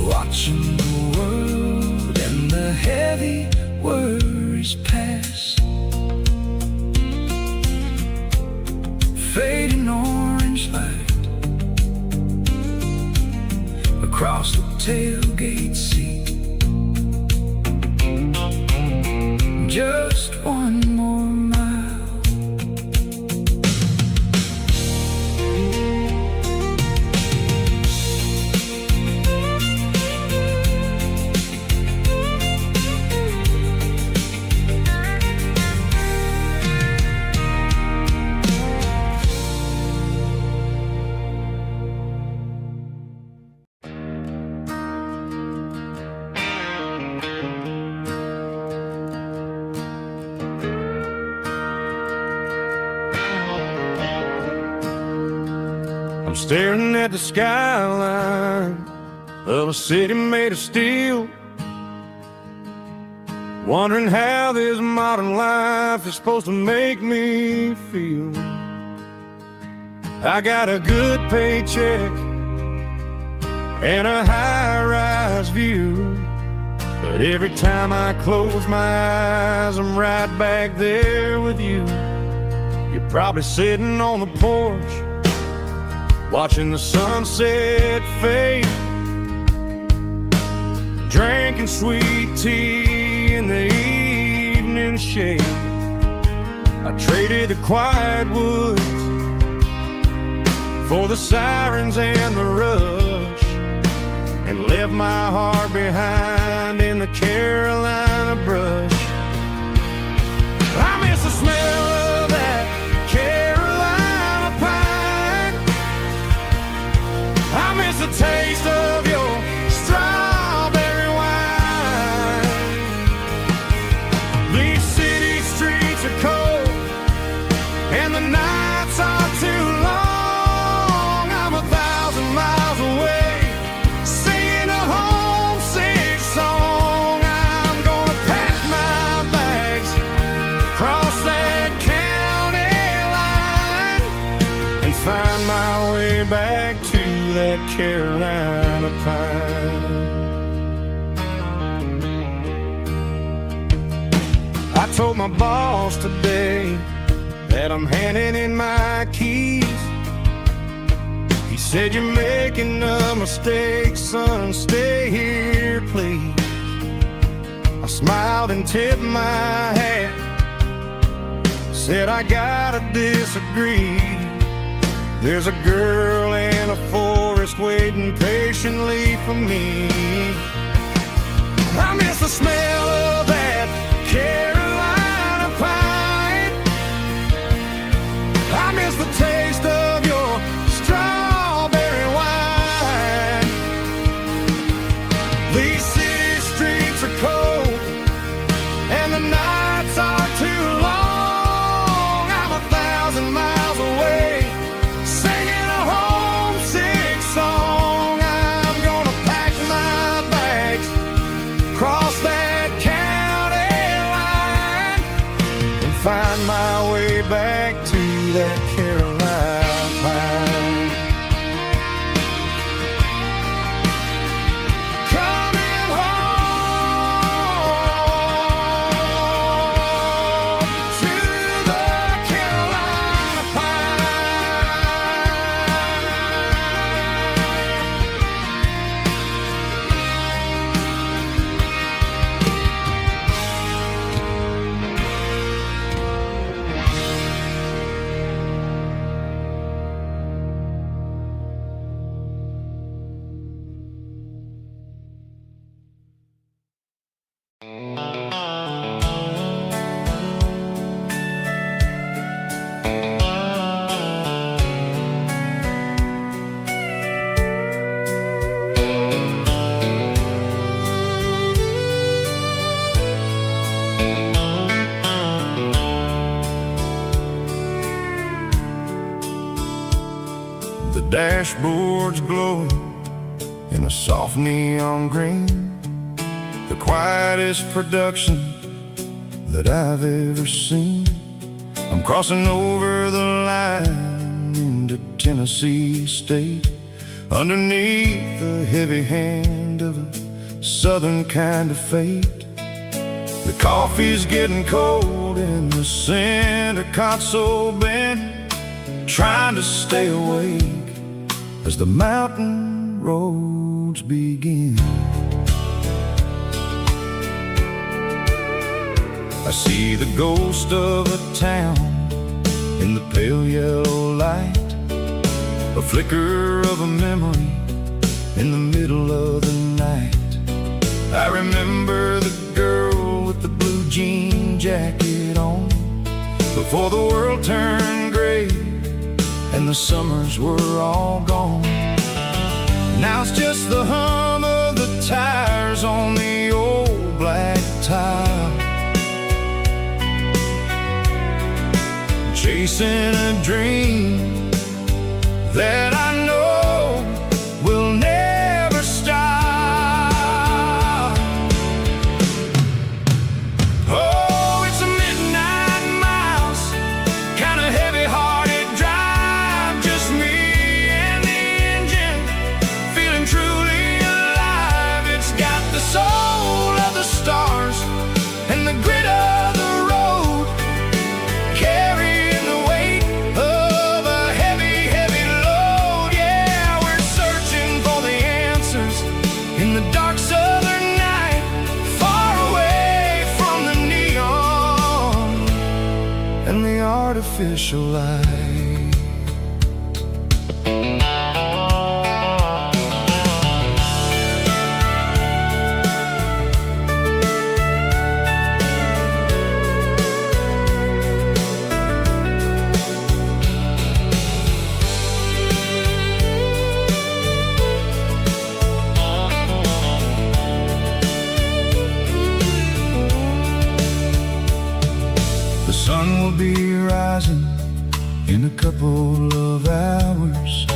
watching the world and the heavy worries pass. Fading orange light across the tailgate seat, just one more mile. I'm staring at the skyline of a city made of steel, wondering how this modern life is supposed to make me feel. I got a good paycheck and a high-rise view, but every time I close my eyes, I'm right back there with you. You're probably sitting on the porch, watching the sunset fade, drinking sweet tea in the evening shade. I traded the quiet woods for the sirens and the rush, and left my heart behind in the Carolina brush. I miss the smell of that Carolina pine, I miss the taste of your strawberry wine. These city streets are cold and the nights are too long. I'm 1,000 miles away, singing a homesick song. I'm gonna pack my bags, cross that way back to that Carolina pine. I told my boss today that I'm handing in my keys. He said, "You're making a mistake, son, stay here, please." I smiled and tipped my hat, said, "I gotta disagree. There's a girl in a forest waiting patiently for me. I miss the smell of that Carolina pine. I miss the taste of your strawberry wine. These city streets are cold and the nights are too long. I'm 1,000 miles away, singing a homesick song. I'm gonna pack my bags, cross that county line, and find my way back to that Carolina pine. Coming home to the Carolina The dashboard's glowing in a soft neon green, the quietest production that I've ever seen. I'm crossing over the line into Tennessee State, underneath the heavy hand of a southern kind of fate. The coffee's getting cold in the center console bin, trying to stay awake as the mountain roads begin. I see the ghost of a town in the pale yellow light, a flicker of a memory in the middle of the night. I remember the girl with the blue jean jacket on, before the world turned gray and the summers were all gone. Now it's just the hum of the tires on the old black tile, chasing a dream that I know will never stop. Oh, it's a midnight miles, kind of heavy-hearted drive, just me and the engine, feeling truly alive. It's got the soul of the stars and the grit of the road, carrying the weight of a heavy, heavy load. Yeah, we're searching for the answers in the dark southern night, far away from the neon and the artificial light. The sun will be rising in a couple of hours,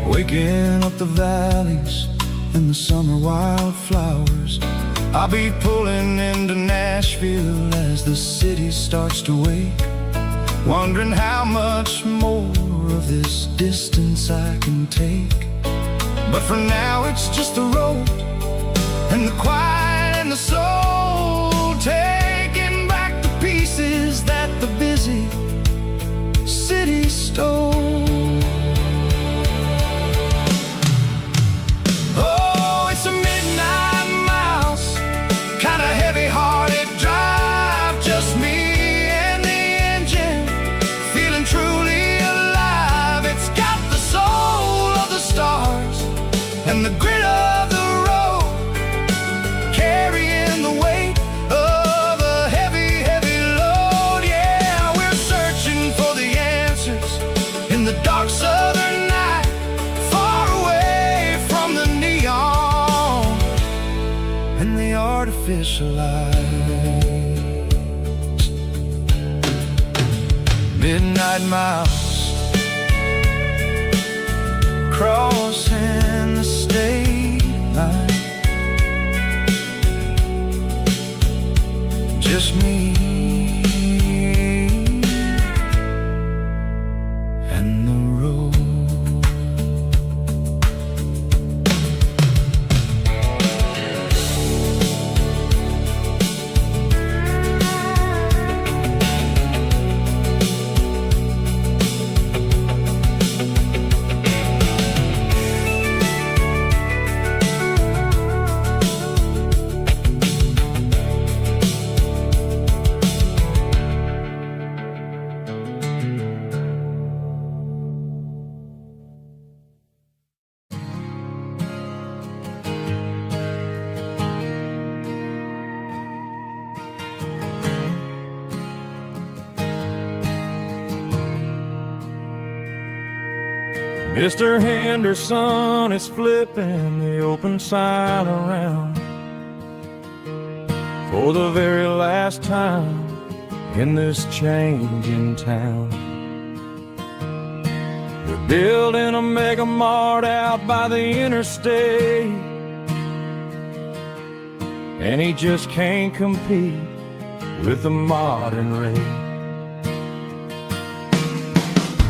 waking up the valleys and the summer wildflowers. I'll be pulling into Nashville as the city starts to wake, wondering how much more of of this distance I can take. But for now it's just the road and the quiet and the soul, taking back the pieces that the busy city stole. Oh, it's a midnight mouse, kinda heavy-hearted drive, just me and the engine, feeling truly alive. It's got the soul of the stars and the grit of the road, carrying the weight of a heavy, heavy load. Yeah, we're searching for the answers in the dark southern night, far away from the neon and the artificial lights. Midnight mouse, crossing the state line, just me and the road. Mr. Henderson is flipping the open sign around for the very last time in this changing town. They're building a mega mart out by the interstate, and he just can't compete with the modern rate.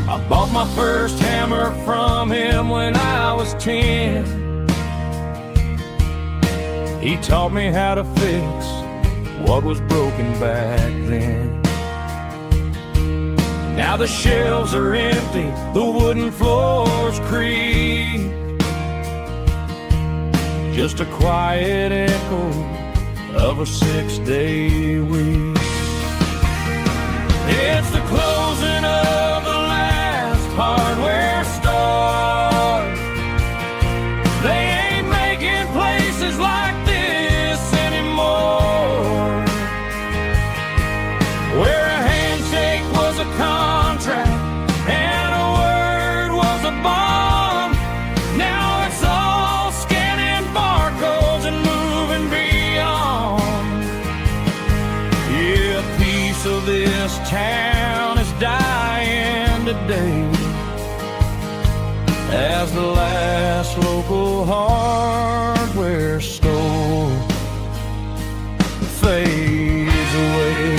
I bought my first hammer from him when I was 10. He taught me how to fix what was broken back then. Now the shelves are empty, the wooden floors creak, just a quiet echo of a 6-day week. It's the closing of the last hardware store. They ain't making places like this anymore, where a handshake was a contract and a word was a bond. Now it's all scanning barcodes and moving beyond. Yeah, a piece of this town is dying today as the last local hardware store fades away.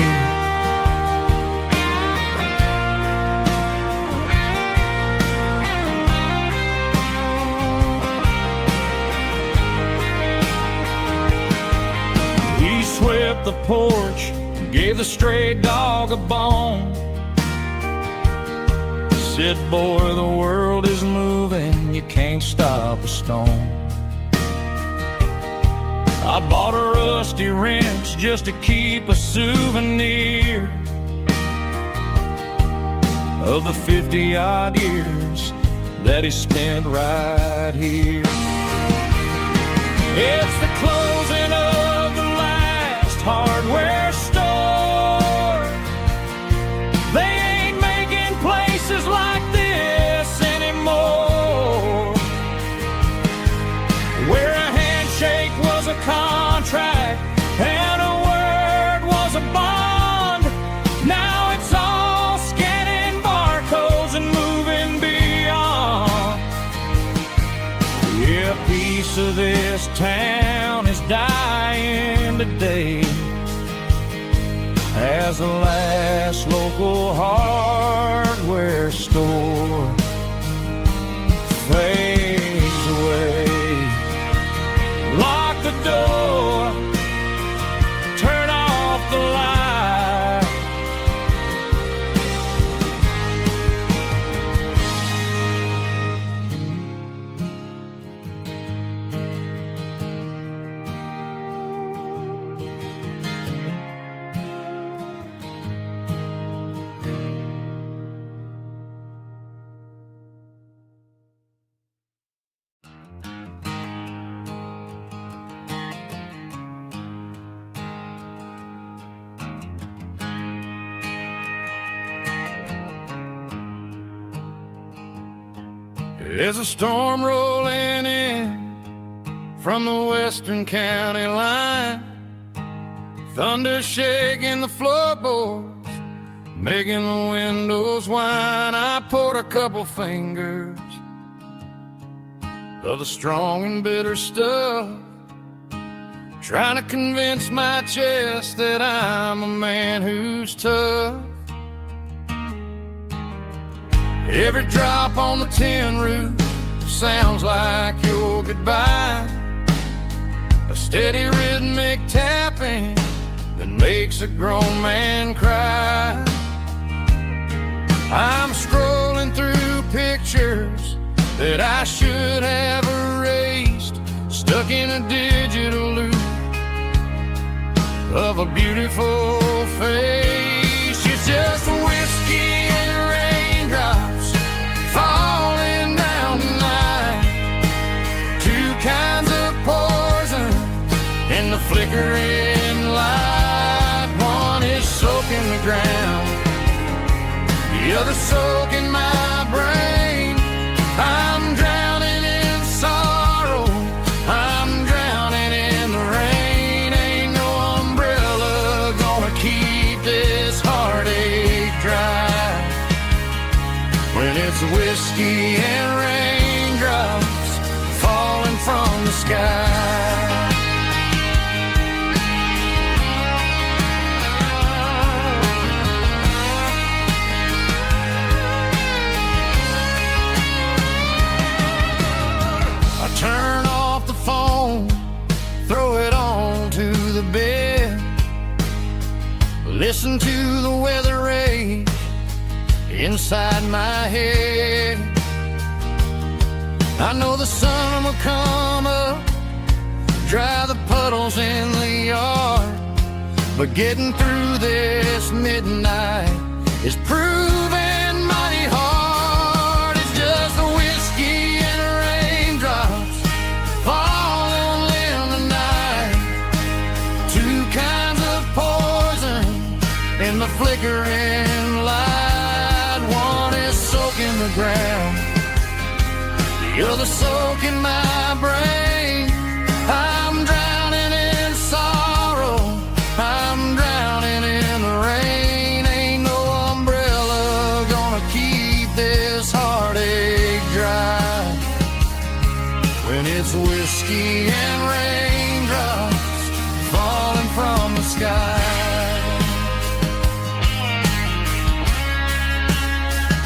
He swept the porch, gave the stray dog a bone, said, boy, the world is moving, you can't stop a stone. I bought a rusty wrench just to keep a souvenir of the 50-odd years that he spent right here. It's the closing of the last hardware store. They ain't making places like this anymore, where a handshake was a contract and a word was a bond. Now it's all scanning barcodes and moving beyond. Yeah, a piece of this town is dying today as the last local hardware store There's a storm rolling in from the western county line, thunder shaking the floorboards, making the windows whine. I poured a couple fingers of the strong and bitter stuff, trying to convince my chest that I'm a man who's tough. Every drop on the tin roof sounds like your goodbye, a steady rhythmic tapping that makes a grown man cry. I'm scrolling through pictures that I should have erased, stuck in a digital loop of a beautiful face. It's just whiskey and raindrops falling down tonight, two kinds of poison in the flickering light. One is soaking the ground, the other soaking my brain. I'm drowning in sorrow, I'm drowning in the rain. Ain't no umbrella gonna keep this heartache dry when it's whiskey and raindrops falling from the sky. Turn off the phone, throw it on to the bed, listen to the weather rage inside my head. I know the sun will come up, dry the puddles in the yard, but getting through this midnight is proving mighty hard. It's just a whiskey and raindrops falling in the night, two kinds of poison in the flickering light. One is soaking the ground, the other soaking my brain. I'm drowning in sorrow, I'm drowning in the rain. Ain't no umbrella gonna keep this heartache dry when it's whiskey and raindrops falling from the sky.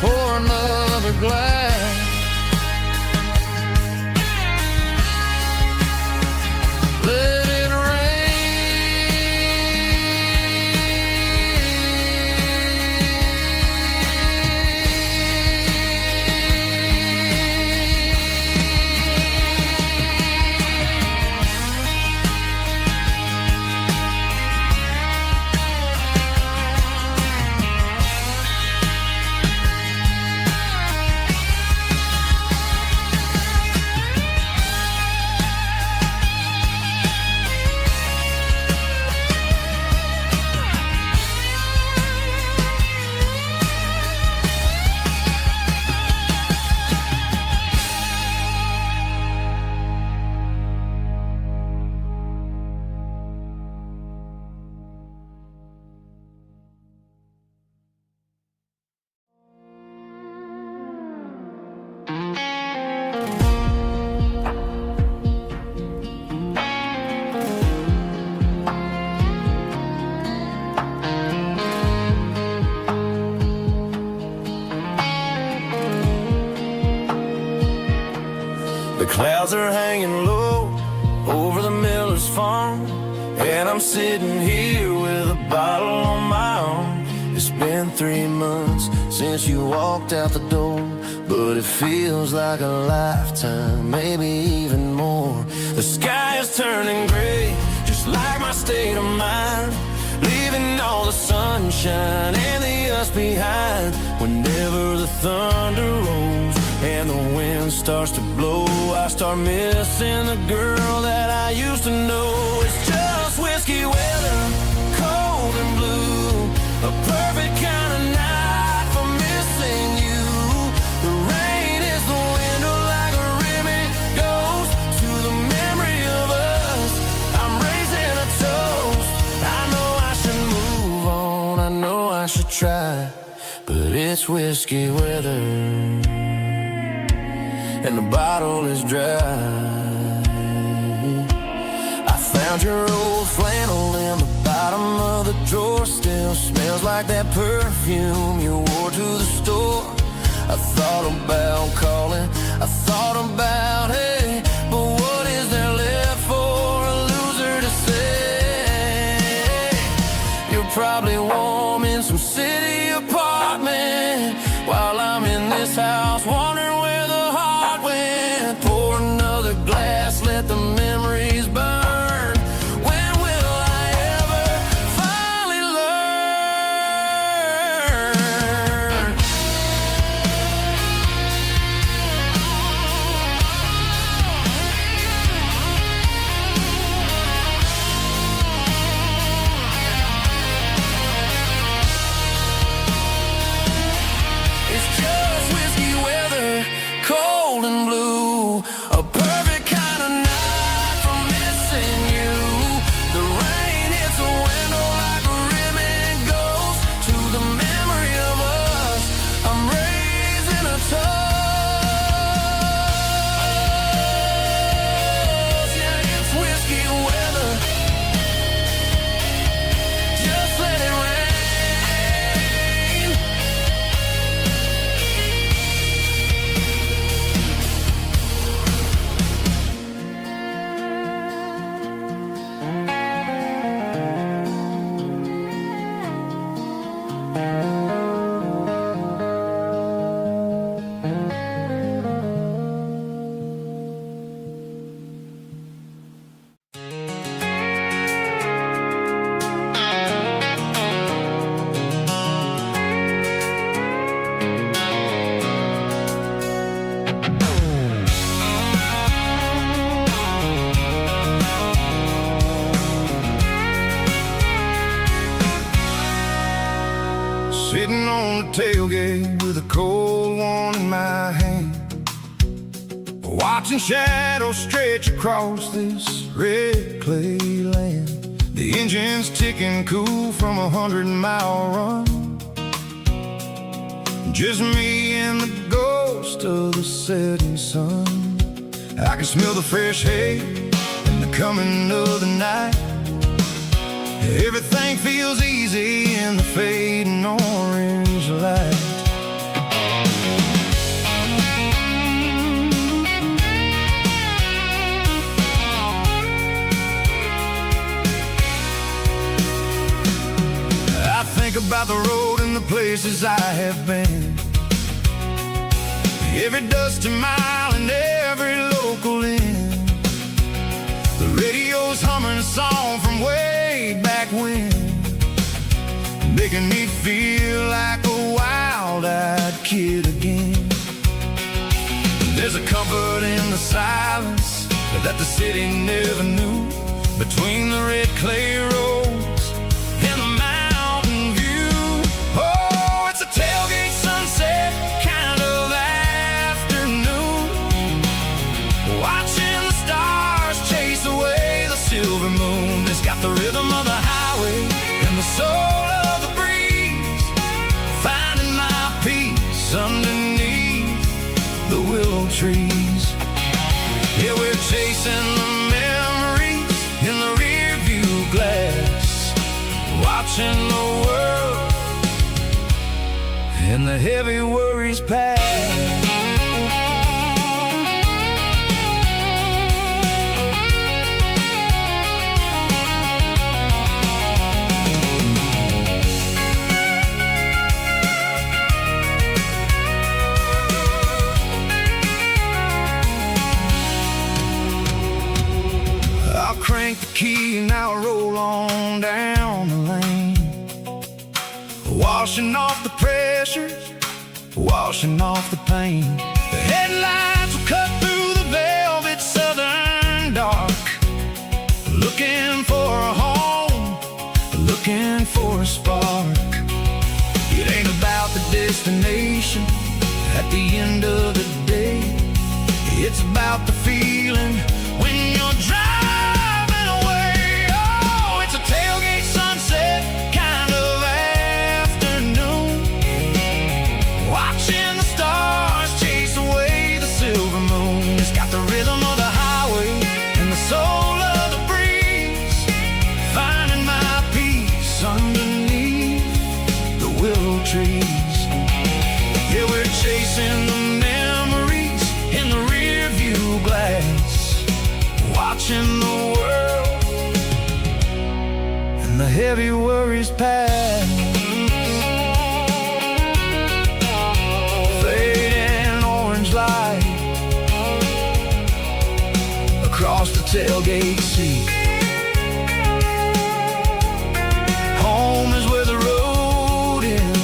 Pour another glass, let it Clouds are hanging low over the miller's farm, and I'm sitting here with a bottle on my arm. It's been 3 months since you walked out the door, but it feels like a lifetime, maybe even more. The sky is turning gray, just like my state of mind, leaving all the sunshine and the us behind. Whenever the thunder rolls and the wind starts to blow, I start missing the girl that I used to know. It's just whiskey weather, cold and blue, a perfect kind of night for missing you. The rain is the window whiskey weather, and the bottle is dry. I found your old flannel in the bottom of the drawer. Still smells like that perfume you wore to the store. I thought about calling, I thought about, hey, but what is there left for a loser to say? You're probably warm in some city apartment, while I'm in this house wondering where the heart went. Pour another glass, let the memories burn. When will I ever finally learn? It's just whiskey weather, cold and blue, a perfect kind of night for missing you. The rain hits the window like a ribbon goes to the memory of us. I'm raising a toast. Yeah, it's whiskey weather. Just let it rain. Sitting on the tailgate with a cold one in my hand, watching shadows stretch across this red clay land. The engine's ticking cool from 100-mile run. Just me and the ghost of the setting sun. I can smell the fresh hay and the coming of the night. Everything feels easy in the fading orange light. I think about the road and the places I have been, every dusty mile and every local inn. The radio's humming a song from way back when, making me feel like a wild-eyed kid again. There's a comfort in the silence that the city never knew, between the red clay roads and the mountain view. Oh, it's a tailgate sunset kind of afternoon, watching the stars chase away the silver moon. It's got the rhythm of the highway and the soul of the breeze, finding my peace underneath the willow trees. Yeah, we're chasing the memories in the rear view glass, watching the world and the heavy worries pass. I'll crank the key and I'll roll on down the lane, washing off the pressure, washing off the pain. The headlights will cut through the velvet southern dark, looking for a home, looking for a spark. It ain't about the destination at the end of the day, it's about the feeling when you're driving away. Oh, it's a tailgate sunset kind of afternoon, tailgate seat. Home is where the road ends.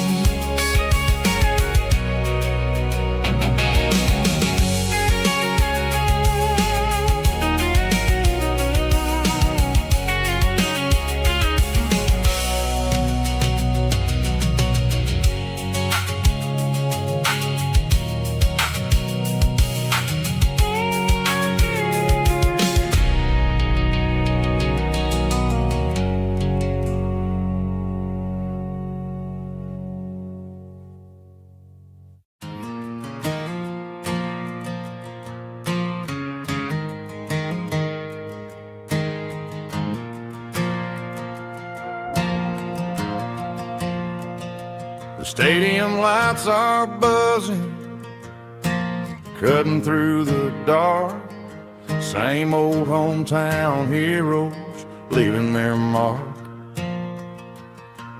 The stadium lights are buzzing, cutting through the dark. Same old hometown heroes leaving their mark.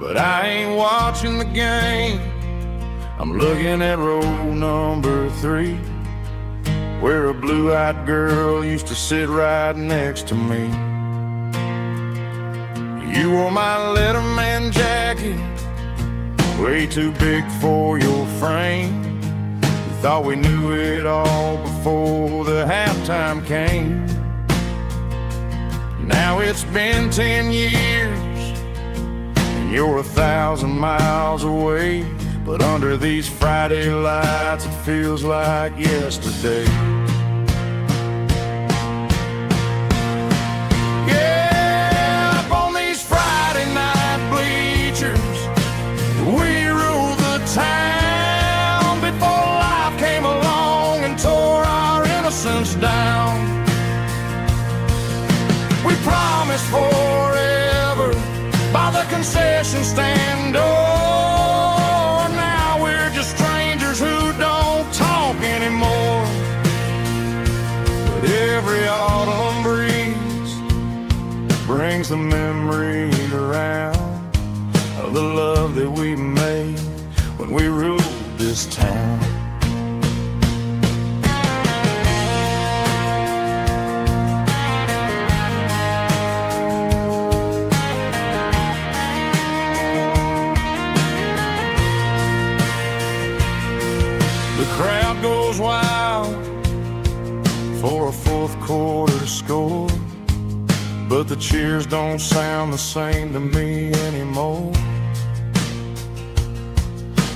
But I ain't watching the game, I'm looking at row number 3, where a blue-eyed girl used to sit right next to me. You wore my Letterman jacket, way too big for your frame. We thought we knew it all before the halftime came. Now it's been 10 years, and you're 1,000 miles away. But under these Friday lights, it feels like yesterday. Yeah, up on these Friday night bleachers, we ruled the town before life came along and tore our innocence down. We promised forever by the concession stand door. Now we're just strangers who don't talk anymore. But every autumn breeze brings the memory around of the love that we made when we ruled this town. The crowd goes wild for a fourth quarter score, but the cheers don't sound the same to me anymore.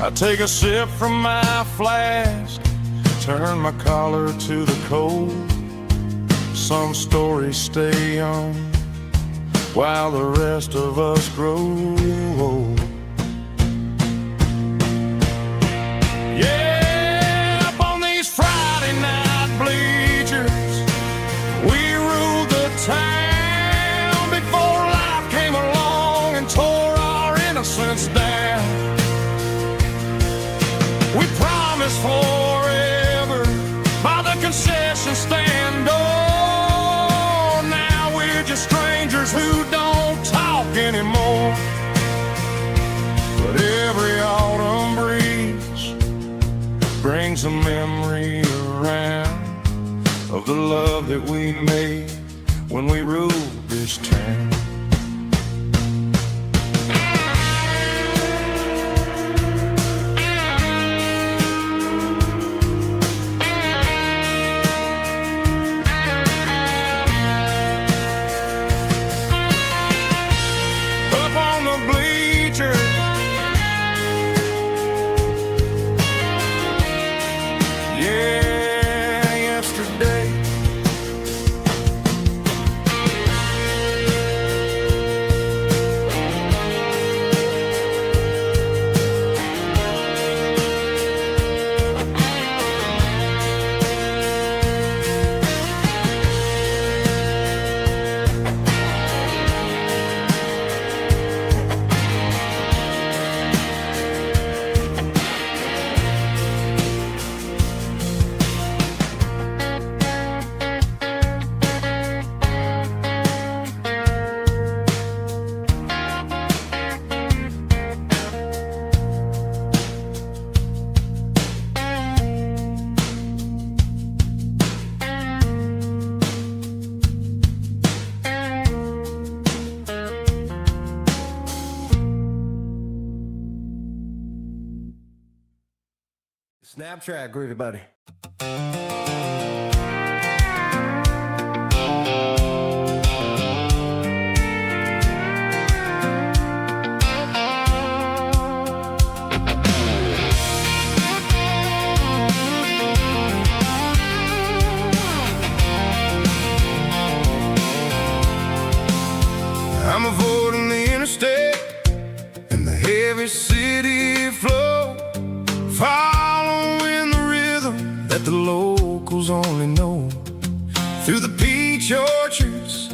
I take a sip from my flask, turn my collar to the cold. Some stories stay young while the rest of us grow old. Yeah, up on these Friday night bleachers, we ruled the town before life came along and tore our innocence down. We promised forever by the concession stand door. Now we're just strangers who don't talk anymore. But every autumn breeze brings a memory around of the love that we made when we ruled this town. Snap track, groovy buddy. I'm avoiding the interstate and the heavy city flow, following the rhythm that the locals only know. Through the peach orchards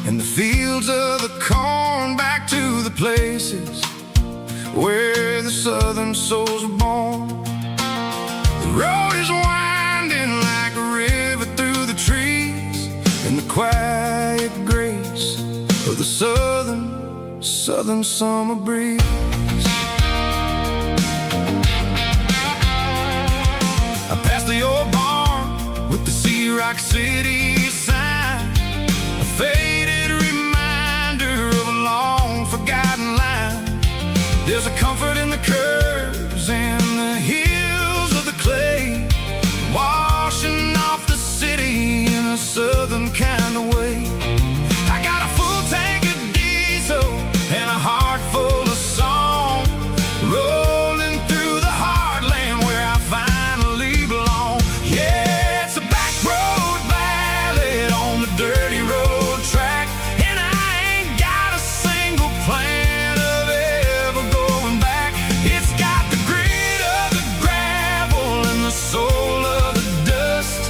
and the fields of the corn, back to the places where the southern souls were born. The road is winding like a river through the trees, in the quiet grace of the southern summer breeze. I passed the old barn with the Sea Rock City sign, a faded reminder of a long forgotten line. There's a comfort in the curves and the hills of the clay, washing off the city in a southern kind of way. I got a full tank of diesel and a heart full of song, rolling through the heartland where I finally belong. Yeah, it's a back road ballad on the dirty road track, and I ain't got a single plan of ever going back. It's got the grit of the gravel and the soul of the dust,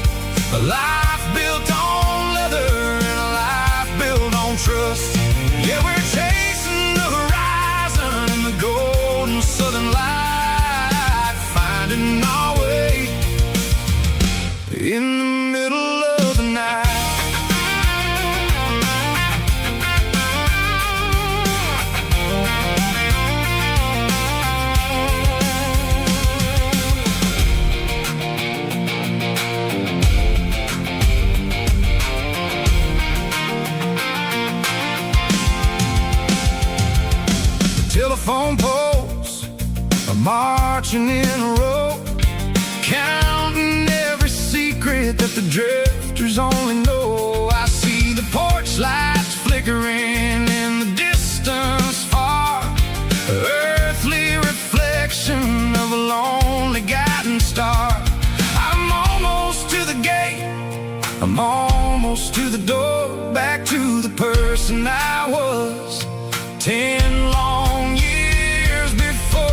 a life built on leather and a life built on trust. Yeah, we're chasing the horizon in the golden southern light, finding our way in the middle of the night. Telephone poles are marching in a row, counting every secret that the drifters only know. I see the porch lights flickering in the distance far, earthly reflection of a lonely guiding star. I'm almost to the gate, I'm almost to the door, back to the person I was 10 long years before.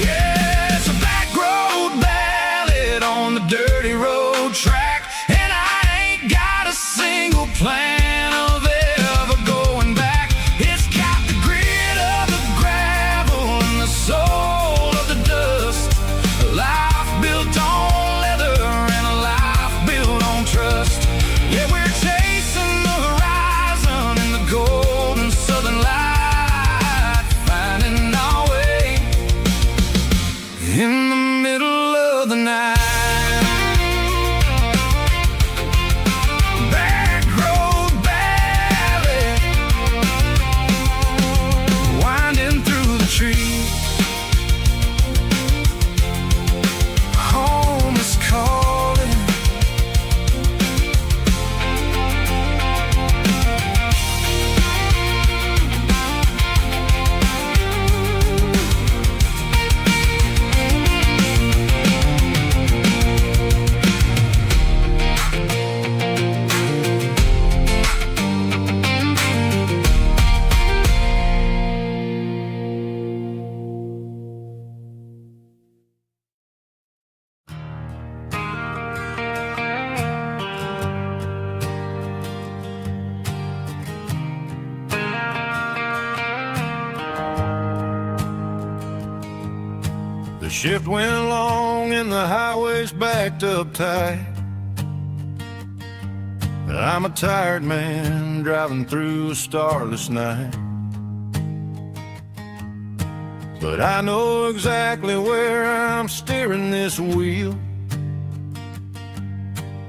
Yeah, it's a back road ballad on the dirty road track, and I ain't got a single plan of ever going back. It's got the grit of the gravel and the soul of the dust, a life built on leather and a life built on trust. Yeah, we're chasing the horizon in the golden southern light, finding our way in the middle of the night. Back road ballad, winding through the trees. Home is calling. The shift went long and the highway's backed up tight. I'm a tired man driving through a starless night, but I know exactly where I'm steering this wheel,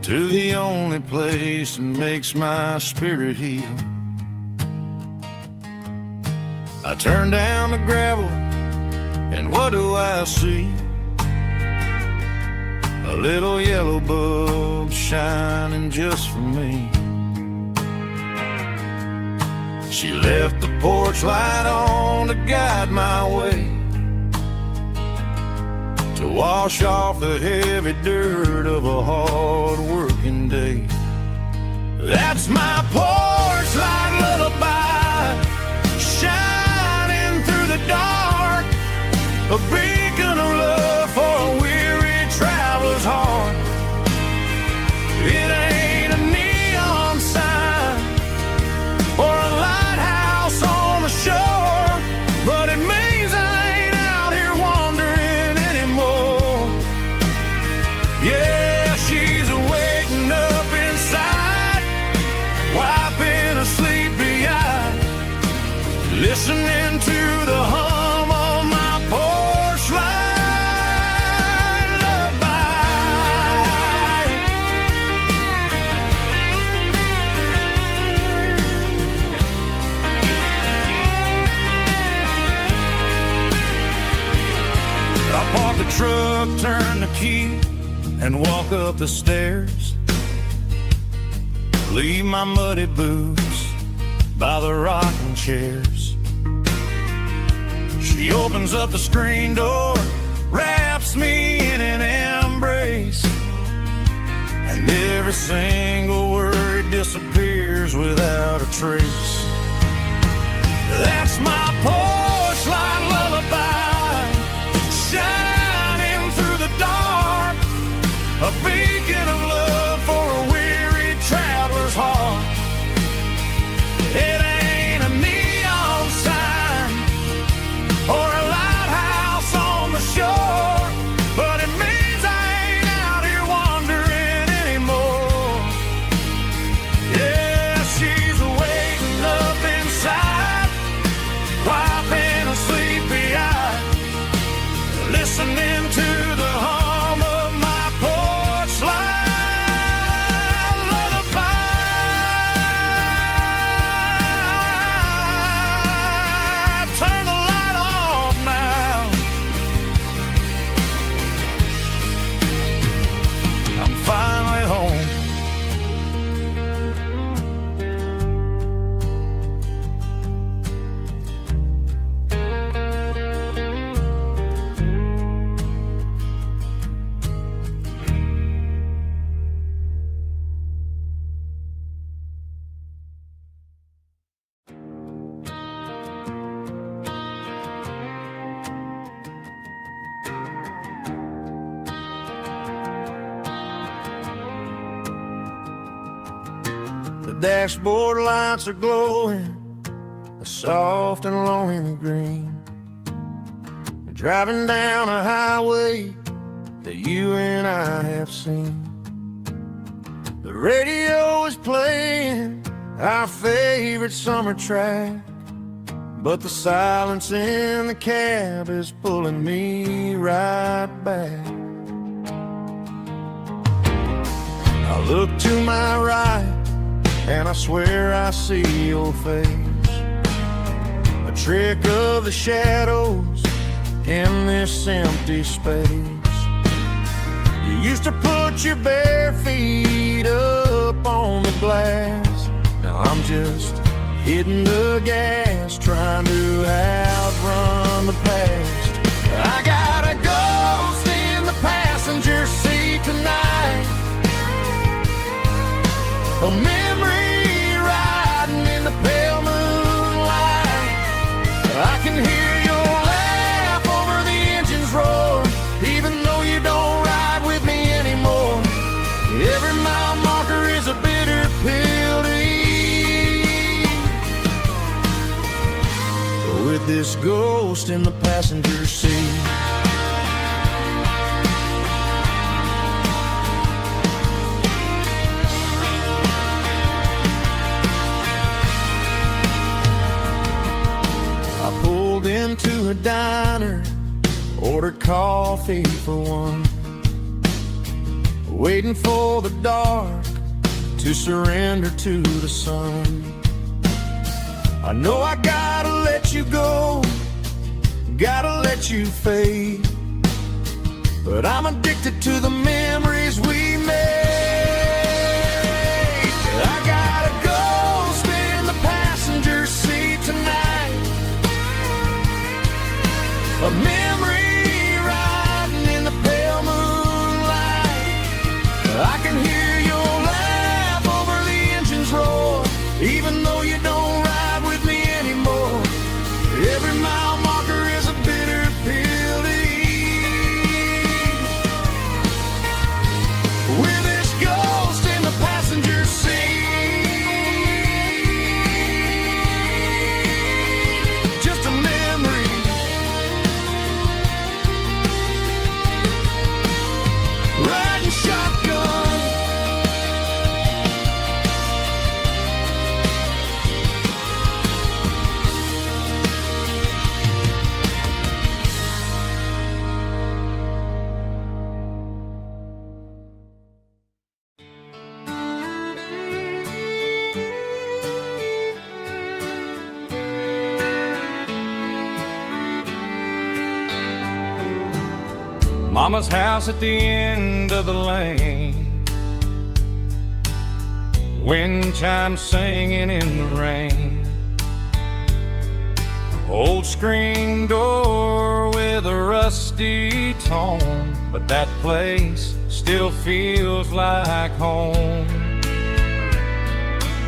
to the only place that makes my spirit heal. I turn down the gravel, and what do I see? a little yellow bulb shining just for me. She left the porch light on to guide my way, to wash off the heavy dirt of a hard-working day. That's my porch light lullaby, shining through the dark, a beacon of love for a weary traveler's heart. It ain't a neon sign or a lighthouse on the shore, but it means I ain't out here wandering anymore. Yeah, she's waking up inside, wiping a sleepy eye, listening to the hum of my porch light lullaby. I park the truck, turn the key, and walk up the stairs. Leave my muddy boots by the rocking chairs. She opens up the screen door, wraps me in an embrace, and every single word disappears without a trace. That's my porch light lullaby, shining through the dark, a beacon of love for a weary traveler's heart. It ain't a neon sign or a lighthouse on the shore, but it means I ain't out here wandering anymore. Yeah, she's waking up inside, wiping a sleepy eye, listening to the hum of my porch light lullaby. Turn the light off now. I'm finally home. The dashboard lights are glowing, a soft and lonely green. Driving down a highway that you and I have seen. The radio is playing our favorite summer track, but the silence in the cab is pulling me right back. I look to my right and I swear I see your face, a trick of the shadows in this empty space. You used to put your bare feet up on the glass. Now I'm just hitting the gas, trying to outrun the past. I got a ghost in the passenger seat tonight, a memory riding in the pale moonlight. I can hear your laugh over the engine's roar, even though you don't ride with me anymore. Every mile marker is a bitter pill to eat, with this ghost in the passenger seat. Into a diner, ordered coffee for one, waiting for the dark to surrender to the sun. I know I gotta let you go, gotta let you fade, but I'm addicted to the memory riding shotgun. Mama's house at the end of the lane, wind chimes singing in the rain. Old screen door with a rusty tone, but that place still feels like home.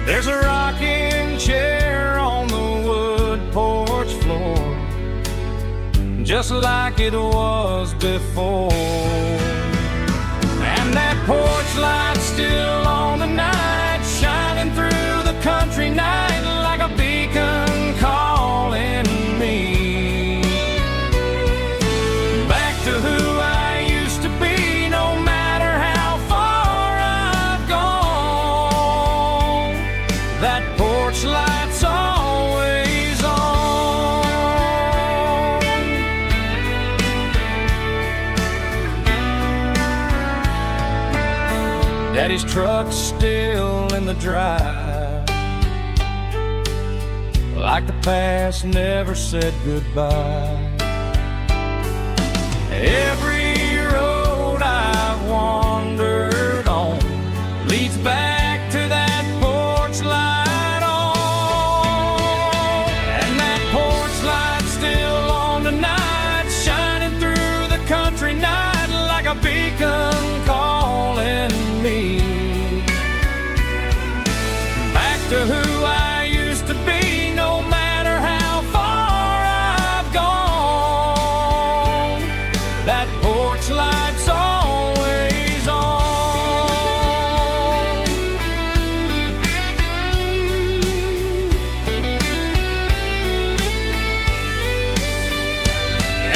There's a rocking chair on the wood porch floor, just like it was before. And that porch light's still on the night, shining through the country night like a beacon calling me back to who I used to be. No matter how far I've gone, that porch light's always on. Daddy's truck's still in the drive, like the past never said goodbye. Every road I've wandered on leads back to that porch light on. And that porch light's still on tonight, shining through the country night like a beacon calling me back to who I used to be. No matter how far I've gone, that porch light's always on.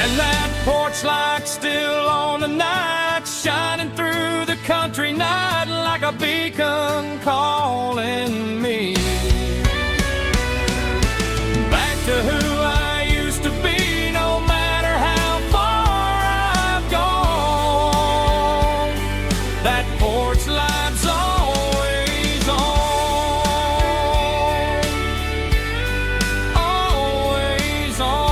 And that porch light's still on tonight, shining through the country night like a beacon calling me back to who I used to be. No matter how far I've gone, that porch light's always on, always on.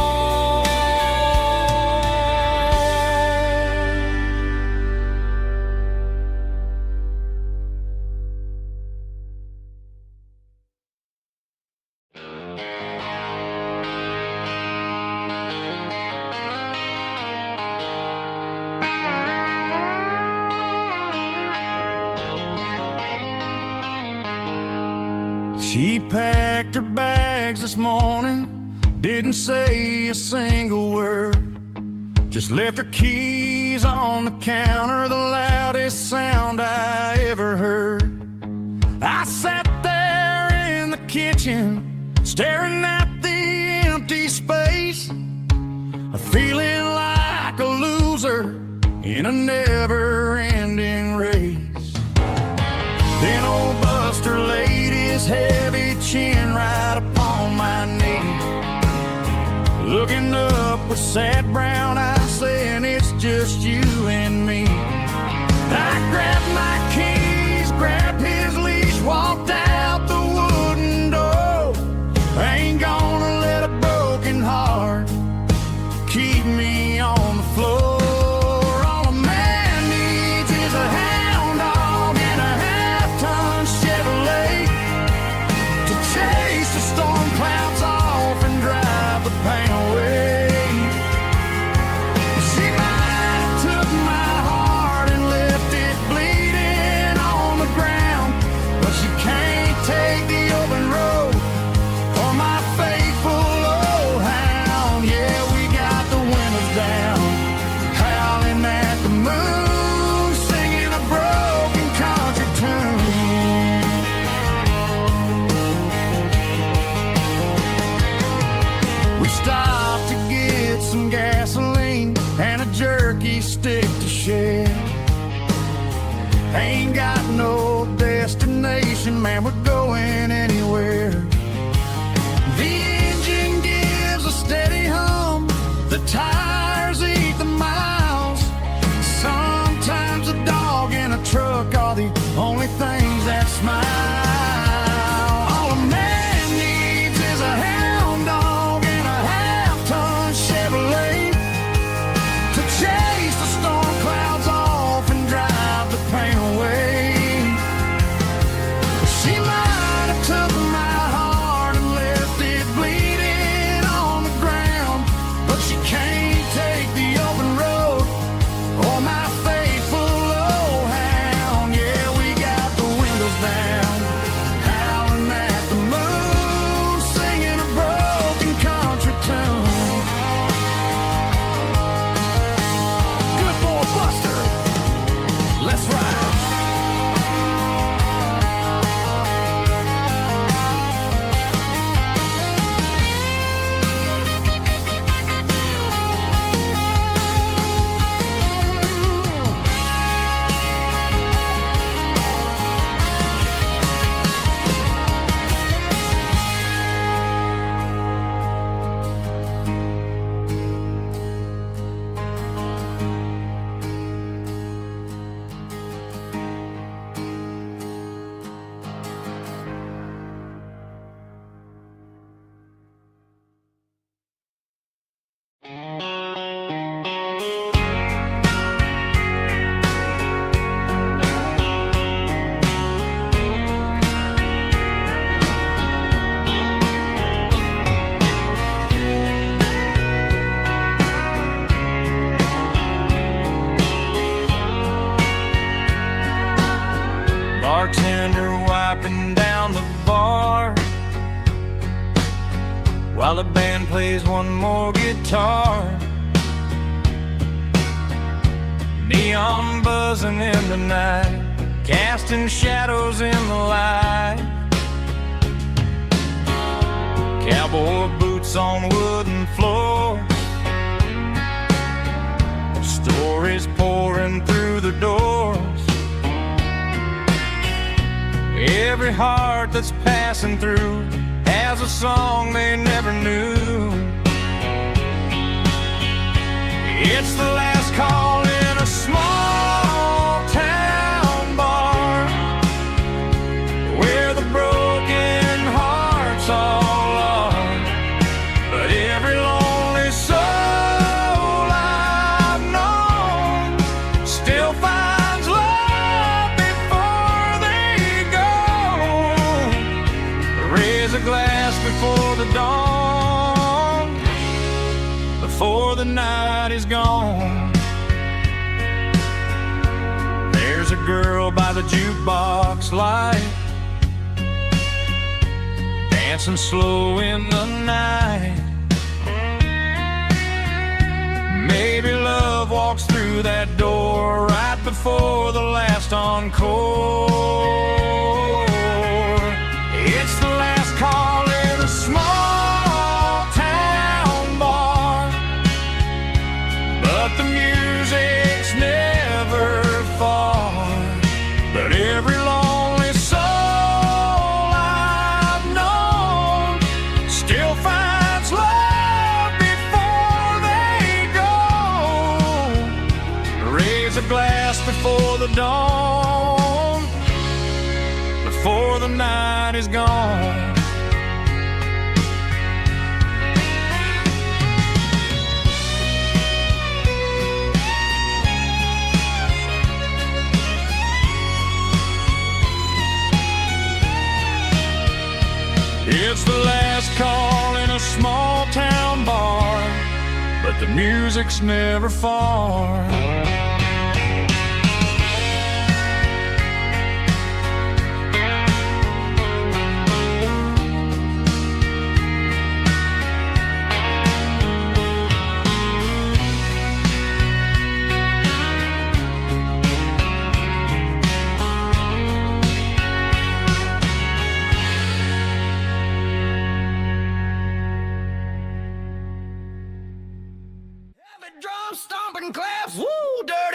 She packed her bags this morning, didn't say a single word, just left her keys on the counter, the loudest sound I ever heard. I sat there in the kitchen, staring at the empty space, feeling like a loser in a never-ending race. Then old Buster laid his heavy chin right upon my knee, looking up with sad brown eyes, saying it's just you and me. I grabbed my keys, grabbed his leash, walked out the wooden door. I ain't gonna let a broken heart keep me on the floor. All a man needs is a hound dog and a half-ton Chevrolet to chase the storm clouds off and drive the pain away. She might have took my heart Ain't got no destination, man, we're going anywhere. The engine gives a steady hum, the tires eat the miles. Sometimes a dog and a truck are the only things that smile. All a man needs is a hound dog and a half-ton Chevrolet to chase the storm clouds off and drive the pain away. She might have took my heart and left it bleeding on the ground, but she can't take the open road or my faithful old hound. Yeah, we got the windows down, howling at the moon, singing a broken country tune. Good boy Buster, let's ride. Bartender wiping down the bar while the band plays one more guitar. Neon buzzing in the night, casting shadows in the light. Cowboy boots on wooden floors, stories pouring through the doors. Every heart that's passing through has a song they never knew. It's the last call in a small town bar where the broken hearts all are. But every lonely soul I've known still finds love before they go. Raise a glass before the dawn, before the night is gone. There's a girl by the jukebox light, dancing slow in the night. Maybe love walks through that door right before the last encore. It's the last call in a small town bar, but the music's never far. But every lonely soul I've known still finds love before they go. Raise a glass before the dawn, before the night is gone. It's the last call in a small town bar, but the music's never far. Drum stomping claps, woo, dirty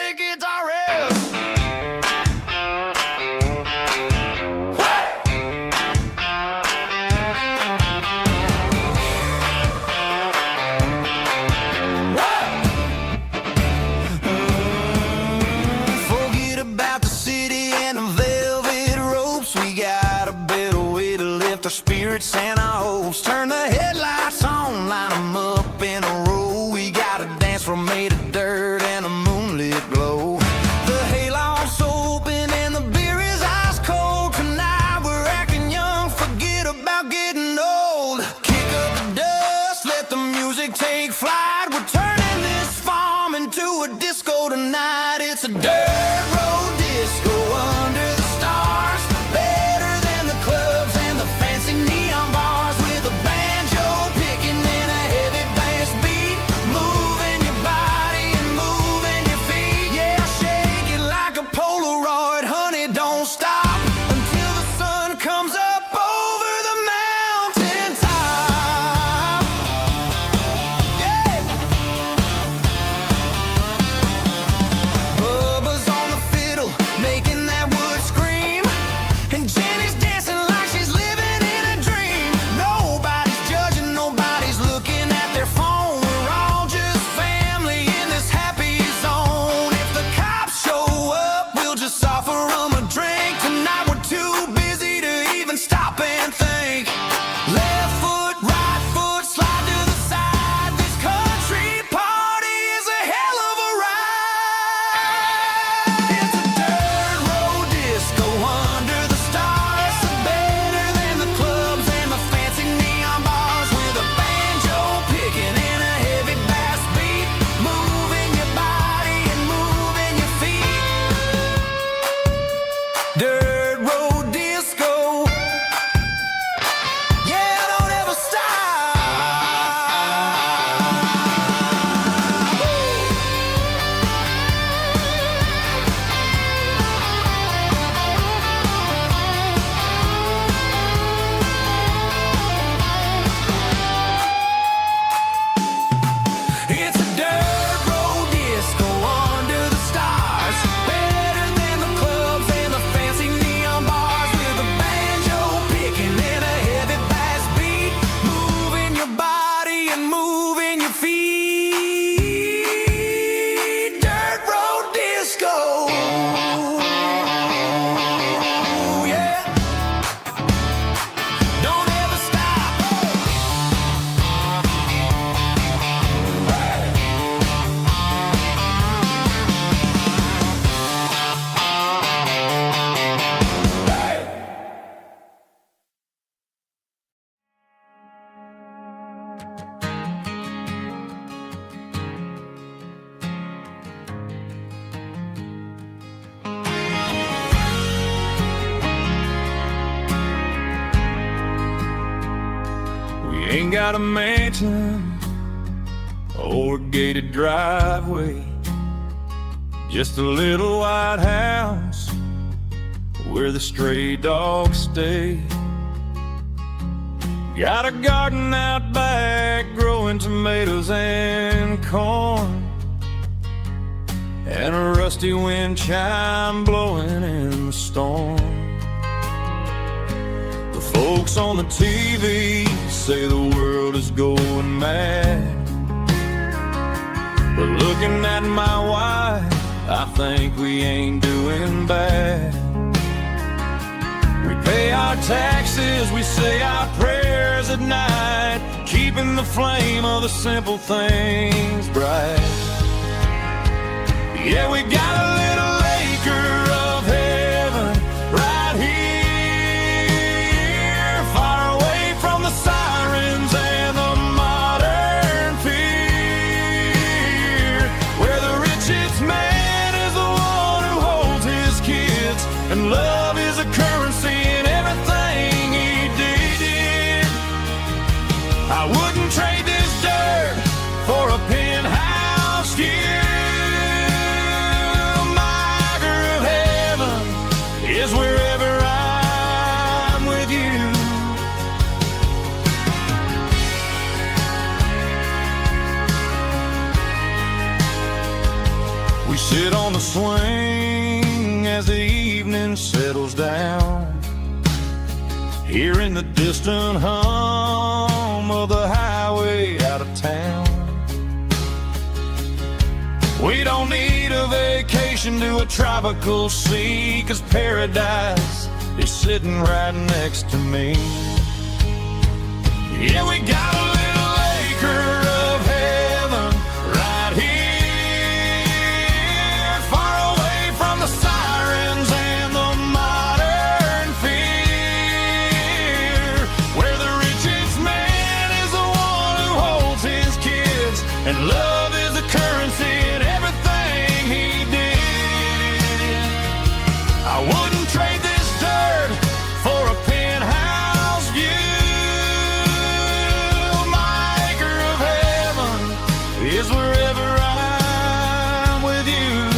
Ain't got a mansion or a gated driveway, just a little white house where the stray dogs stay. Got a garden out back growing tomatoes and corn, and a rusty wind chime blowing in the storm. The folks on the TV say the world is going mad, but looking at my wife, I think we ain't doing bad. We pay our taxes, we say our prayers at night, keeping the flame of the simple things bright. Yeah, we got a little acre of heaven right here, far away from the sirens and the modern fear, where the richest man is the one who holds his kids, and love is a currency in everything he did. I wouldn't trade this dirt for a penthouse here. Is wherever I'm with you. We sit on the swing as the evening settles down, hearing the distant hum of the highway out of town. We don't need a vacation to a tropical sea, 'cause paradise is sitting right next to me. Yeah, we got a little acre of heaven right here, far away from the sirens and the modern fear, where the richest man is the one who holds his kids, and love is the currency in everything he did. I wouldn't trade this dirt for a penthouse view. My acre of heaven is wherever I'm with you,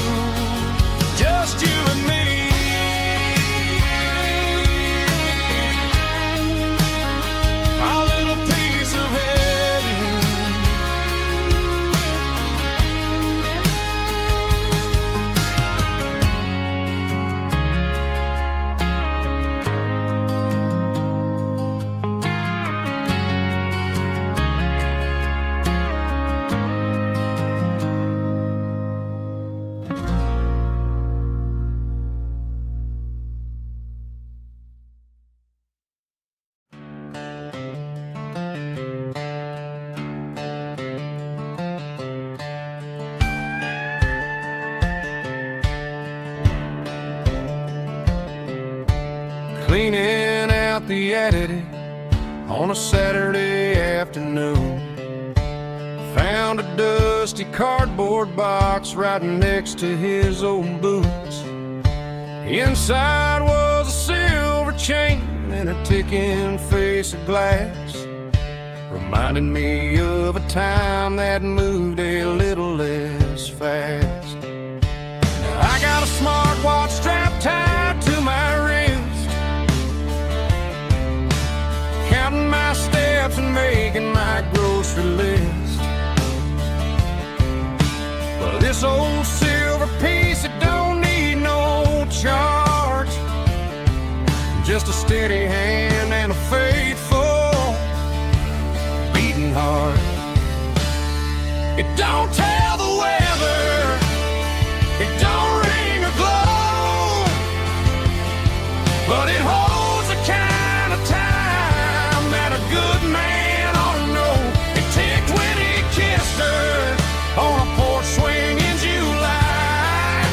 just you and me. Our little piece of heaven. Cleaning out the attic on a Saturday afternoon, found a dusty cardboard box right next to his old boots. Inside was a silver chain and a ticking face of glass, reminding me of a time that moved a little less fast. Now I got a smartwatch strapped tied to my wrist, counting my steps and making my grocery list. But this old silver piece, it don't need no charge, just a steady hand and a faithful beating heart. It don't tell the weather, it don't ring or glow, but it holds the kind of time that a good man ought to know. It ticked when he kissed her on a porch swing in July.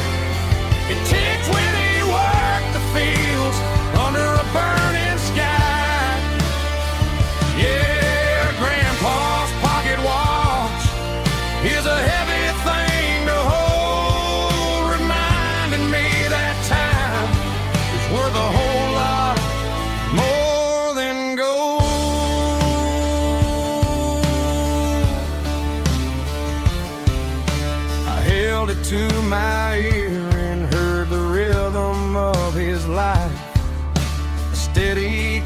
It ticked when he worked the fields under a burning sky.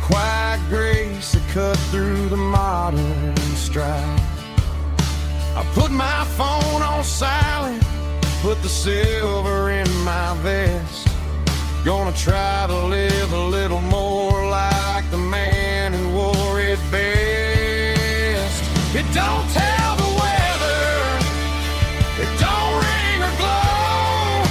quiet grace that cut through the modern strife. I put my phone on silent, put the silver in my vest. Gonna try to live a little more like the man who wore it best. It don't tell the weather, it don't ring or glow,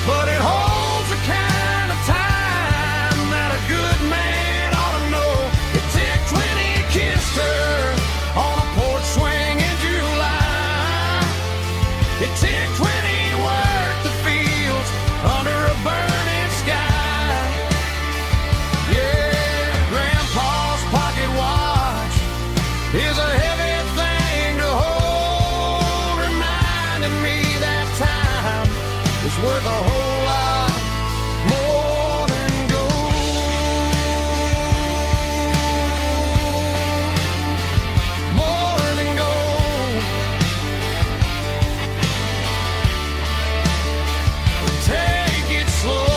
but it holds the kind of time that a good man ought to know. It ticked when he kissed her on a porch swing in July. It ticked when he worked the fields under a burning sky. Yeah, Grandpa's pocket watch is a heavy thing to hold, reminding me that time is worth a whole lot more than gold. More than gold. Take it slow.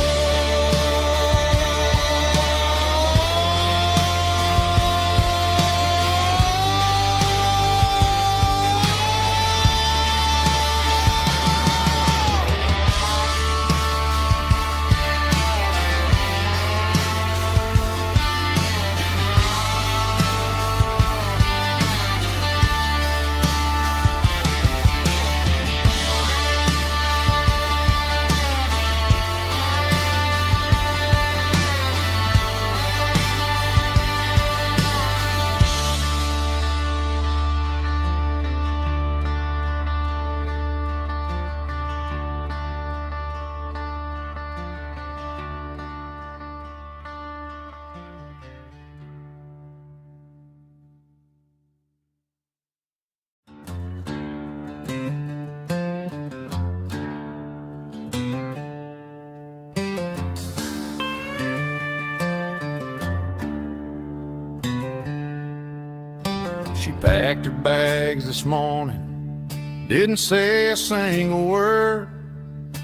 She packed her bags this morning, didn't say a single word,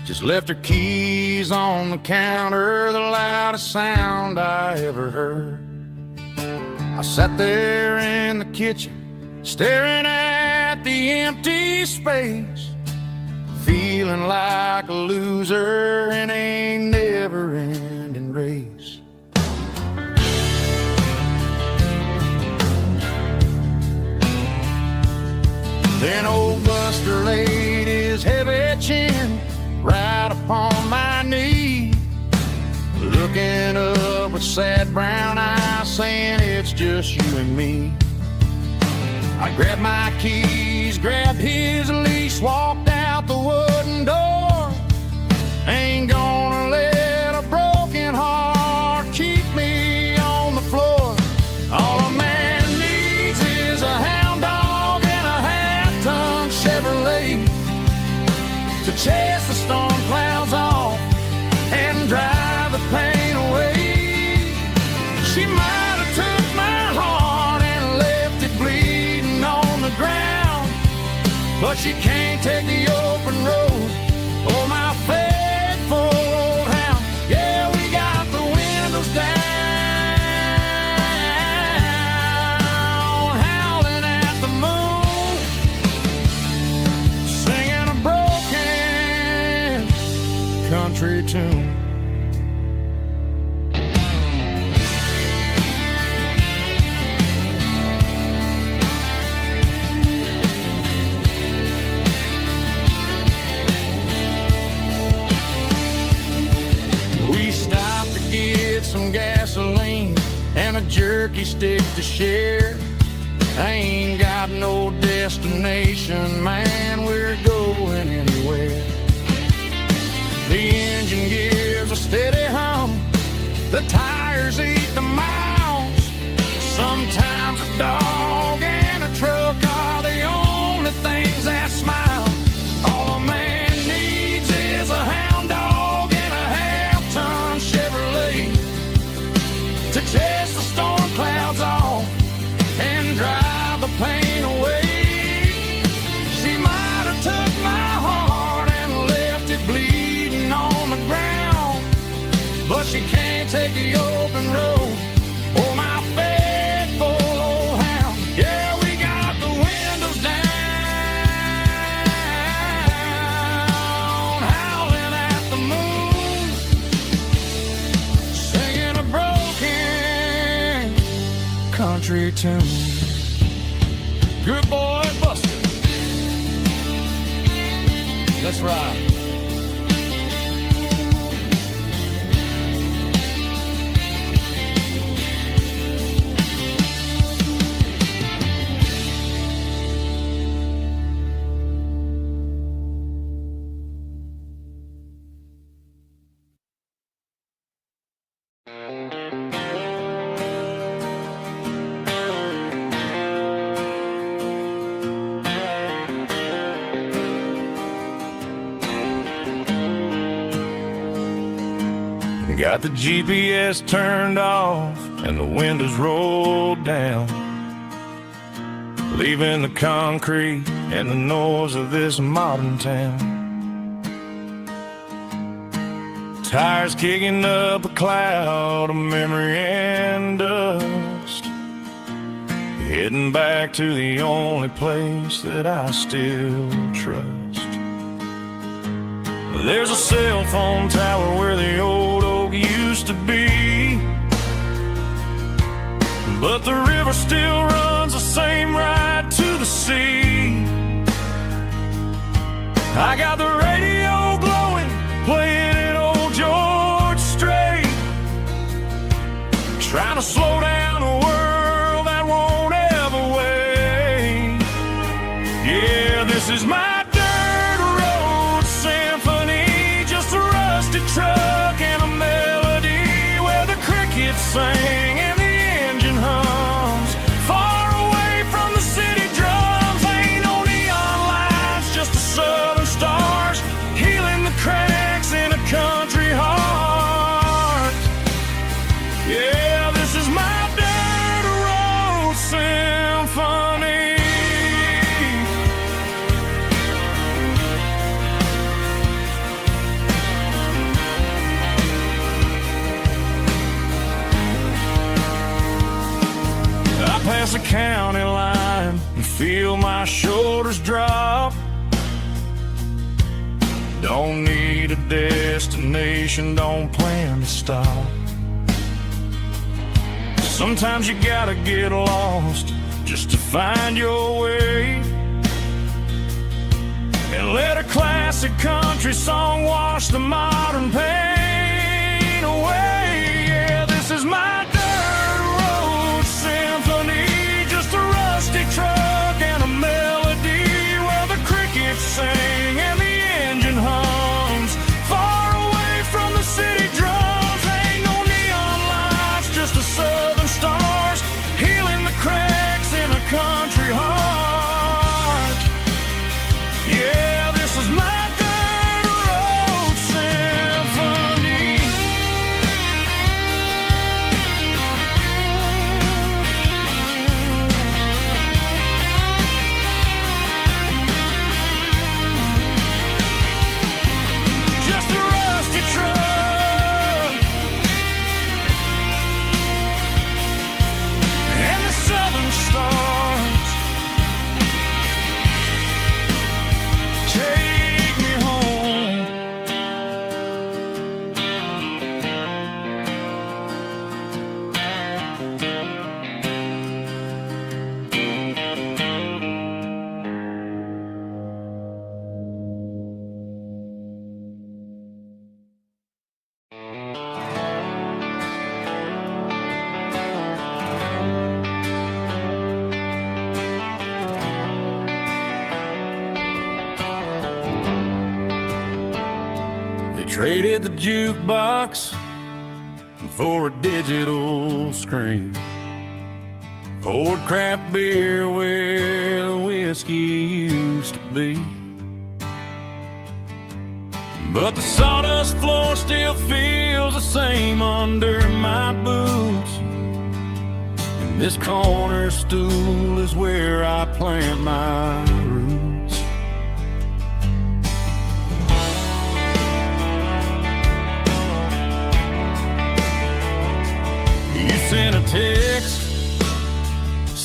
just left her keys on the counter, the loudest sound I ever heard. I sat there in the kitchen, staring at the empty space, feeling like a loser in a never-ending race. Then old Buster laid his heavy chin right upon my knee, looking up with sad brown eyes, saying it's just you and me. I grabbed my keys, grabbed his leash, walked out the wooden door. Ain't gonna let a broken heart keep me on the floor. All a man needs is a hound dog and a half-ton Chevrolet to chase the storm clouds off and drive the pain away. She might have took my heart and left it bleeding on the ground, but she can't take the open road or my faithful old hound. Yeah, we got the windows down, howling at the moon, singing a broken country tune. We stopped to get some gasoline and a jerky stick to share. I ain't got no destination, man, we're going anywhere. The engine gives a steady hum, the tires eat the miles. Sometimes a dog and a truck are the only things that smile. All a man needs is a hound dog and a half-ton Chevrolet to chase the storm clouds off and drive the pain away. She might have took my heart and left it bleeding on the ground, but she can't take the open winding road. Oh, my faithful old hound. Yeah, we got the windows down, howling at the moon, singing a broken country tune. Good boy, Buster. Let's ride. Got the GPS turned off and the windows rolled down, leaving the concrete and the noise of this modern town. Tires kicking up a cloud of memory and dust, heading back to the only place that I still trust. There's a cell phone tower where the old oak used to be, but the river still runs the same right to the sea. I got the radio glowing, playing an old George Strait, trying to slow down a world that won't ever wait. Yeah, this is my truck and a melody where the crickets sing and the engine hums, far away from the city drums. Ain't no neon lights, just the southern stars healing the cracks in a country heart. Yeah, this is my dirt road symphony. Past the county line and feel my shoulders drop. Don't need a destination, don't plan to stop. Sometimes you gotta get lost just to find your way, and let a classic country song wash the modern pain away. Yeah, this is my truck and a melody where the crickets sing and the engine hums, far away from the city drums. Ain't no neon lights, just the southern stars healing the cracks in a country heart. Yeah, this is my dirt road symphony. Traded the jukebox for a digital screen, poured craft beer where the whiskey used to be. But the sawdust floor still feels the same under my boots, and this corner stool is where I plant my roots.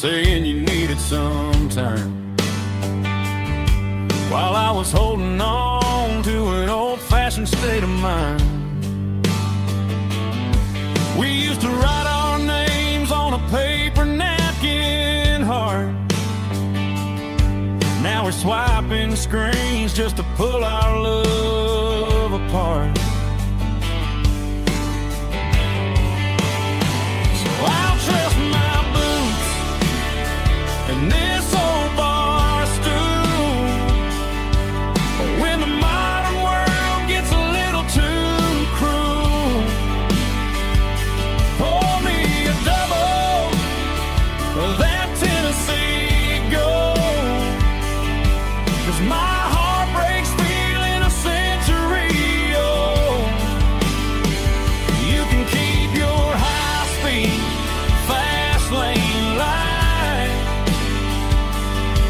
saying you needed some time, while I was holding on to an old-fashioned state of mind. We used to write our names on a paper napkin heart. Now we're swiping screens just to pull our love apart. So I'll trust my boots and this old bar stool. When the modern world gets a little too cruel, pour me a double of that Tennessee Gold, 'cause my heart breaks feeling a century old. You can keep your high-speed, fast lane light,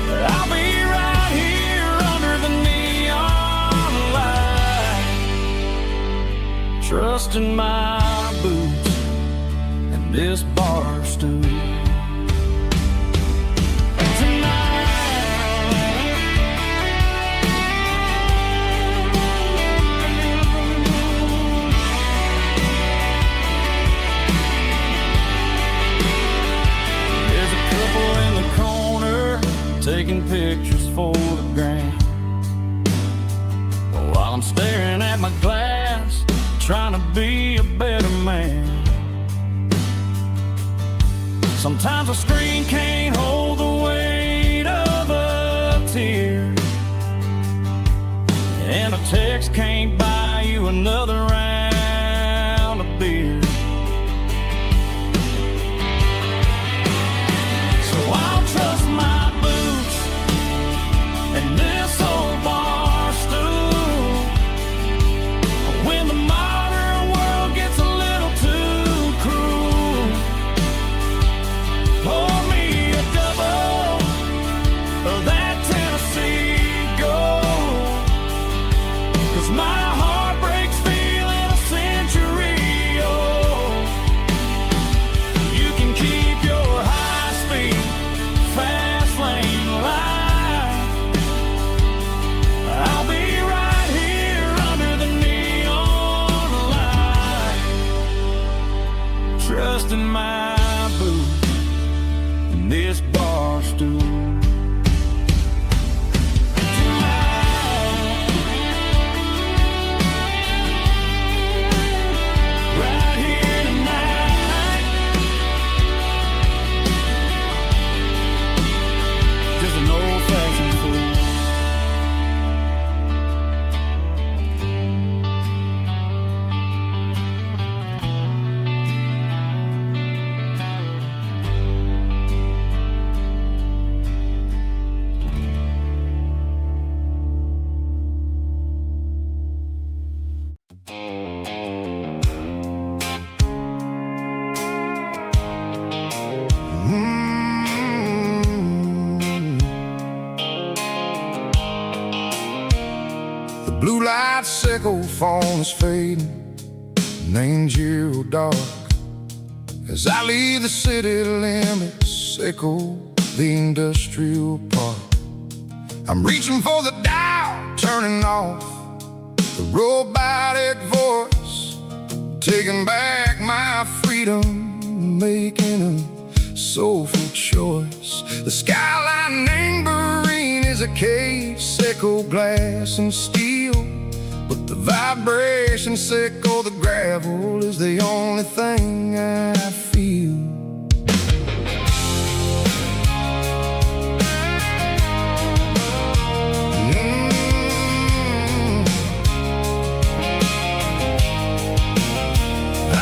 but I'll be right here under the neon light, trusting my boots and this bar stool. Taking pictures for the gram, while I'm staring at my glass, trying to be a better man. Sometimes a screen can't hold the weight of a tear, and a text can't buy you another round of beer. So I'll trust my and this old bar stool. When the modern world gets a little too cruel, pour me a double of that Tennessee Gold, 'cause my heart breaks feeling a century old. You can keep your high-speed, fast lane light, I'll be right here under the neon light, trusting my boots and this bar stool. Right here tonight, just an old-fashioned fool. The blue light sickle phone is fading, named Giro dark. As I leave the city limits, sickle the industrial park. I'm reaching for the dial, turning off the robotic voice, taking back my freedom, making a soulful choice. The skyline named Marine is a case, sickle glass and steel, but the vibration sickle, the gravel, is the only thing I feel.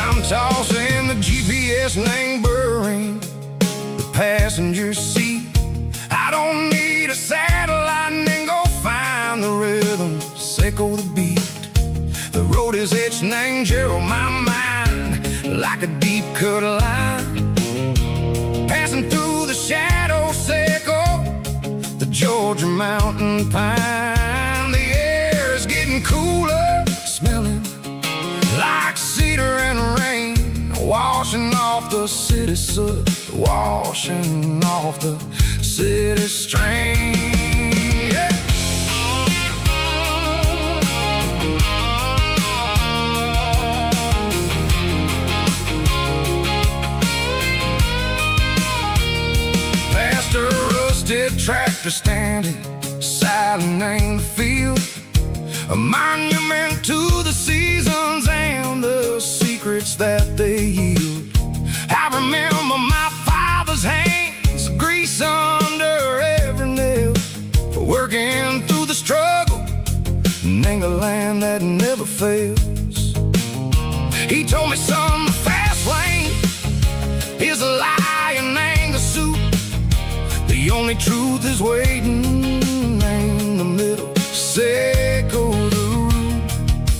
I'm tossing the GPS named Burring, the passenger seat. I don't need a satellite and go find the rhythm, sickle the beat. The road is itched named Gerald, my mind, like a deep cut line. Passing through the shadow sickle, the Georgia mountain pine. The air is getting cooler, smelling like cedar and rain, washing off off the city soot, washing off the city strain. Yeah. Past a rusted tractor standing silent in the field, a monument to the seasons and the secrets that they yield. I remember my father's hands, grease under every nail, working through the struggle in the land that never fails. He told me, son, the fast lane is a lion and the suit. The only truth is waiting in the middle. Seco the root,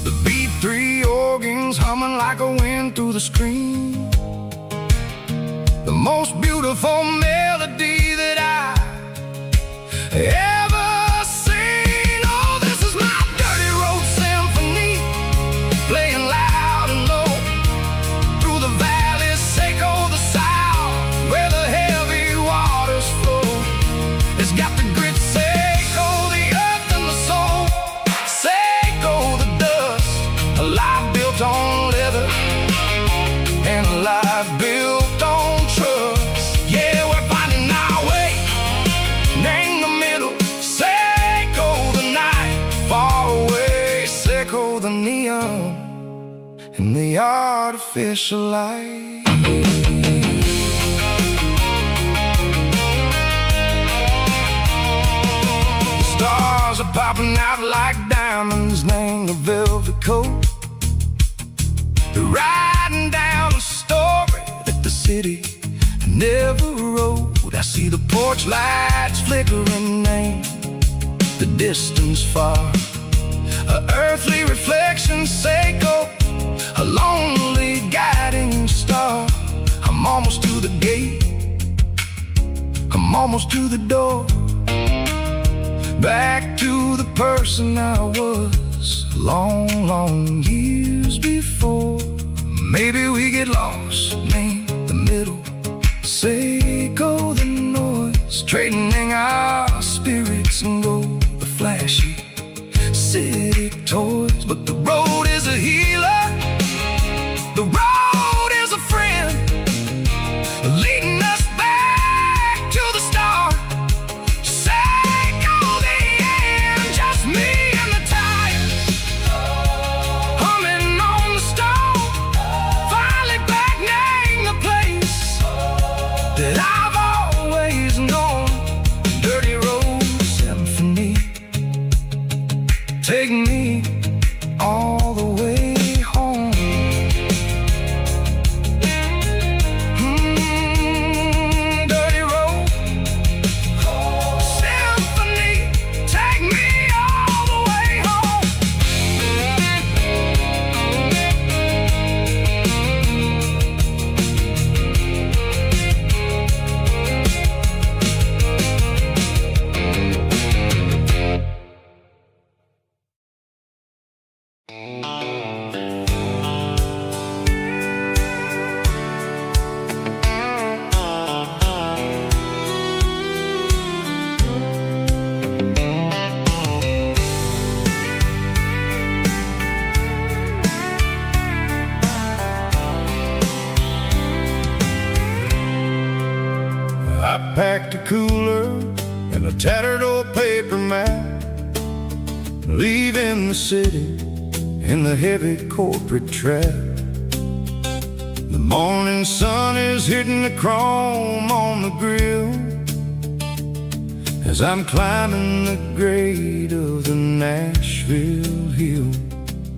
the B3 organs humming like a wind through the screen. The most beautiful melody that I ever seen. Oh, this is my dirty road symphony, playing loud and low through the valleys, Seco the south, where the heavy waters flow. It's got the grit, Seco the earth and the soul, Seco the dust, a life built on leather and a life built on trust. Yeah, we're finding our way in the middle. Seco the night, far away, Seco the neon and the artificial light. Stars are popping out like diamonds, named the velvet coat. They're riding down the story that the city never wrote. I see the porch lights flickering in the distance far, a earthly reflection, Seco, a lonely guiding star. I'm almost to the gate, I'm almost to the door, back to the person I was long, long years before. Maybe we get lost in the middle, Seco the noise, trading our spirits and go the flashy city toys. But the road is a healer, the road is a friend, leading us back to the start. Seco the end, just me and the tires, humming on the stove, finally back name the place that I've always known. Dirty road symphony, take me all the way home. Dirty road symphony, take me all the way home. I packed a cooler and a tattered old paper map, leaving the city in the heavy corporate trap. The morning sun is hitting the chrome on the grill as I'm climbing the grade of the Nashville hill.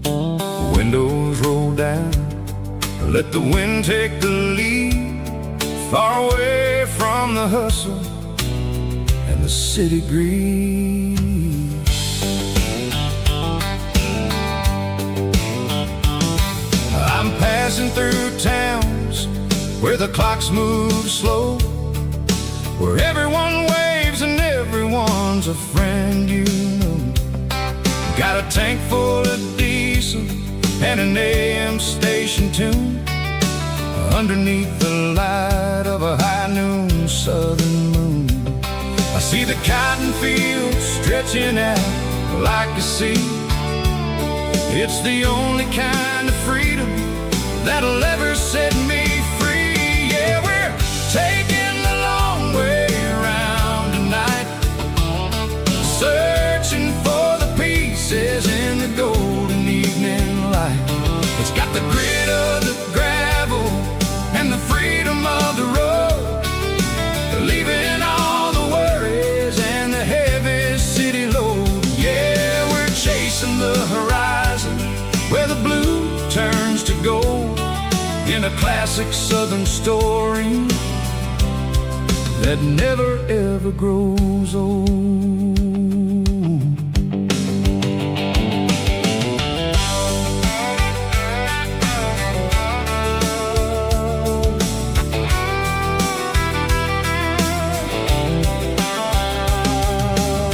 The windows roll down, let the wind take the lead, far away from the hustle and the city greed. I'm passing through towns where the clocks move slow, where everyone waves and everyone's a friend you know. Got a tank full of diesel and an AM station tune, underneath the light of a high noon southern moon. I see the cotton fields stretching out like a sea. It's the only kind of freedom that'll ever set me free. Yeah, we're taking the long way around tonight, searching for the pieces in the golden evening light. It's got the grit of the gravel and the freedom of the road, leaving all the worries and the heavy city load. Yeah, we're chasing the horizon where the blue turns to gold, in a classic southern story that never ever grows old.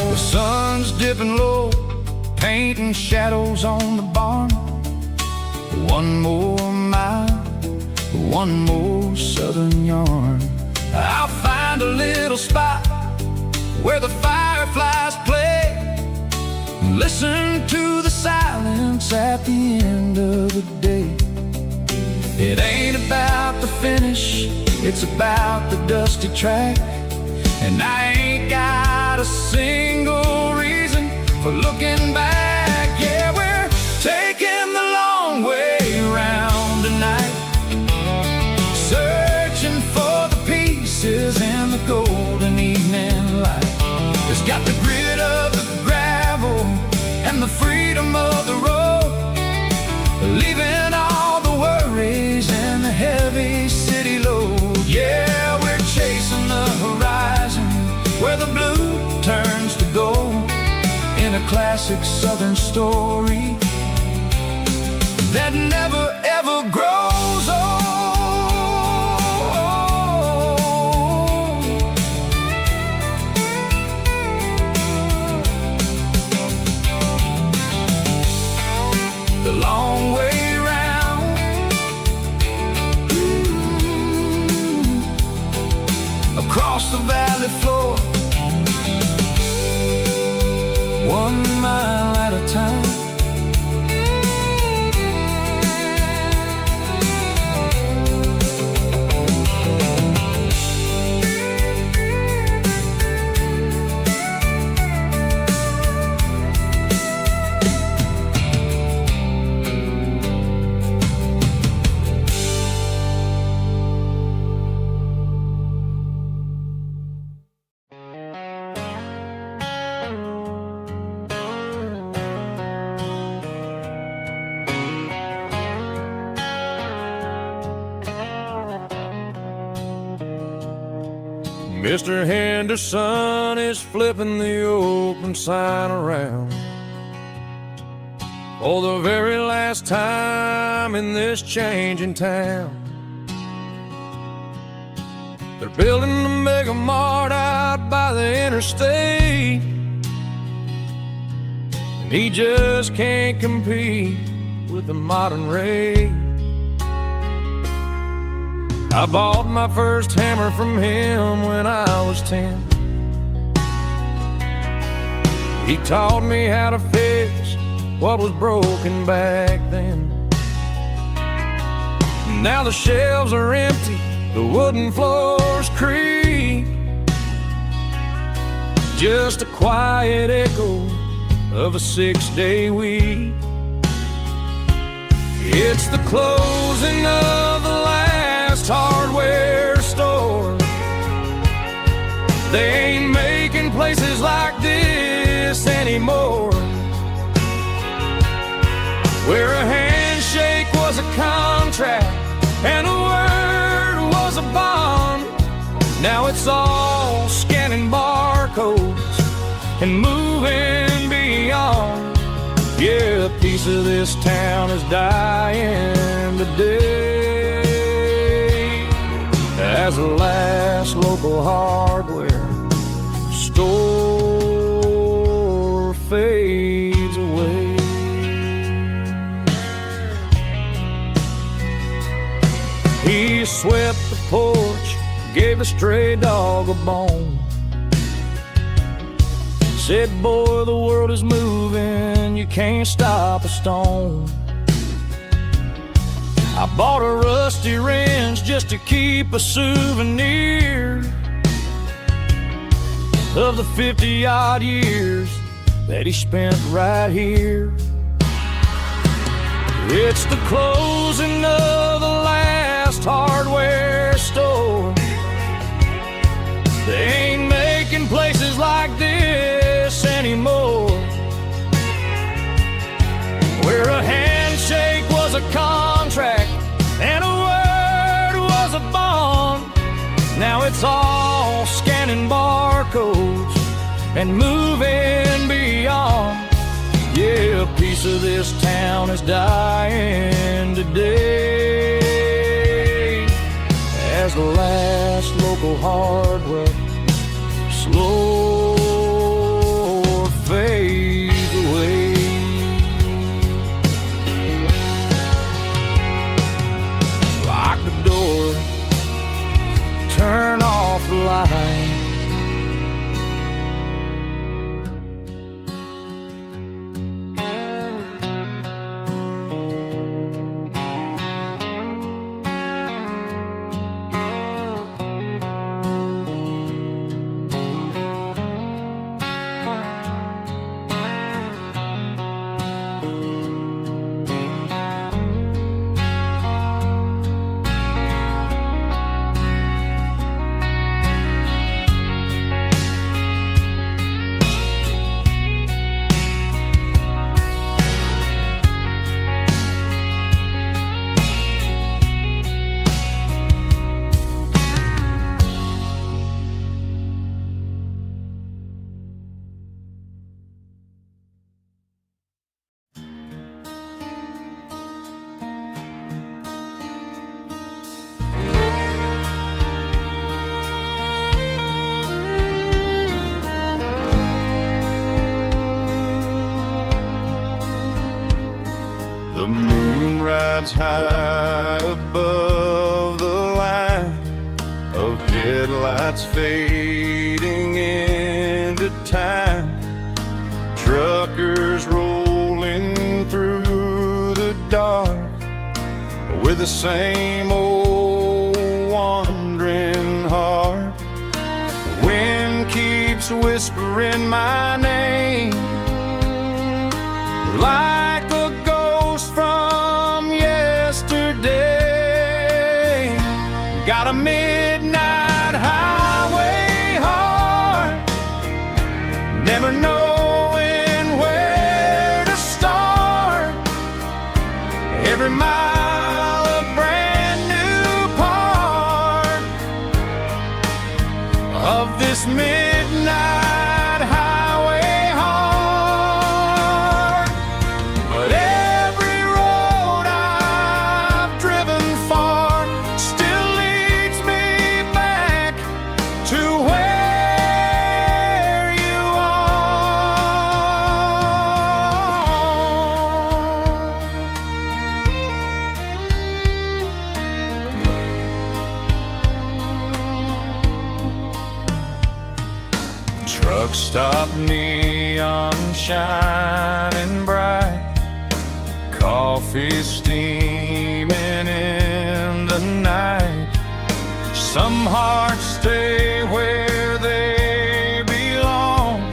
The sun's dipping low, painting shadows on the barn. One more mile, one more southern yarn. I'll find a little spot where the fireflies play, listen to the silence at the end of the day. It ain't about the finish, it's about the dusty track. And I ain't got a single reason for looking back. Yeah, we're taking the long way around tonight, searching for the pieces in the golden evening light. It's got the grit of the gravel and the freedom of the road, leaving all the worries and the heavy city load. Yeah, we're chasing the horizon where the blue turns to gold, in a classic southern story that never ever grows old. The long way round, across the valley floor, 1 mile at a time. Mr. Henderson is flipping the open sign around for the very last time in this changing town. They're building a mega mart out by the interstate, and he just can't compete with the modern rate. I bought my first hammer from him when I was 10. He taught me how to fix what was broken back then. Now the shelves are empty, the wooden floors creak, just a quiet echo of a 6-day week. It's the closing of the last hardware store. They ain't making places like this anymore, where a handshake was a contract and a word was a bond. Now it's all scanning barcodes and moving beyond. Yeah, a piece of this town is dying today as the last local hardware store fades away. He's he swept the porch, gave the stray dog a bone. Said, boy, the world is moving, you can't stop a stone. I bought a rusty wrench just to keep a souvenir of the 50-odd years that he spent right here. It's the closing of the last hardware store. They ain't making places like this anymore, where a handshake was a contract and a word was a bond. Now it's all scanning barcodes and moving beyond. Yeah, a piece of this town is dying today as the last local hardware slow fades away. Lock the door, turn off the light. The moon rides high above the line of headlights fading into time. Truckers rolling through the dark with the same old wandering heart. The wind keeps whispering my name like a ghost from yesterday. Got a midnight highway heart, never knowing where to start. Every mile a brand new part of this midnight highway heart. But every road I've driven far still leads me back to where you are. Truck stop, neon shining bright, coffee steaming in the night. Some hearts stay where they belong,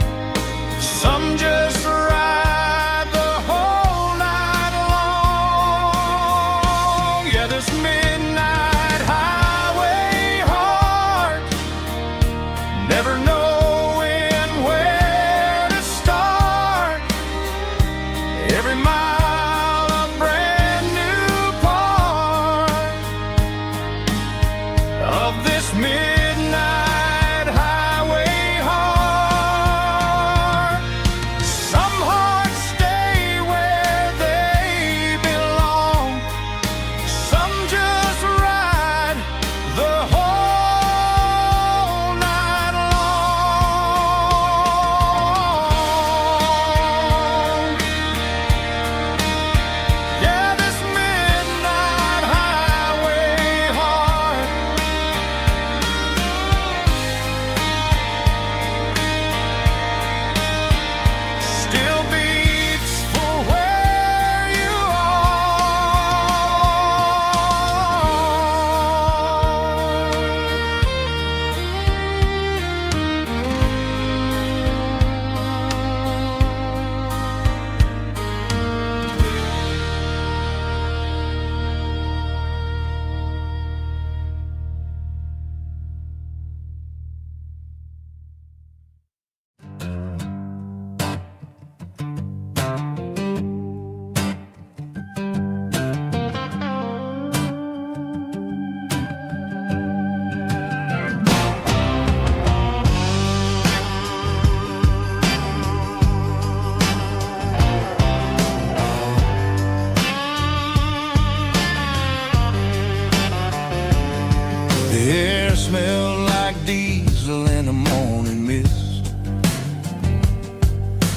some just ride the whole night long. Yeah, this midnight highway heart, never knowing where to start. Every mile a brand new part of this midnight Hair smelled like diesel in the morning mist,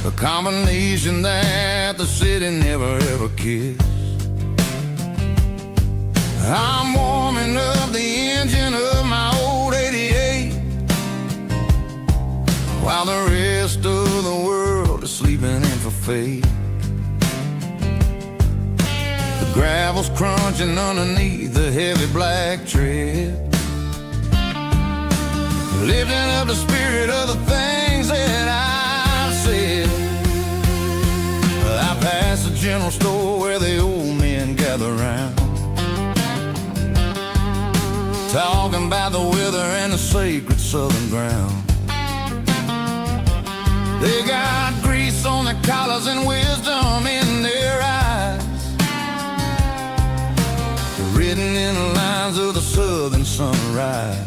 a combination that the city never ever kissed. I'm warming up the engine of my old 88, while the rest of the world is sleeping in for fate. The gravel's crunching underneath the heavy black tread, lifting up the spirit of the things that I've said. I pass the general store where the old men gather round, talking about the weather and the sacred southern ground. They got grease on their collars and wisdom in their eyes, written in the lines of the southern sunrise.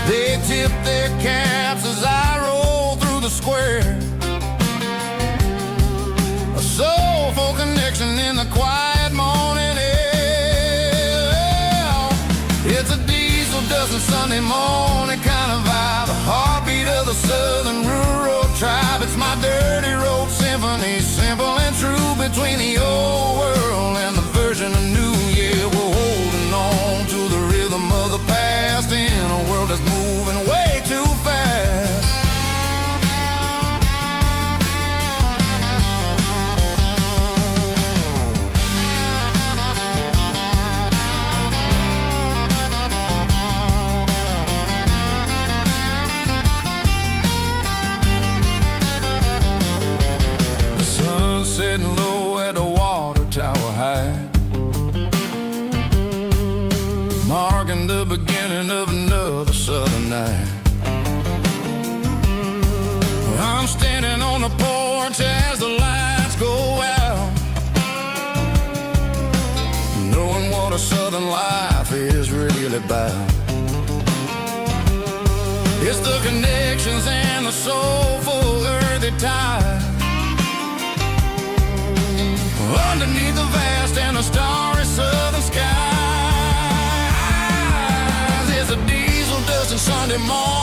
They tip their caps as I roll through the square, a soulful connection in the quiet morning air. It's a diesel dusting Sunday morning kind of vibe, the heartbeat of the southern rural tribe. It's my dirty road symphony, simple and true, between the old world and the version of new. Yeah, we're holding on to the rhythm of the past in a world that's moving way too fast. The sun's setting low at the water tower high, marking the beginning of another southern night. I'm standing on the porch as the lights go out, knowing what a southern life is really about. It's the connections and the soulful earthy tide, underneath the vast and the starry southern sky. It's a diesel dusting Sunday morning